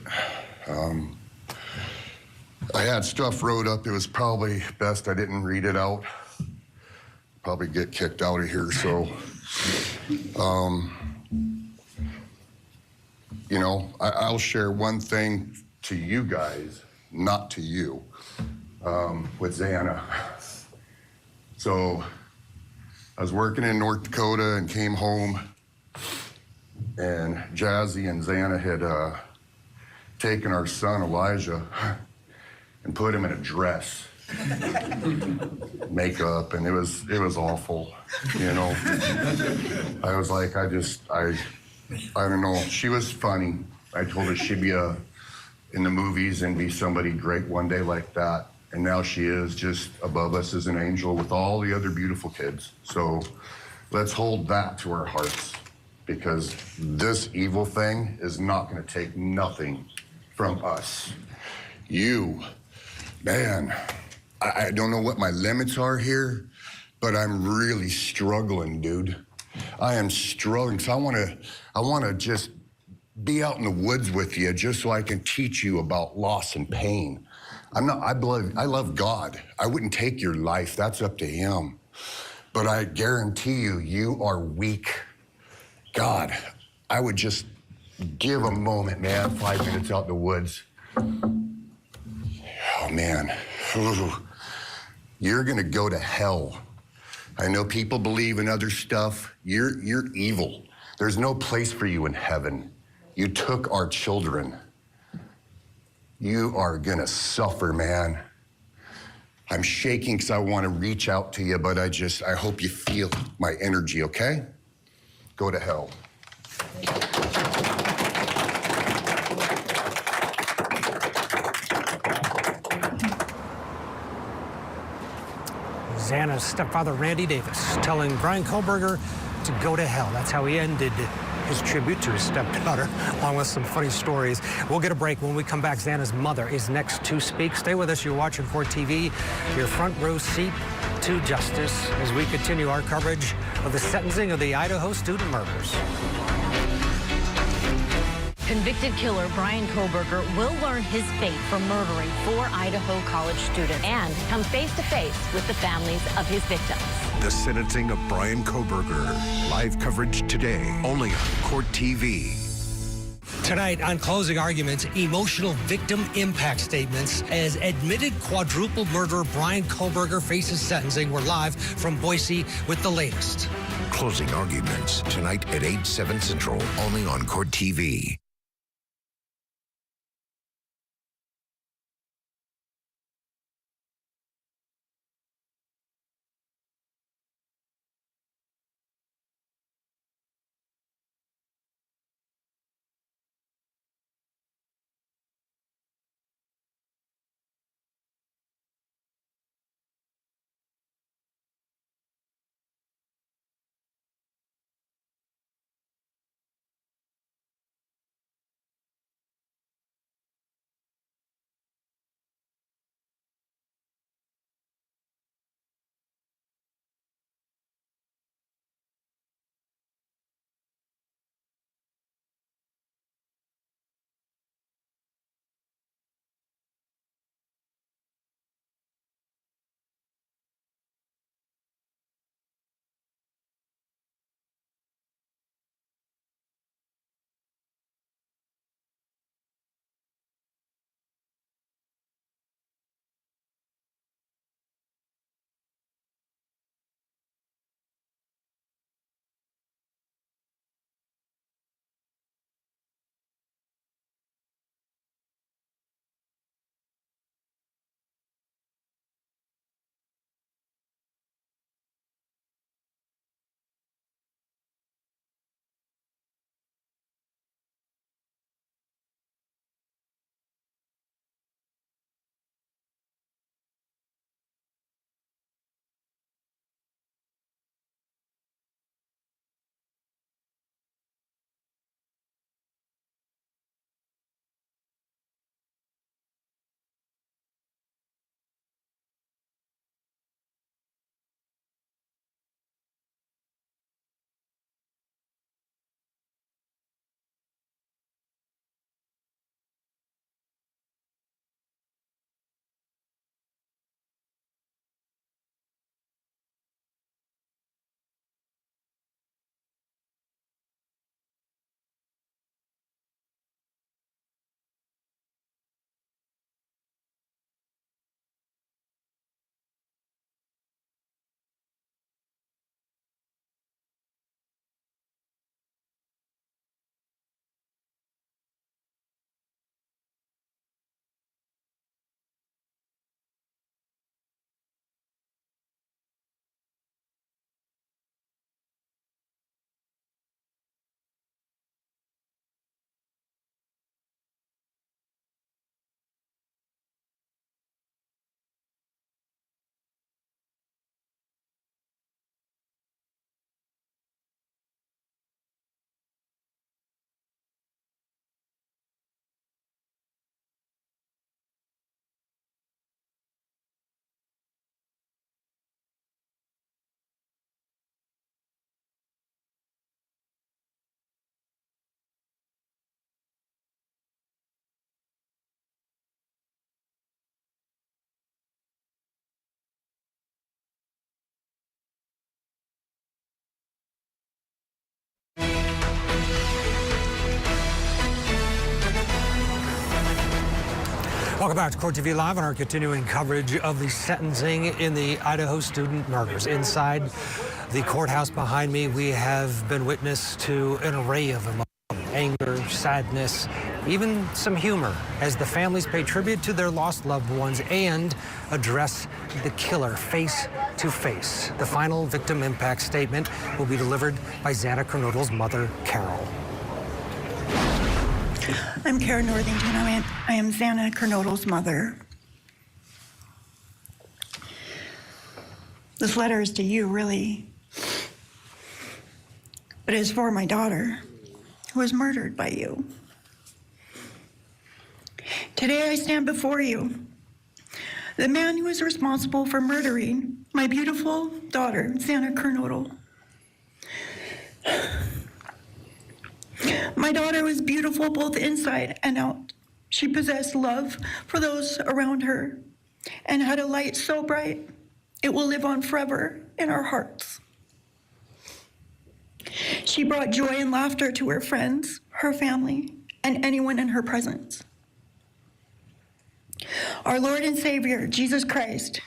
I had stuff wrote up. It was probably best I didn't read it out. Probably get kicked out of here, so. You know, I'll share one thing to you guys, not to you, with Xana. So I was working in North Dakota and came home, and Jazzy and Xana had taken our son Elijah and put him in a dress, makeup, and it was awful, you know. I was like, I don't know. She was funny. I told her she'd be in the movies and be somebody great one day like that. And now she is just above us as an angel with all the other beautiful kids. So let's hold that to our hearts, because this evil thing is not going to take nothing from us. You, man, I don't know what my limits are here, but I'm really struggling, dude. I am struggling, so I want to just be out in the woods with you just so I can teach you about loss and pain. I love God. I wouldn't take your life. That's up to him. But I guarantee you, you are weak. God, I would just give a moment, man, 5 minutes out in the woods. Oh, man. Ooh. You're going to go to hell. I know people believe in other stuff. You're evil. There's no place for you in heaven. You took our children. You are gonna suffer, man. I'm shaking because I want to reach out to you, but I hope you feel my energy, okay? Go to hell. Xana's stepfather, Randy Davis, telling Bryan Kohberger to go to hell. That's how he ended his tribute to his stepdaughter, along with some funny stories. We'll get a break. When we come back, Xana's mother is next to speak. Stay with us. You're watching Court TV, your front row seat to justice as we continue our coverage of the sentencing of the Idaho student murders. Convicted killer Bryan Kohberger will learn his fate for murdering 4 Idaho college students and come face to face with the families of his victims. The sentencing of Bryan Kohberger. Live coverage today, only on Court TV. Tonight on closing arguments, emotional victim impact statements as admitted quadruple murderer Bryan Kohberger faces sentencing. We're live from Boise with the latest. Closing arguments tonight at 8/7 Central, only on Court TV. Welcome back to Court TV Live on our continuing coverage of the sentencing in the Idaho student murders. Inside the courthouse behind me, we have been witness to an array of emotions, anger, sadness, even some humor as the families pay tribute to their lost loved ones and address the killer face to face. The final victim impact statement will be delivered by Xana Kernodle's mother, Carol. I'm Karen Northington. I am Xana Kernodle's mother. This letter is to you, really. But it is for my daughter, who was murdered by you. Today I stand before you, the man who is responsible for murdering my beautiful daughter, Xana Kernodle. My daughter was beautiful both inside and out. She possessed love for those around her and had a light so bright it will live on forever in our hearts. She brought joy and laughter to her friends, her family, and anyone in her presence. Our Lord and Savior, Jesus Christ,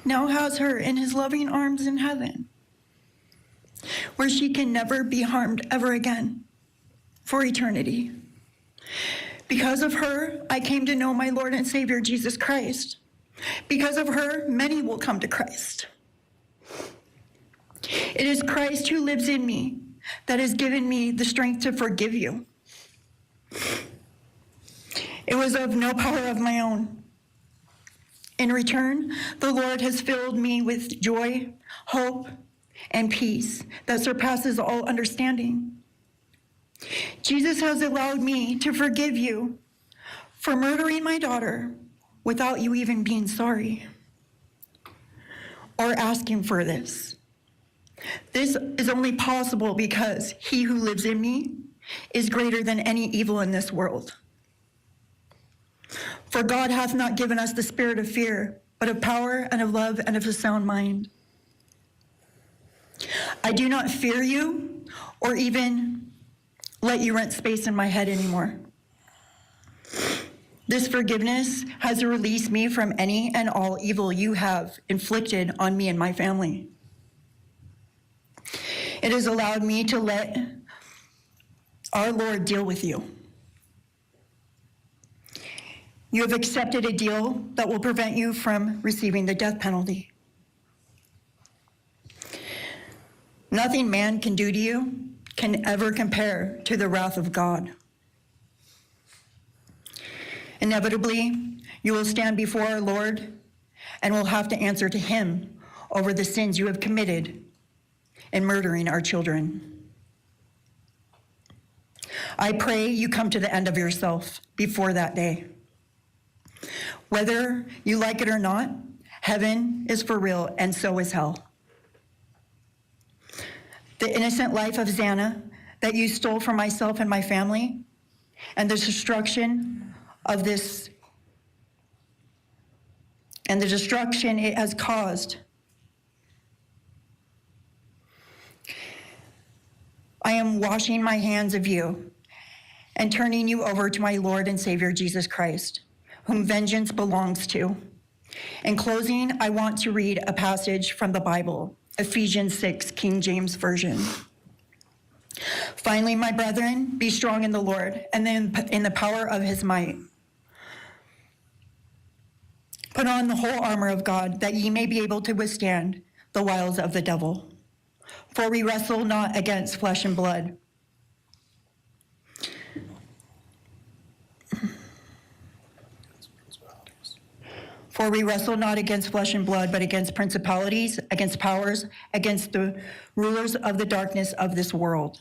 now has her in his loving arms in heaven, where she can never be harmed ever again for eternity. Because of her, I came to know my Lord and Savior, Jesus Christ. Because of her, many will come to Christ. It is Christ who lives in me that has given me the strength to forgive you. It was of no power of my own. In return, the Lord has filled me with joy, hope, and peace that surpasses all understanding. Jesus has allowed me to forgive you for murdering my daughter without you even being sorry or asking for this. This is only possible because he who lives in me is greater than any evil in this world. For God hath not given us the spirit of fear, but of power and of love and of a sound mind. I do not fear you or even let you rent space in my head anymore. This forgiveness has released me from any and all evil you have inflicted on me and my family. It has allowed me to let our Lord deal with you. You have accepted a deal that will prevent you from receiving the death penalty. Nothing man can do to you can ever compare to the wrath of God. Inevitably, you will stand before our Lord and will have to answer to him over the sins you have committed in murdering our children. I pray you come to the end of yourself before that day. Whether you like it or not, heaven is for real and so is hell. The innocent life of Xana that you stole from myself and my family, and the destruction of this, and the destruction it has caused. I am washing my hands of you and turning you over to my Lord and Savior, Jesus Christ, whom vengeance belongs to. In closing, I want to read a passage from the Bible, Ephesians 6, King James Version. Finally, my brethren, be strong in the Lord and then in the power of his might. Put on the whole armor of God, that ye may be able to withstand the wiles of the devil. For we wrestle not against flesh and blood. For we wrestle not against flesh and blood, but against principalities, against powers, against the rulers of the darkness of this world,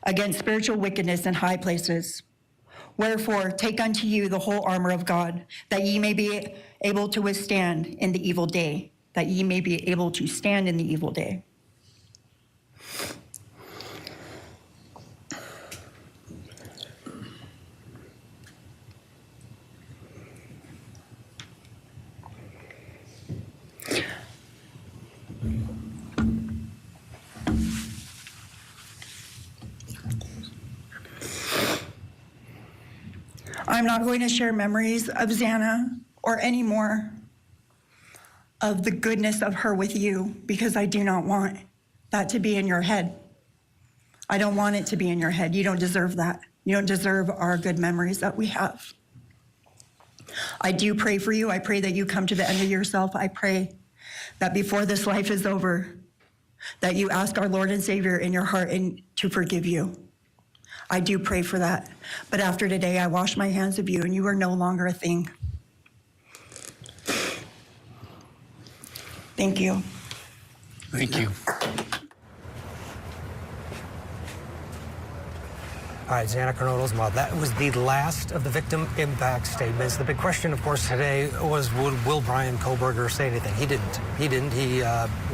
against spiritual wickedness in high places. Wherefore, take unto you the whole armor of God, that ye may be able to withstand in the evil day, that ye may be able to stand in the evil day. I'm I'm not going to share memories of Xana or any more of the goodness of her with you because I do not want that to be in your head. I don't want it to be in your head. You don't deserve that. You don't deserve our good memories that we have. I do pray for you. I pray that you come to the end of yourself. I pray that before this life is over, that you ask our Lord and Savior in your heart and to forgive you. I do pray for that. But after today, I wash my hands of you, and you are no longer a thing. Thank you. Thank you. All right, Xana Kernodle's mother. That was the last of the victim impact statements. The big question, of course, today was, will Bryan Kohberger say anything? He didn't.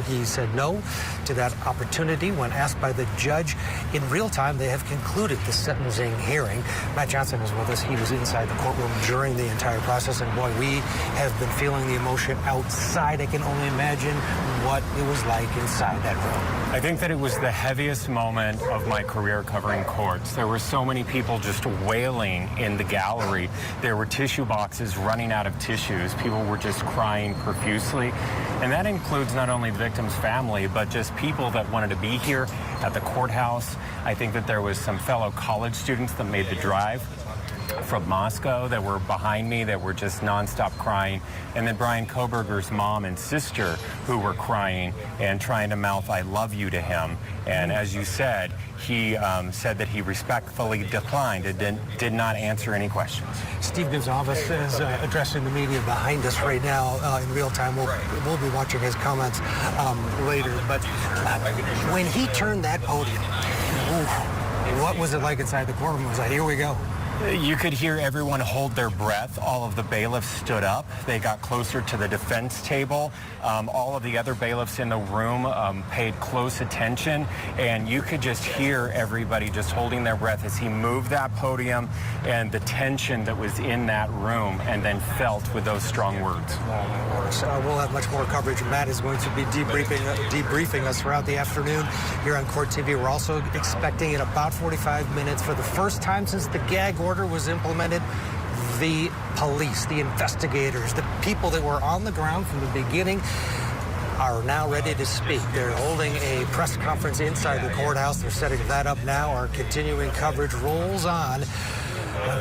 He said no to that opportunity when asked by the judge. In real time, they have concluded the sentencing hearing. Matt Johnson is with us. He was inside the courtroom during the entire process, and boy, we have been feeling the emotion outside. I can only imagine what it was like inside that room. I think that it was the heaviest moment of my career covering courts. There were so many people just wailing in the gallery. There were tissue boxes running out of tissues. People were just crying profusely. And that includes not only the victim's family, but just people that wanted to be here at the courthouse. I think that there was some fellow college students that made the drive from Moscow that were behind me that were just nonstop crying. And then Bryan Kohberger's mom and sister who were crying and trying to mouth "I love you" to him. And as you said, he said that he respectfully declined and did not answer any questions. Steve Goncalves is addressing the media behind us right now in real time. We'll be watching his comments later. But when he turned that podium, what was it like inside the courtroom? It was like, here we go. You could hear everyone hold their breath. All of the bailiffs stood up. They got closer to the defense table. All of the other bailiffs in the room paid close attention, and you could just hear everybody just holding their breath as he moved that podium and the tension that was in that room and then felt with those strong words. We'll have much more coverage. Matt is going to be debriefing us throughout the afternoon here on Court TV. We're also expecting in about 45 minutes, for the first time since the gag order was implemented, the police, the investigators, the people that were on the ground from the beginning are now ready to speak. They're holding a press conference inside the courthouse. They're setting that up now. Our continuing coverage rolls on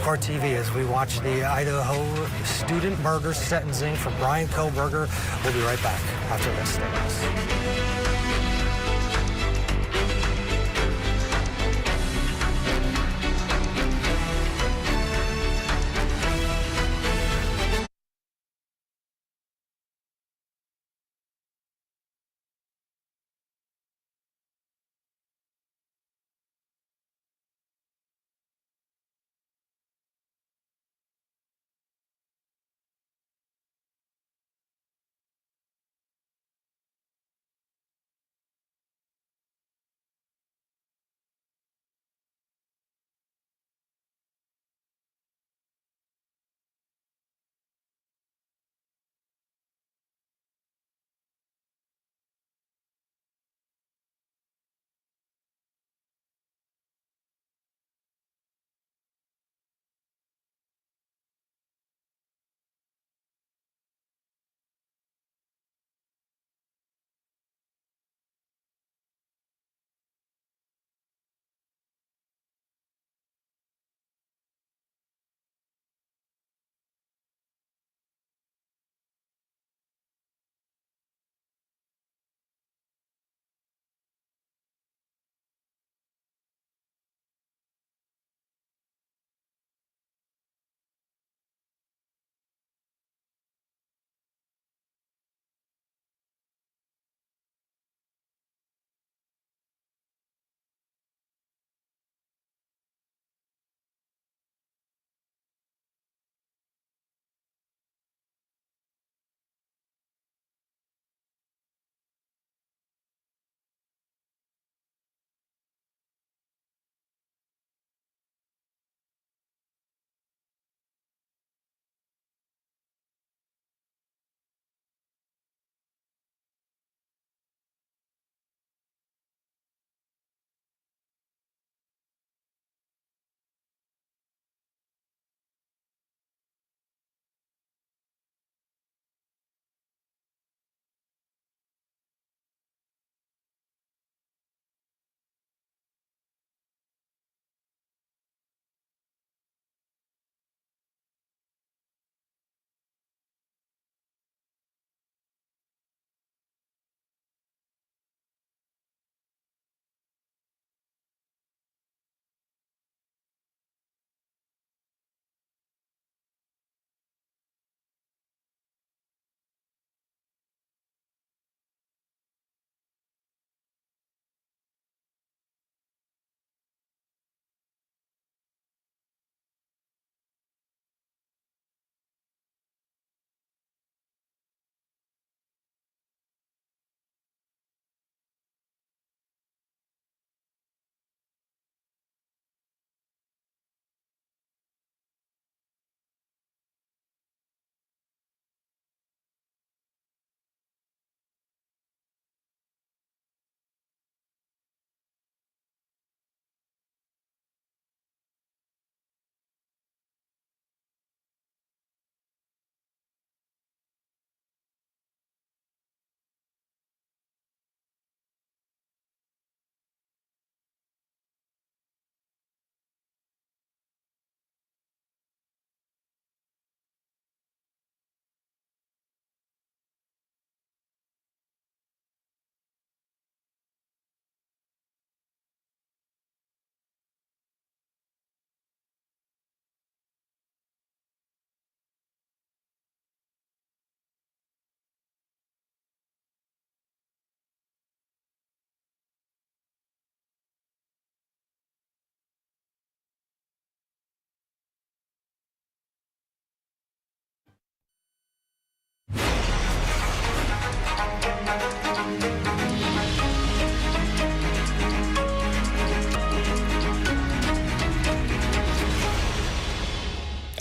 Court TV as we watch the Idaho student murder sentencing for Bryan Kohberger. We'll be right back after this.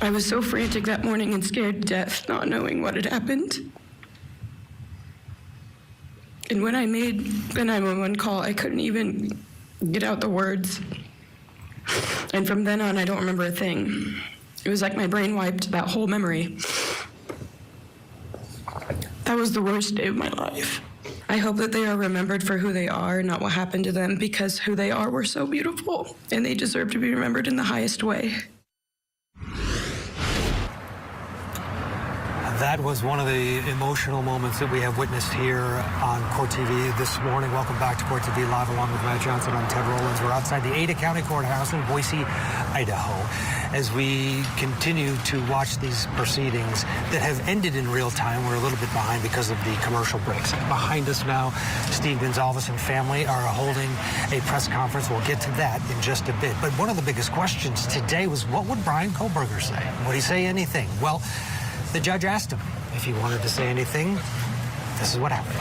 I was so frantic that morning and scared to death, not knowing what had happened. And when I made the 911 call, I couldn't even get out the words. And from then on, I don't remember a thing. It was like my brain wiped that whole memory. That was the worst day of my life. I hope that they are remembered for who they are, not what happened to them, because who they are were so beautiful, and they deserve to be remembered in the highest way. That was one of the emotional moments that we have witnessed here on Court TV this morning. Welcome back to Court TV Live along with Matt Johnson. I'm Ted Rollins. We're outside the Ada County Courthouse in Boise, Idaho, as we continue to watch these proceedings that have ended in real time. We're a little bit behind because of the commercial breaks. Behind us now, Steve Goncalves and family are holding a press conference. We'll get to that in just a bit. But one of the biggest questions today was, what would Bryan Kohberger say? Would he say anything? Well, the judge asked him if he wanted to say anything. This is what happened.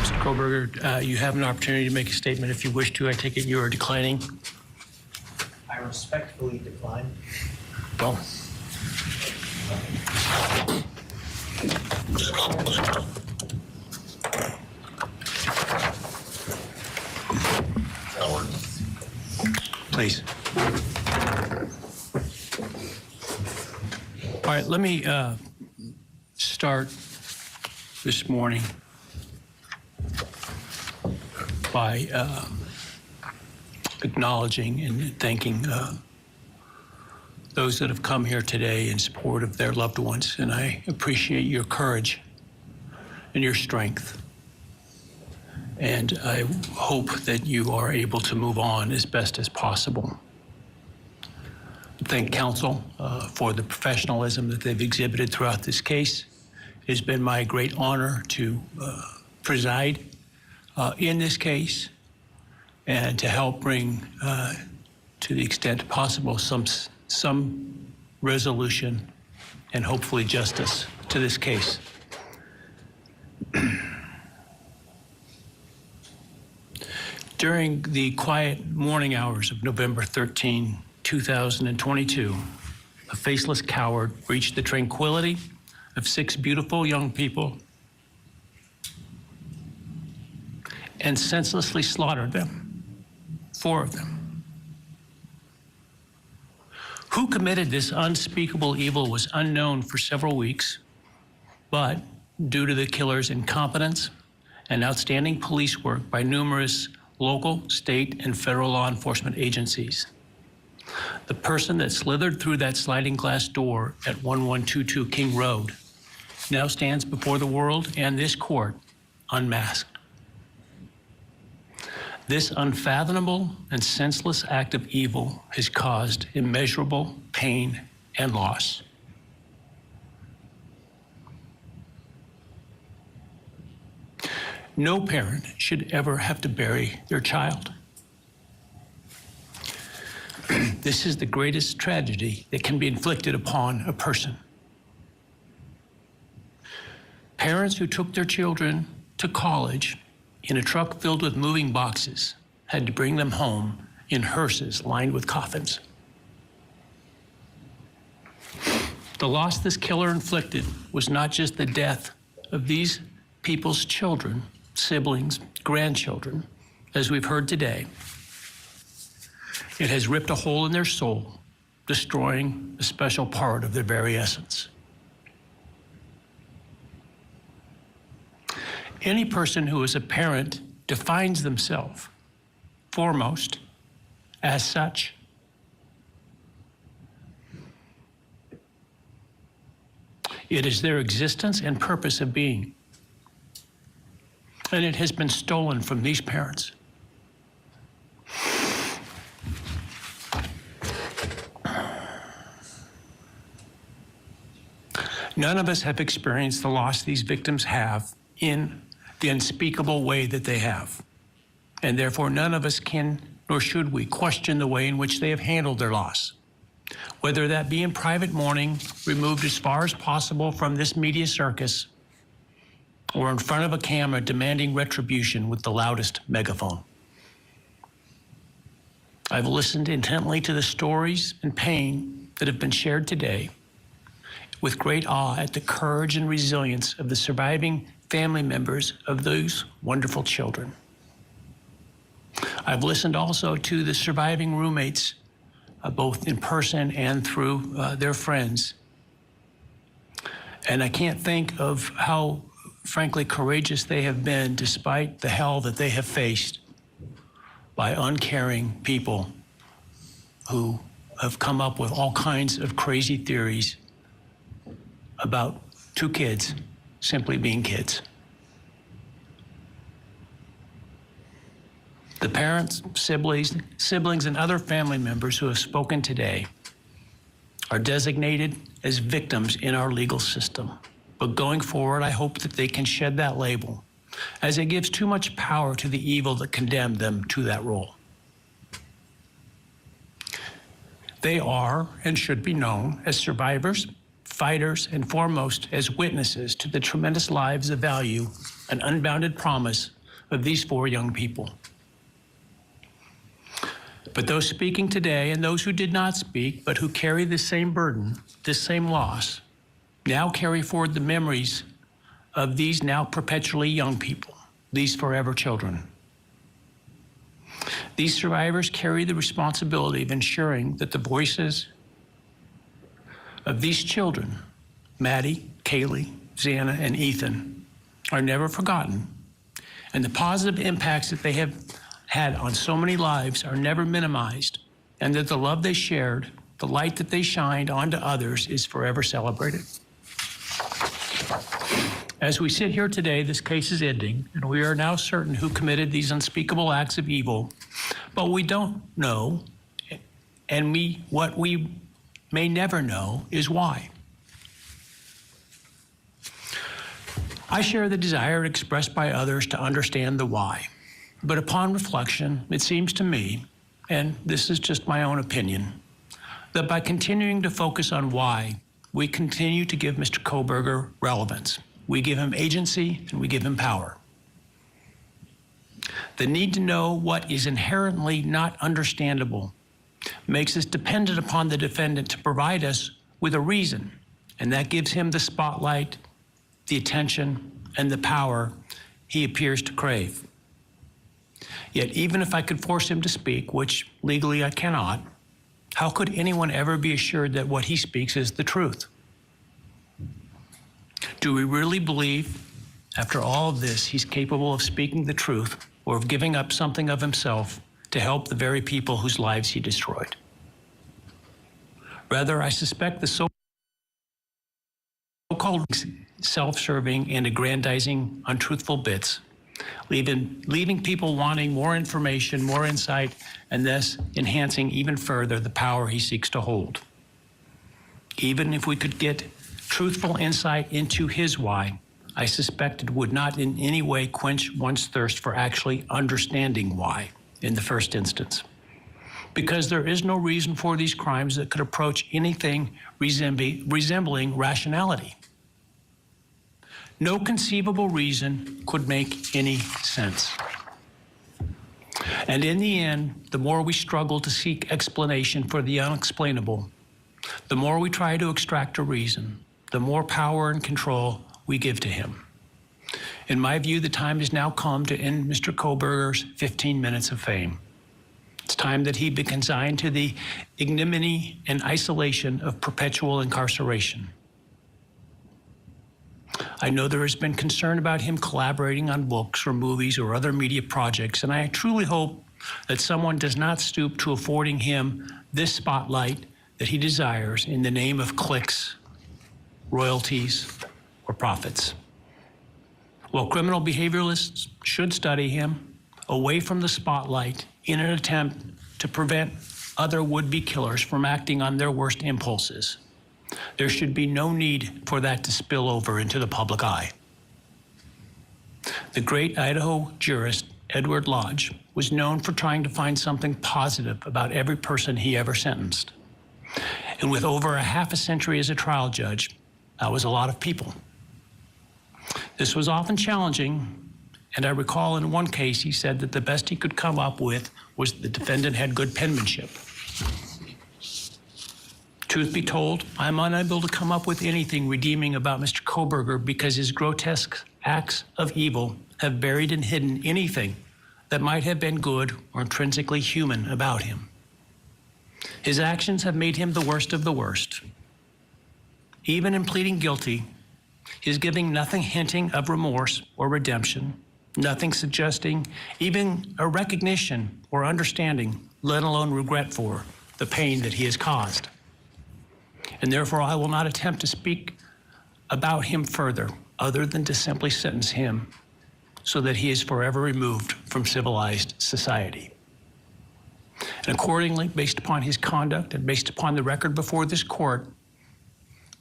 Mr. Kohberger, you have an opportunity to make a statement if you wish to. I take it you are declining. I respectfully decline. Well. Please. All right, let me start this morning by acknowledging and thanking those that have come here today in support of their loved ones, and I appreciate your courage and your strength. And I hope that you are able to move on as best as possible. Thank counsel for the professionalism that they've exhibited throughout this case. It has been my great honor to preside in this case and to help bring, to the extent possible, some resolution and hopefully justice to this case. During the quiet morning hours of November 13, 2022, a faceless coward breached the tranquility of 6 beautiful young people and senselessly slaughtered them, 4 of them. Who committed this unspeakable evil was unknown for several weeks, but due to the killer's incompetence and outstanding police work by numerous local, state, and federal law enforcement agencies, the person that slithered through that sliding glass door at 1122 King Road now stands before the world and this court unmasked. This unfathomable and senseless act of evil has caused immeasurable pain and loss. No parent should ever have to bury their child. This is the greatest tragedy that can be inflicted upon a person. Parents who took their children to college in a truck filled with moving boxes had to bring them home in hearses lined with coffins. The loss this killer inflicted was not just the death of these people's children, siblings, grandchildren, as we've heard today. It has ripped a hole in their soul, destroying a special part of their very essence. Any person who is a parent defines themselves foremost as such. It is their existence and purpose of being. And it has been stolen from these parents. None of us have experienced the loss these victims have in the unspeakable way that they have. And therefore, none of us can, nor should we, question the way in which they have handled their loss. Whether that be in private mourning, removed as far as possible from this media circus, or in front of a camera demanding retribution with the loudest megaphone. I've listened intently to the stories and pain that have been shared today, with great awe at the courage and resilience of the surviving family members of those wonderful children. I've listened also to the surviving roommates, both in person and through their friends. And I can't think of how, frankly, courageous they have been despite the hell that they have faced by uncaring people who have come up with all kinds of crazy theories about two kids simply being kids. The parents, siblings, and other family members who have spoken today are designated as victims in our legal system. But going forward, I hope that they can shed that label, as it gives too much power to the evil that condemned them to that role. They are and should be known as survivors, fighters, and foremost as witnesses to the tremendous lives of value and unbounded promise of these four young people. But those speaking today and those who did not speak, but who carry the same burden, this same loss, now carry forward the memories of these now perpetually young people, these forever children. These survivors carry the responsibility of ensuring that the voices of these children, Maddie, Kaylee, Xana, and Ethan, are never forgotten, and the positive impacts that they have had on so many lives are never minimized, and that the love they shared, the light that they shined onto others is forever celebrated. As we sit here today, this case is ending, and we are now certain who committed these unspeakable acts of evil, but we don't know, and what we may never know is why. I share the desire expressed by others to understand the why. But upon reflection, it seems to me, and this is just my own opinion, that by continuing to focus on why, we continue to give Mr. Kohberger relevance. We give him agency and we give him power. The need to know what is inherently not understandable makes us dependent upon the defendant to provide us with a reason, and that gives him the spotlight, the attention, and the power he appears to crave. Yet even if I could force him to speak, which legally I cannot, how could anyone ever be assured that what he speaks is the truth? Do we really believe, after all of this, he's capable of speaking the truth or of giving up something of himself to help the very people whose lives he destroyed? Rather, I suspect the so-called self-serving and aggrandizing untruthful bits, leaving people wanting more information, more insight, and thus enhancing even further the power he seeks to hold. Even if we could get truthful insight into his why, I suspect it would not in any way quench one's thirst for actually understanding why in the first instance. Because there is no reason for these crimes that could approach anything resembling rationality. No conceivable reason could make any sense. And in the end, the more we struggle to seek explanation for the unexplainable, the more we try to extract a reason, the more power and control we give to him. In my view, the time has now come to end Mr. Kohberger's 15 minutes of fame. It's time that he be consigned to the ignominy and isolation of perpetual incarceration. I know there has been concern about him collaborating on books or movies or other media projects, and I truly hope that someone does not stoop to affording him this spotlight that he desires in the name of clicks, royalties, or profits. While criminal behavioralists should study him away from the spotlight in an attempt to prevent other would-be killers from acting on their worst impulses, there should be no need for that to spill over into the public eye. The great Idaho jurist Edward Lodge was known for trying to find something positive about every person he ever sentenced. And with over a half a century as a trial judge, that was a lot of people. This was often challenging, And I recall in one case he said that the best he could come up with was the defendant had good penmanship. Truth be told, I'm unable to come up with anything redeeming about Mr. Kohberger because his grotesque acts of evil have buried and hidden anything that might have been good or intrinsically human about him. His actions have made him the worst of the worst. Even in pleading guilty, he is giving nothing hinting of remorse or redemption, nothing suggesting even a recognition or understanding, let alone regret for the pain that he has caused. And therefore, I will not attempt to speak about him further, other than to simply sentence him so that he is forever removed from civilized society. And accordingly, based upon his conduct and based upon the record before this court,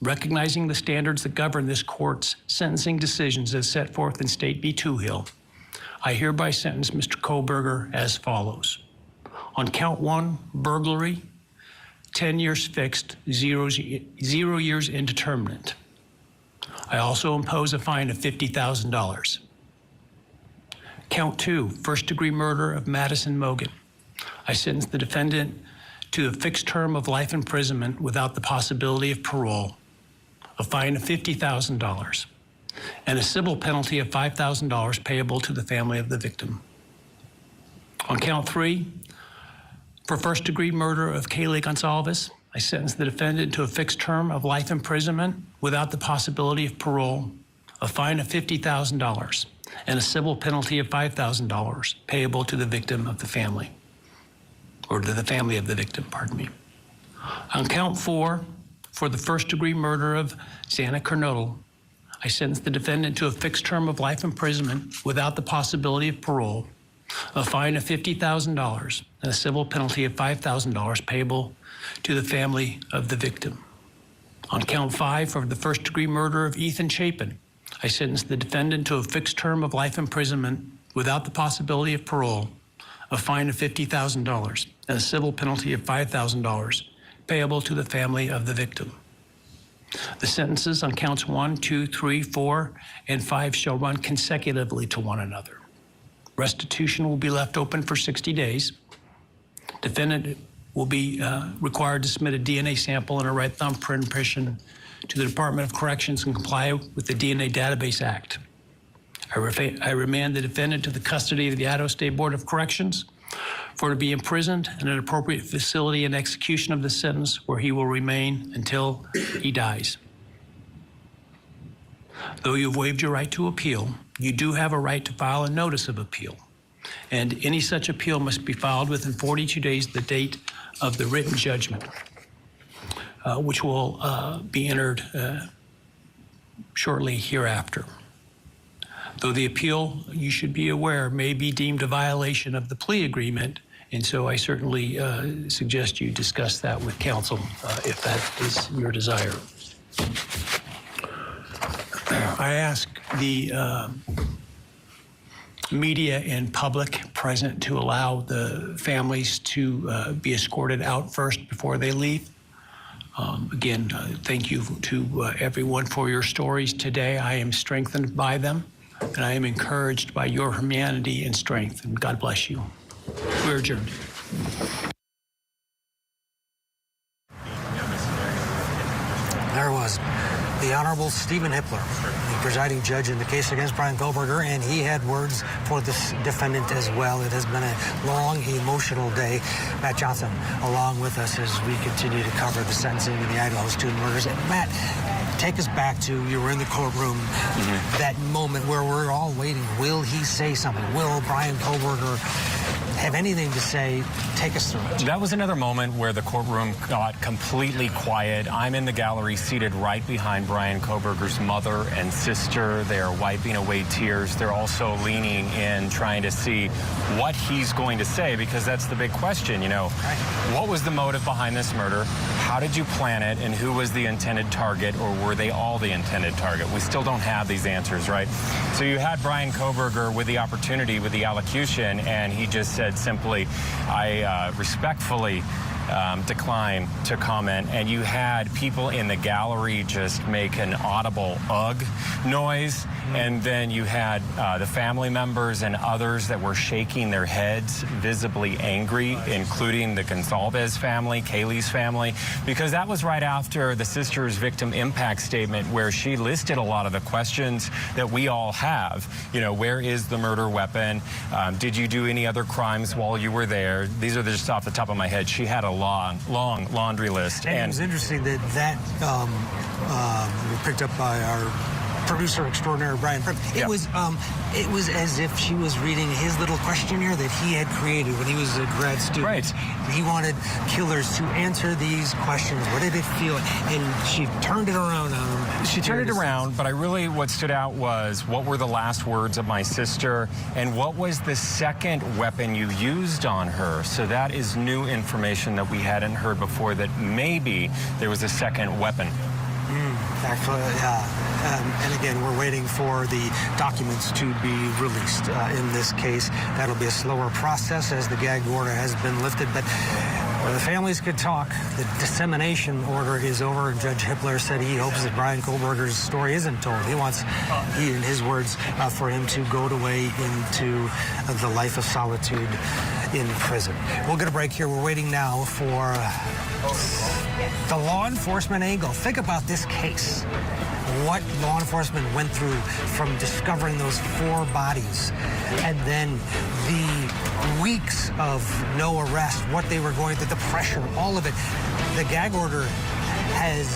recognizing the standards that govern this court's sentencing decisions as set forth in State v. Toohill, I hereby sentence Mr. Kohberger as follows. On count 1, burglary, 10 years fixed, 0 years indeterminate. I also impose a fine of $50,000. Count 2, first-degree murder of Madison Mogen. I sentence the defendant to a fixed term of life imprisonment without the possibility of parole, a fine of $50,000, and a civil penalty of $5,000 payable to the family of the victim. On count 3, for first-degree murder of Kaylee Goncalves, I sentence the defendant to a fixed term of life imprisonment without the possibility of parole, a fine of $50,000, and a civil penalty of $5,000 payable to the victim of the family, or to the family of the victim, pardon me. On count 4, for the first-degree murder of Xana Kernodle, I sentence the defendant to a fixed term of life imprisonment without the possibility of parole, a fine of $50,000, and a civil penalty of $5,000 payable to the family of the victim. On count 5, for the first-degree murder of Ethan Chapin, I sentence the defendant to a fixed term of life imprisonment without the possibility of parole, a fine of $50,000, and a civil penalty of $5,000 payable to the family of the victim. The sentences on counts 1, 2, 3, 4, and 5 shall run consecutively to one another. Restitution will be left open for 60 days. Defendant will be required to submit a DNA sample and a right thumbprint impression to the Department of Corrections and comply with the DNA Database Act. I remand the defendant to the custody of the Idaho State Board of Corrections for to be imprisoned in an appropriate facility in execution of the sentence where he will remain until he dies. Though you've waived your right to appeal, you do have a right to file a notice of appeal. And any such appeal must be filed within 42 days of the date of the written judgment, which will be entered shortly hereafter. Though the appeal, you should be aware, may be deemed a violation of the plea agreement, and so I certainly suggest you discuss that with counsel if that is your desire. I ask the media and public present to allow the families to be escorted out first before they leave. Again, thank you to everyone for your stories today. I am strengthened by them, and I am encouraged by your humanity and strength, and God bless you. We're adjourned. There was the Honorable Stephen Hippler, the presiding judge in the case against Bryan Kohberger, and he had words for this defendant as well. It has been a long, emotional day. Matt Johnson, along with us as we continue to cover the sentencing of the Idaho student murders. And Matt, take us back to, you were in the courtroom, that moment where we're all waiting. Will he say something? Will Bryan Kohberger have anything to say? Take us through it. That was another moment where the courtroom got completely quiet. I'm in the gallery seated right behind Bryan Kohberger's mother and sister. They're wiping away tears. They're also leaning in, trying to see what he's going to say, because that's the big question, you know. What was the motive behind this murder? How did you plan it? And who was the intended target, or were they all the intended target? We still don't have these answers, right? So you had Bryan Kohberger with the opportunity, with the allocution, and he just said simply, I respectfully decline to comment, and you had people in the gallery just make an audible ugh noise, and then you had the family members and others that were shaking their heads, visibly angry, including the Goncalves family, Kaylee's family, because that was right after the sister's victim impact statement, where she listed a lot of the questions that we all have. You know, where is the murder weapon? Did you do any other crimes while you were there? These are just off the top of my head. She had a long laundry list. And it was interesting that was picked up by our producer extraordinaire, Brian. It was as if she was reading his little questionnaire that he had created when he was a grad student. Right. He wanted killers to answer these questions. What did it feel? And she turned it around on him. She turned it around, but what stood out was, what were the last words of my sister, and what was the second weapon you used on her? So that is new information that we hadn't heard before, that maybe there was a second weapon. Actually, and again, we're waiting for the documents to be released in this case. That'll be a slower process as the gag order has been lifted, but the families could talk. The dissemination order is over. Judge Hippler said he hopes that Bryan Kohberger's story isn't told. He wants, in his words, for him to go away into the life of solitude in prison. We'll get a break here. We're waiting now for the law enforcement angle. Think about this case. What law enforcement went through from discovering those 4 bodies, and then the weeks of no arrest, what they were going through, the pressure, all of it. The gag order has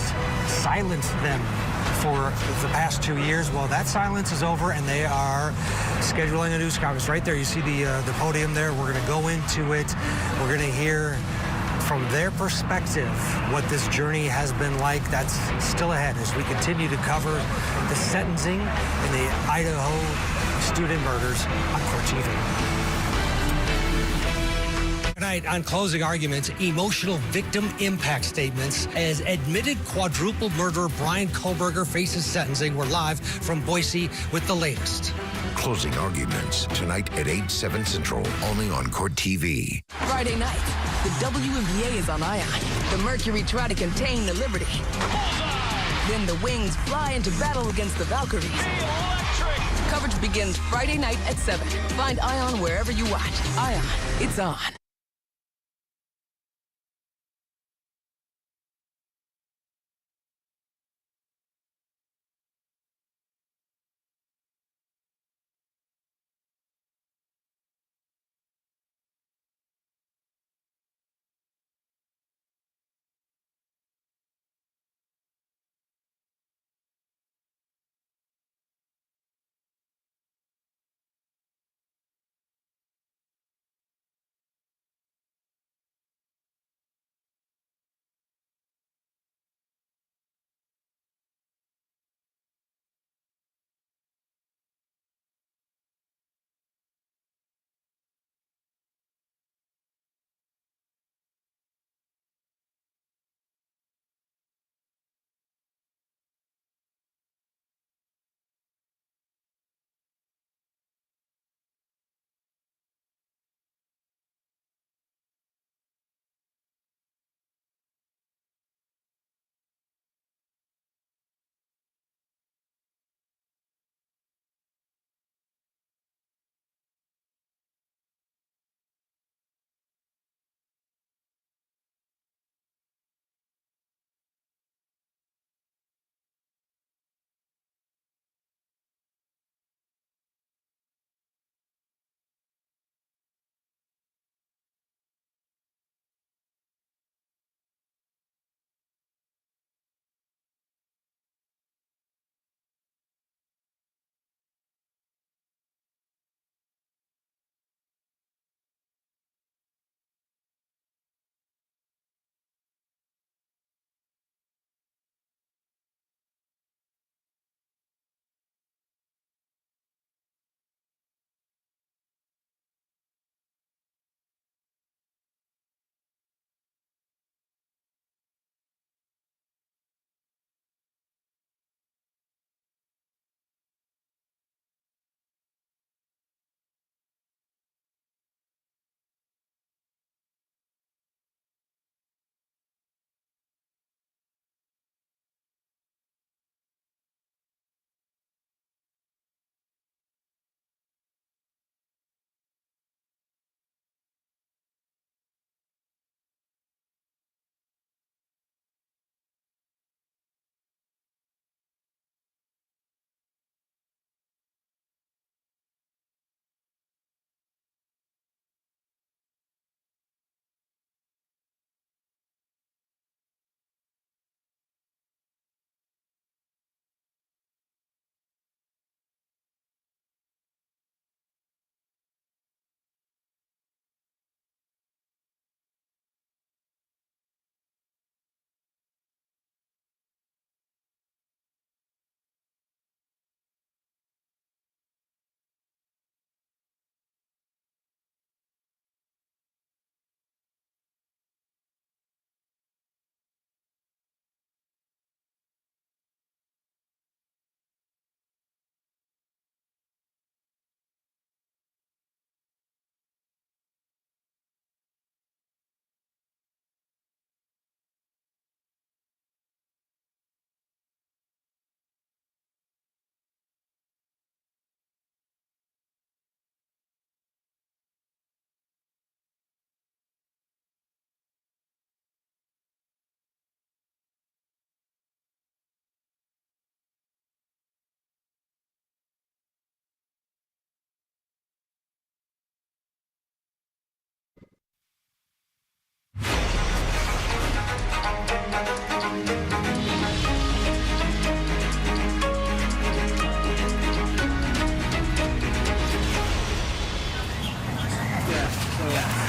silenced them for the past 2 years. Well, that silence is over, and they are scheduling a news conference. Right there, you see the podium there. We're going to go into it. We're going to hear from their perspective what this journey has been like. That's still ahead as we continue to cover the sentencing in the Idaho student murders on Court TV. Tonight on Closing Arguments, emotional victim impact statements as admitted quadruple murderer Bryan Kohberger faces sentencing. We're live from Boise with the latest. Closing Arguments, tonight at 8, 7 Central, only on Court TV. Friday night, the WNBA is on Ion. The Mercury try to contain the Liberty. Then the Wings fly into battle against the Valkyries. Coverage begins Friday night at 7. Find Ion wherever you watch. Ion, it's on.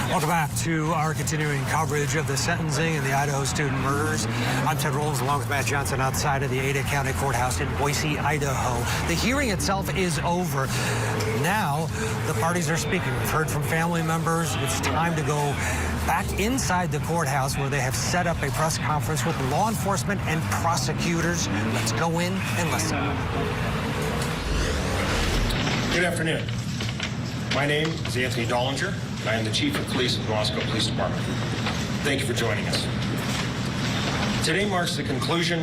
Welcome back to our continuing coverage of the sentencing and the Idaho student murders. I'm Ted Rollins along with Matt Johnson outside of the Ada County Courthouse in Boise, Idaho. The hearing itself is over. Now the parties are speaking. We've heard from family members. It's time to go back inside the courthouse where they have set up a press conference with law enforcement and prosecutors. Let's go in and listen. Good afternoon. My name is Anthony Dollinger, and I am the Chief of Police of the Moscow Police Department. Thank you for joining us. Today marks the conclusion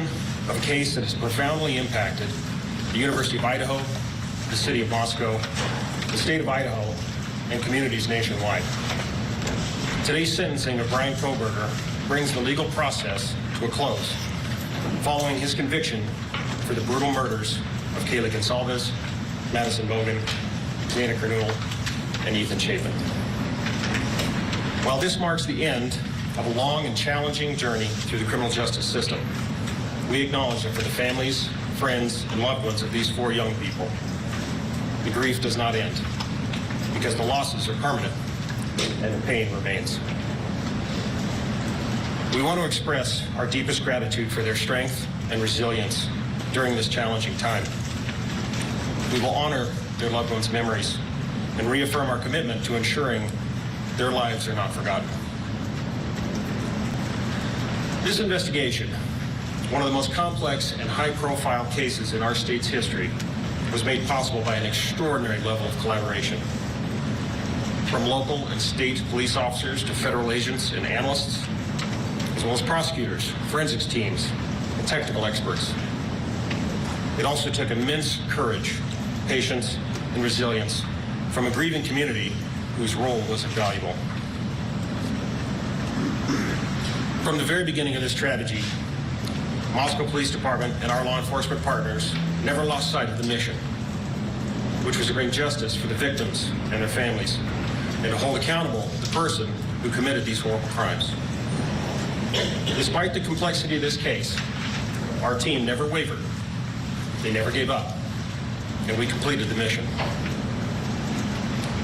of a case that has profoundly impacted the University of Idaho, the city of Moscow, the state of Idaho, and communities nationwide. Today's sentencing of Bryan Kohberger brings the legal process to a close, following his conviction for the brutal murders of Kaylee Goncalves, Madison Mogen, Xana Kernodle, and Ethan Chapin. While this marks the end of a long and challenging journey through the criminal justice system, we acknowledge that for the families, friends, and loved ones of these four young people, the grief does not end, because the losses are permanent and the pain remains. We want to express our deepest gratitude for their strength and resilience during this challenging time. We will honor their loved ones' memories and reaffirm our commitment to ensuring their lives are not forgotten. This investigation, one of the most complex and high-profile cases in our state's history, was made possible by an extraordinary level of collaboration. From local and state police officers to federal agents and analysts, as well as prosecutors, forensics teams, and technical experts. It also took immense courage, patience, and resilience from a grieving community whose role was invaluable. From the very beginning of this tragedy, Moscow Police Department and our law enforcement partners never lost sight of the mission, which was to bring justice for the victims and their families, and to hold accountable the person who committed these horrible crimes. Despite the complexity of this case, our team never wavered. They never gave up, and we completed the mission.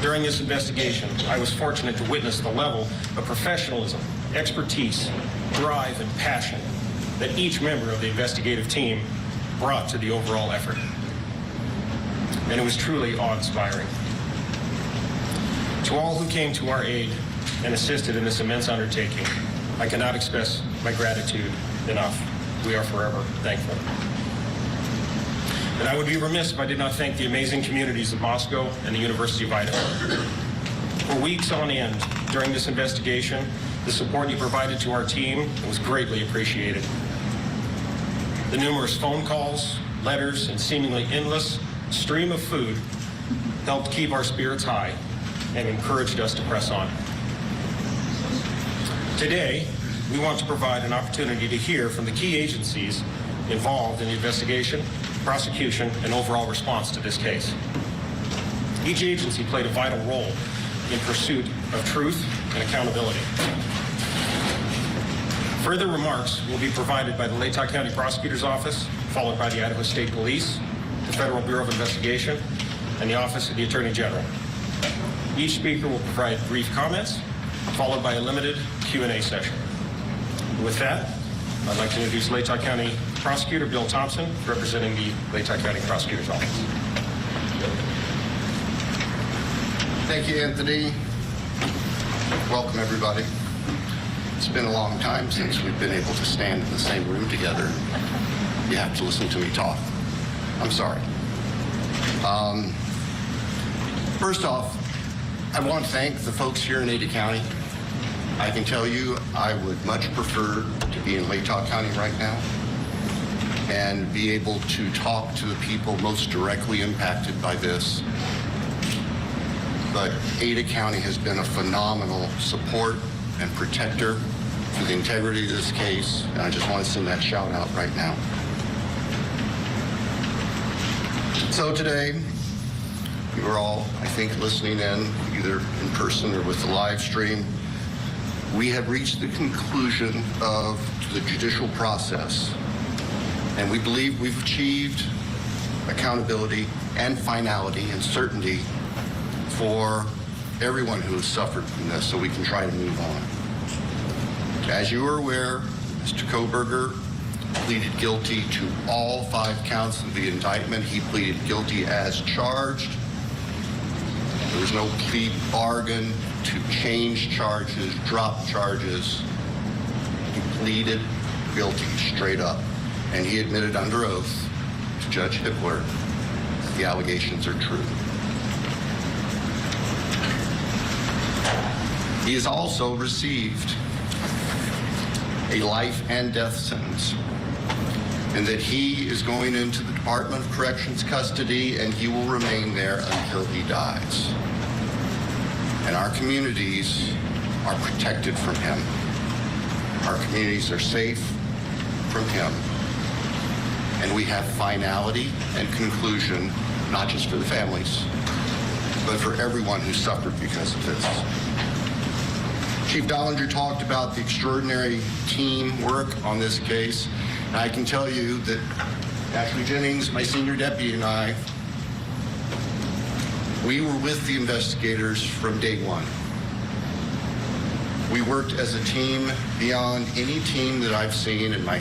During this investigation, I was fortunate to witness the level of professionalism, expertise, drive, and passion that each member of the investigative team brought to the overall effort. And it was truly awe-inspiring. To all who came to our aid and assisted in this immense undertaking, I cannot express my gratitude enough. We are forever thankful. And I would be remiss if I did not thank the amazing communities of Moscow and the University of Idaho. For weeks on end during this investigation, the support you provided to our team was greatly appreciated. The numerous phone calls, letters, and seemingly endless stream of food helped keep our spirits high and encouraged us to press on. Today, we want to provide an opportunity to hear from the key agencies involved in the investigation, prosecution, and overall response to this case. Each agency played a vital role in pursuit of truth and accountability. Further remarks will be provided by the LATAH County Prosecutor's Office, followed by the Idaho State Police, the Federal Bureau of Investigation, and the Office of the Attorney General. Each speaker will provide brief comments, followed by a limited Q&A session. With that, I'd like to introduce LATAH County Prosecutor Bill Thompson, representing the LATAH County Prosecutor's Office. Thank you, Anthony. Welcome, everybody. It's been a long time since we've been able to stand in the same room together. You have to listen to me talk. I'm sorry. First off, I want to thank the folks here in Ada County. I can tell you I would much prefer to be in LATAH County right now and be able to talk to the people most directly impacted by this. But Ada County has been a phenomenal support and protector for the integrity of this case, and I just want to send that shout out right now. So today, you are all, I think, listening in, either in person or with the live stream. We have reached the conclusion of the judicial process, and we believe we've achieved accountability and finality and certainty for everyone who has suffered from this, so we can try to move on. As you are aware, Mr. Kohberger pleaded guilty to all 5 counts of the indictment. He pleaded guilty as charged. There was no plea bargain to change charges, drop charges. He pleaded guilty straight up, and he admitted under oath to Judge Hippler that the allegations are true. He has also received a life and death sentence, and that he is going into the Department of Corrections custody, and he will remain there until he dies. And our communities are protected from him. Our communities are safe from him. And we have finality and conclusion, not just for the families, but for everyone who suffered because of this. Chief Dollinger talked about the extraordinary teamwork on this case. And I can tell you that Ashley Jennings, my senior deputy, and I, we were with the investigators from day one. We worked as a team beyond any team that I've seen in my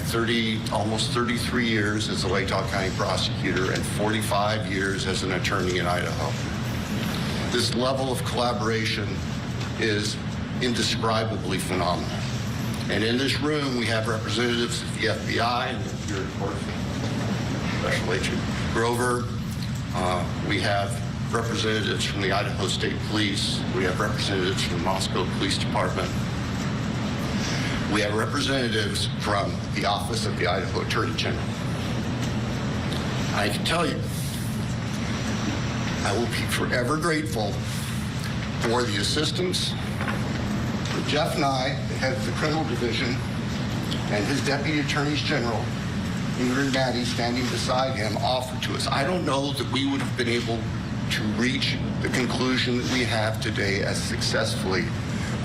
almost 33 years as a LATAH County prosecutor and 45 years as an attorney in Idaho. This level of collaboration is indescribably phenomenal. And in this room, we have representatives of the FBI, and here, of course, Special Agent Grover. We have representatives from the Idaho State Police. We have representatives from the Moscow Police Department. We have representatives from the Office of the Idaho Attorney General. I can tell you, I will be forever grateful for the assistance that Jeff Nye, the head of the criminal division, and his deputy attorneys general, Leander and Maddie, standing beside him, offered to us. I don't know that we would have been able to reach the conclusion that we have today as successfully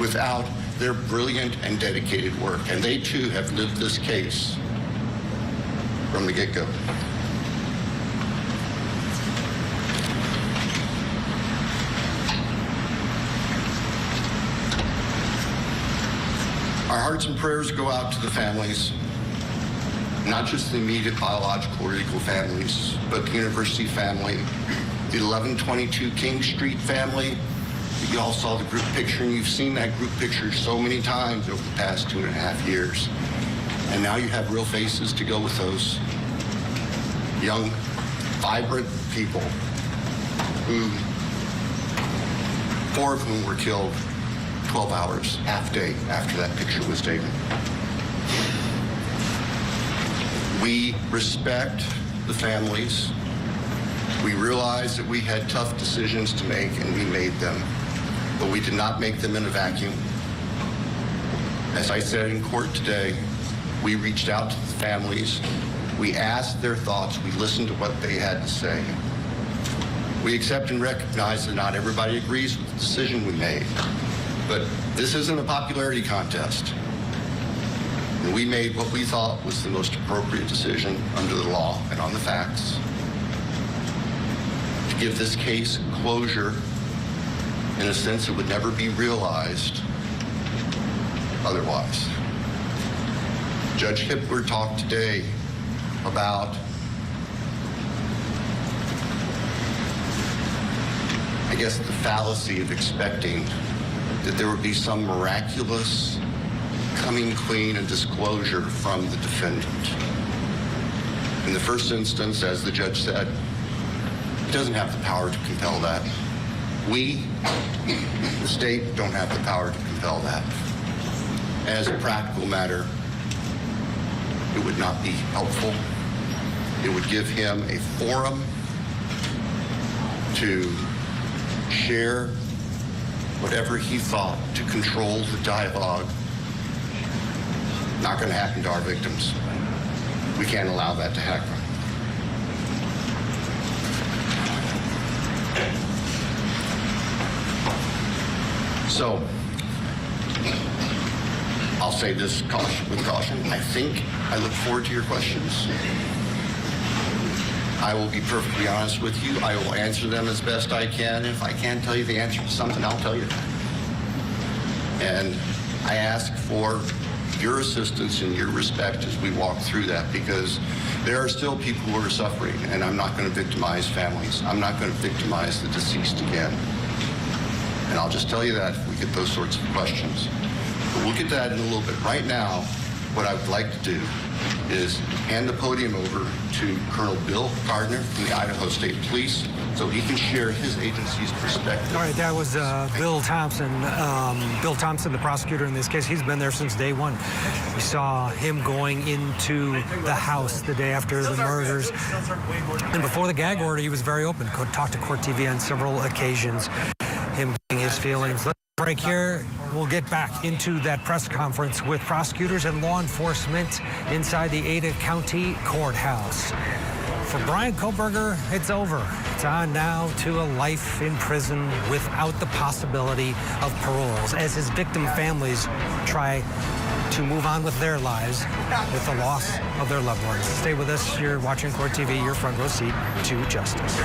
without their brilliant and dedicated work. And they too have lived this case from the get-go. Our hearts and prayers go out to the families, not just the immediate biological or legal families, but the university family, the 1122 King Street family. You all saw the group picture, and you've seen that group picture so many times over the past 2.5 years. And now you have real faces to go with those young, vibrant people who, 4 of whom were killed 12 hours, half day after that picture was taken. We respect the families. We realize that we had tough decisions to make, and we made them, but we did not make them in a vacuum. As I said in court today, we reached out to the families. We asked their thoughts. We listened to what they had to say. We accept and recognize that not everybody agrees with the decision we made, but this isn't a popularity contest. And we made what we thought was the most appropriate decision under the law and on the facts to give this case closure in a sense that would never be realized otherwise. Judge Hippler talked today about the fallacy of expecting that there would be some miraculous coming clean and disclosure from the defendant. In the first instance, as the judge said, he doesn't have the power to compel that. We, the state, don't have the power to compel that. As a practical matter, it would not be helpful. It would give him a forum to share whatever he thought to control the dialogue. Not going to happen to our victims. We can't allow that to happen. So, say this with caution. I look forward to your questions. I will be perfectly honest with you. I will answer them as best I can. If I can't tell you the answer to something, I'll tell you that. And I ask for your assistance and your respect as we walk through that, because there are still people who are suffering, and I'm not going to victimize families. I'm not going to victimize the deceased again. And I'll just tell you that if we get those sorts of questions. But we'll get to that in a little bit. Right now, what I would like to do is hand the podium over to Colonel Bill Gardner from the Idaho State Police so he can share his agency's perspective. All right, that was Bill Thompson. Bill Thompson, the prosecutor in this case, he's been there since day one. We saw him going into the house the day after the murders. And before the gag order, he was very open. Talked to Court TV on several occasions, him getting his feelings. Let's break here. We'll get back into that press conference with prosecutors and law enforcement inside the Ada County Courthouse. For Bryan Kohberger, it's over. It's on now to a life in prison without the possibility of paroles, as his victim families try to move on with their lives with the loss of their loved ones. Stay with us. You're watching Court TV, your front row seat to justice.